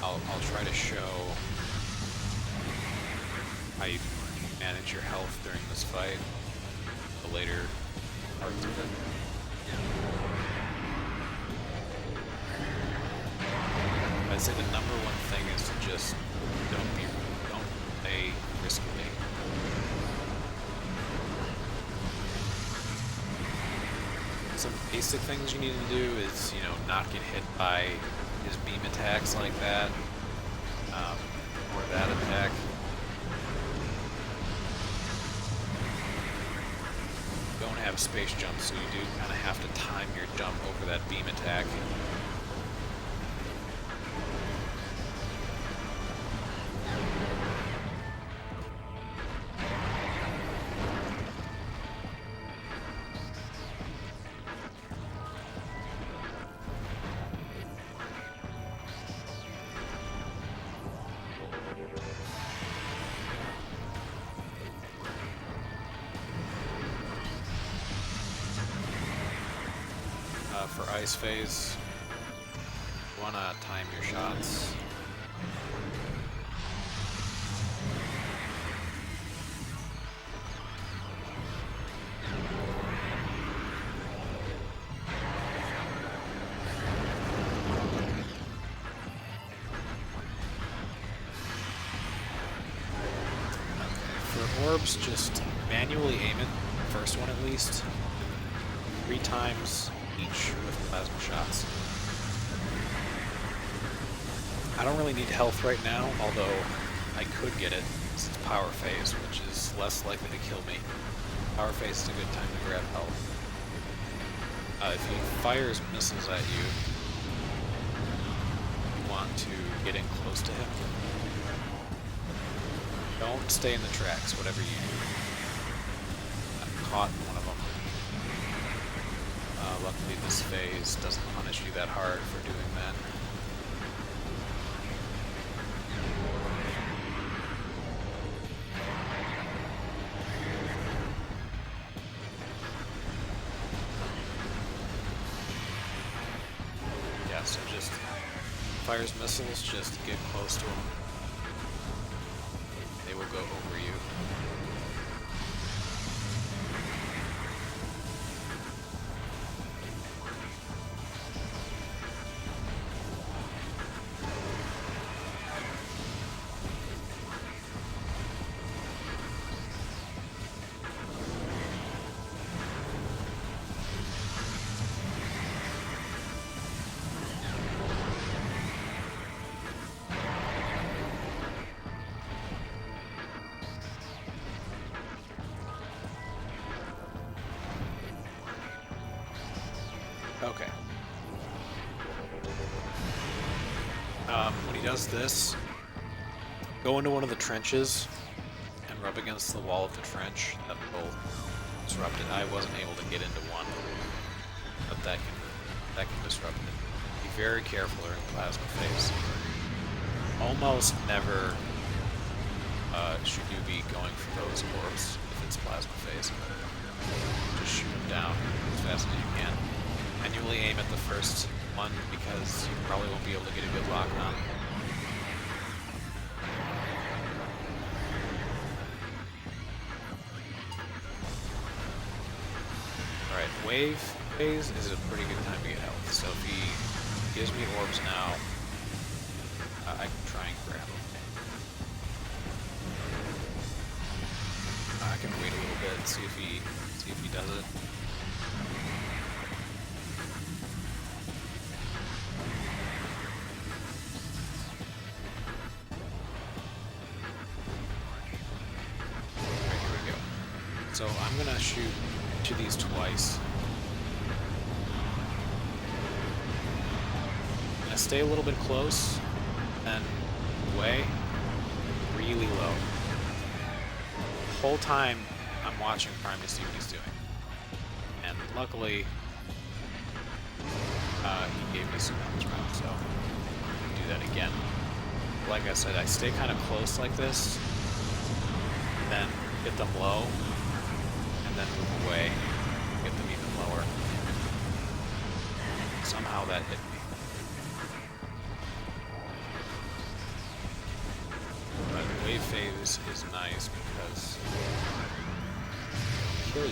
I'll try to show how you manage your health during this fight, the later parts of it. I'd say the number one thing is to just don't play riskily. Some basic things you need to do is, not get hit by his beam attacks like that, or that attack. You don't have space jump, so you do kind of have to time your jump over that beam attack. For ice phase, you want to time your shots. For orbs, just manually aim it, the first one at least, 3 times each with plasma shots. I don't really need health right now, although I could get it since it's power phase, which is less likely to kill me. Power phase is a good time to grab health. If he fires missiles at you, you want to get in close to him. Don't stay in the tracks, whatever you do. I'm caught in one of them. Luckily this phase doesn't punish you that hard for doing that. Yeah, so just fires missiles, just get close to them. They will go over you. Okay. When he does this, go into one of the trenches and rub against the wall of the trench. That will disrupt it. I wasn't able to get into one, but that can disrupt it. Be very careful during plasma phase. Almost never should you be going for those orbs if it's plasma phase. Just shoot them down as fast as you can. Manually aim at the first one because you probably won't be able to get a good lock on. Alright, wave phase is a pretty good time to get health. So if he gives me orbs now. I can try and grab him. I can wait a little bit, see if he does it. Alright, here we go. So I'm gonna shoot to these twice. I'm gonna stay a little bit close, and away, really low. The whole time I'm watching Prime to see what he's doing. And luckily, he gave me some on this round, so I can do that again. Like I said, I stay kind of close like this, then hit them low, and then move away, get them even lower. Somehow that hit me. But wave phase is nice because kill you.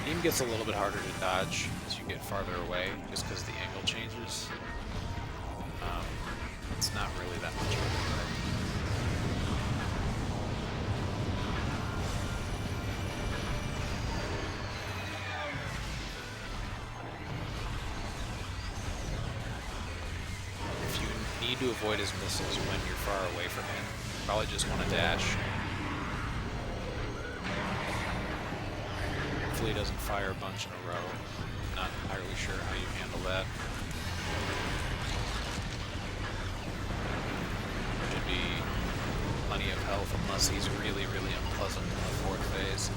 Beam gets a little bit harder to dodge as you get farther away, just because the angle changes. It's not really that much of a threat. If you need to avoid his missiles when you're far away from him, you probably just want to dash. Hopefully he doesn't fire a bunch in a row. Not entirely sure how you handle that. Should be plenty of health unless he's really, really unpleasant in the fourth phase.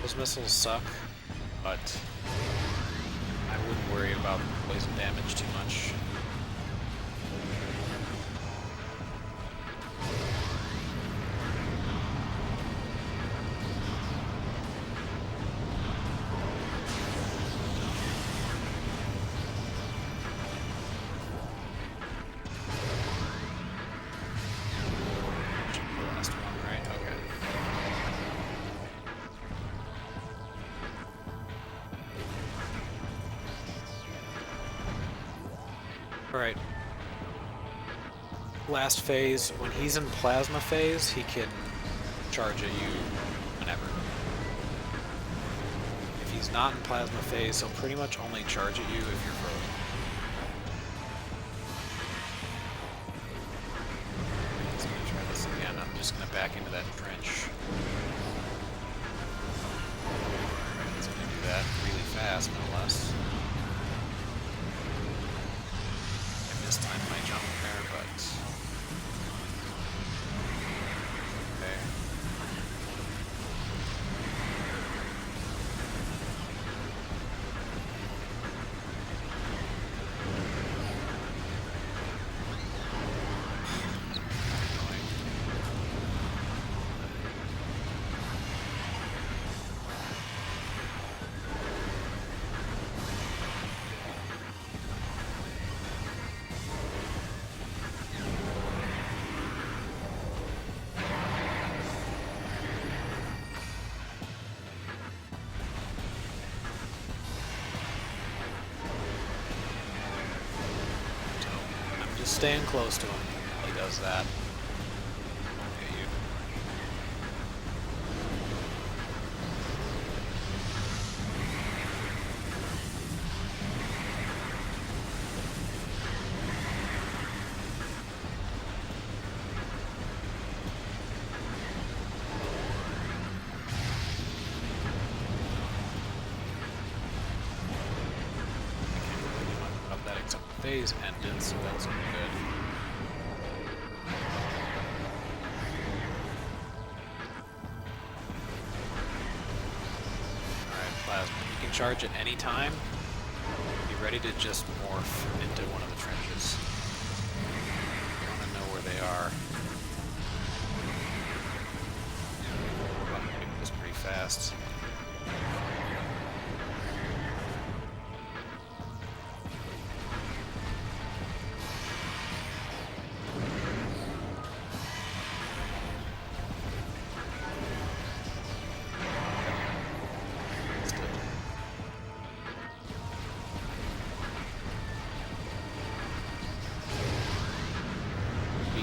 Those missiles suck, but I wouldn't worry about poison damage too much. Last one, right? Okay. Alright. Last phase, when he's in plasma phase, he can charge at you whenever. If he's not in plasma phase, he'll pretty much only charge at you if you're frozen. So I'm gonna try this again. I'm just gonna back into that trench. Alright, it's gonna do that really fast, no less. Time my jump there, but okay. Just staying close to him while he does that. Okay, you. time the phase ended, so that's good. Alright, Plasma. You can charge at any time. Be ready to just morph into one of the trenches. You want to know where they are. Well, it was pretty fast.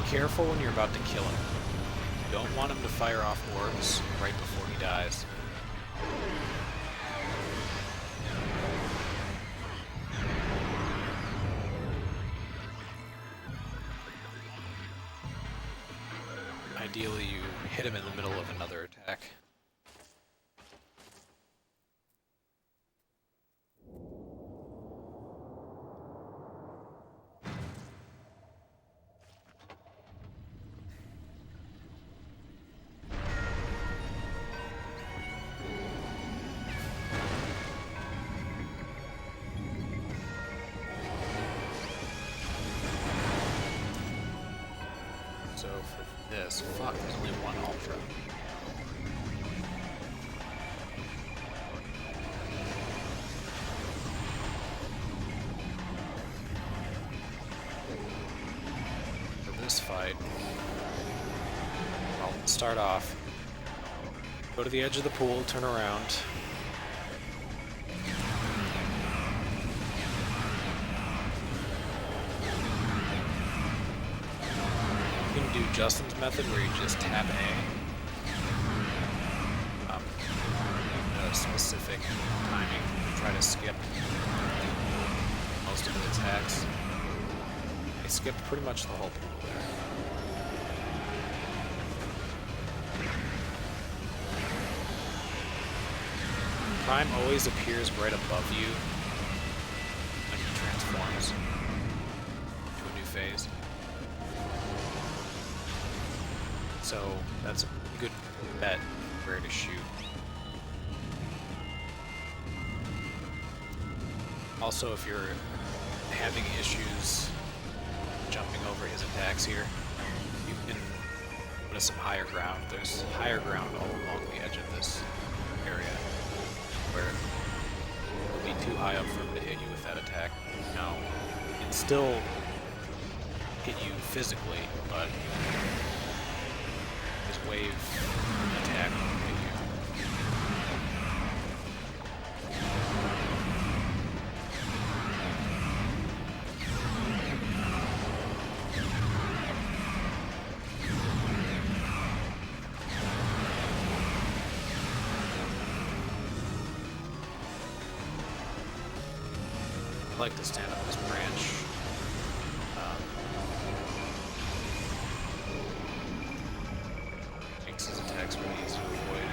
Careful when you're about to kill him. You don't want him to fire off orbs right before he dies. Ideally, you hit him in the middle of another attack. So for this, fuck, there's only one Ultra. For this fight, I'll start off, go to the edge of the pool, turn around. You can do Justin's method where you just tap A. At a specific timing. Try to skip most of the attacks. I skipped pretty much the whole pool there. Prime always appears right above you when he transforms to a new phase. So that's a good bet where to shoot. Also, if you're having issues jumping over his attacks here, you can put some higher ground. There's higher ground all along the edge of this area where it'll be too high up for him to hit you with that attack. Now, it can still hit you physically, but his wave attack will hit you. I like to stand up this branch. Makes his attacks really easy to avoid.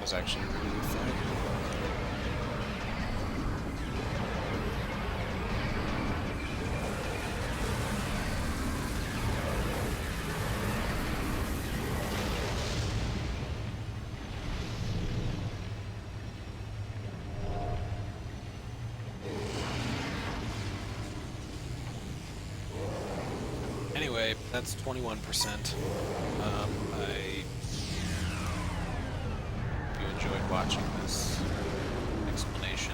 Was actually really good fight. Anyway, that's 21%. I enjoyed watching this explanation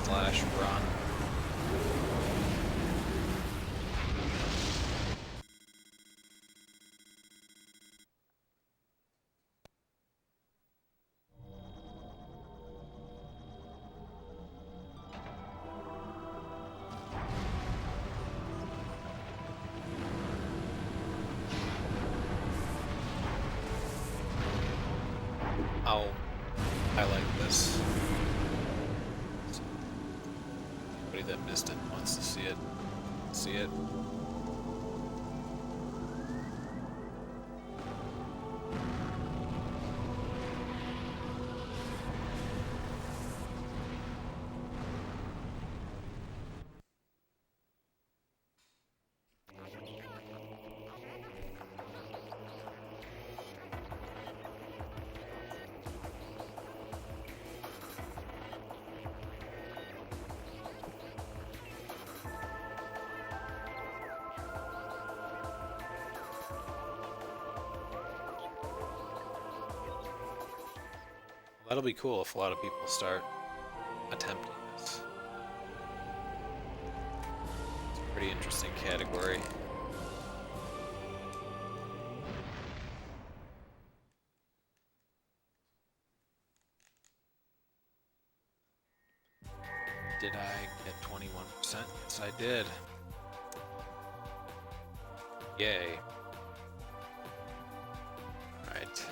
/ run. I'll highlight this. So anybody that missed it wants to see it. See it. That'll be cool if a lot of people start attempting this. It's a pretty interesting category. Did I get 21%? Yes, I did. Yay. Alright.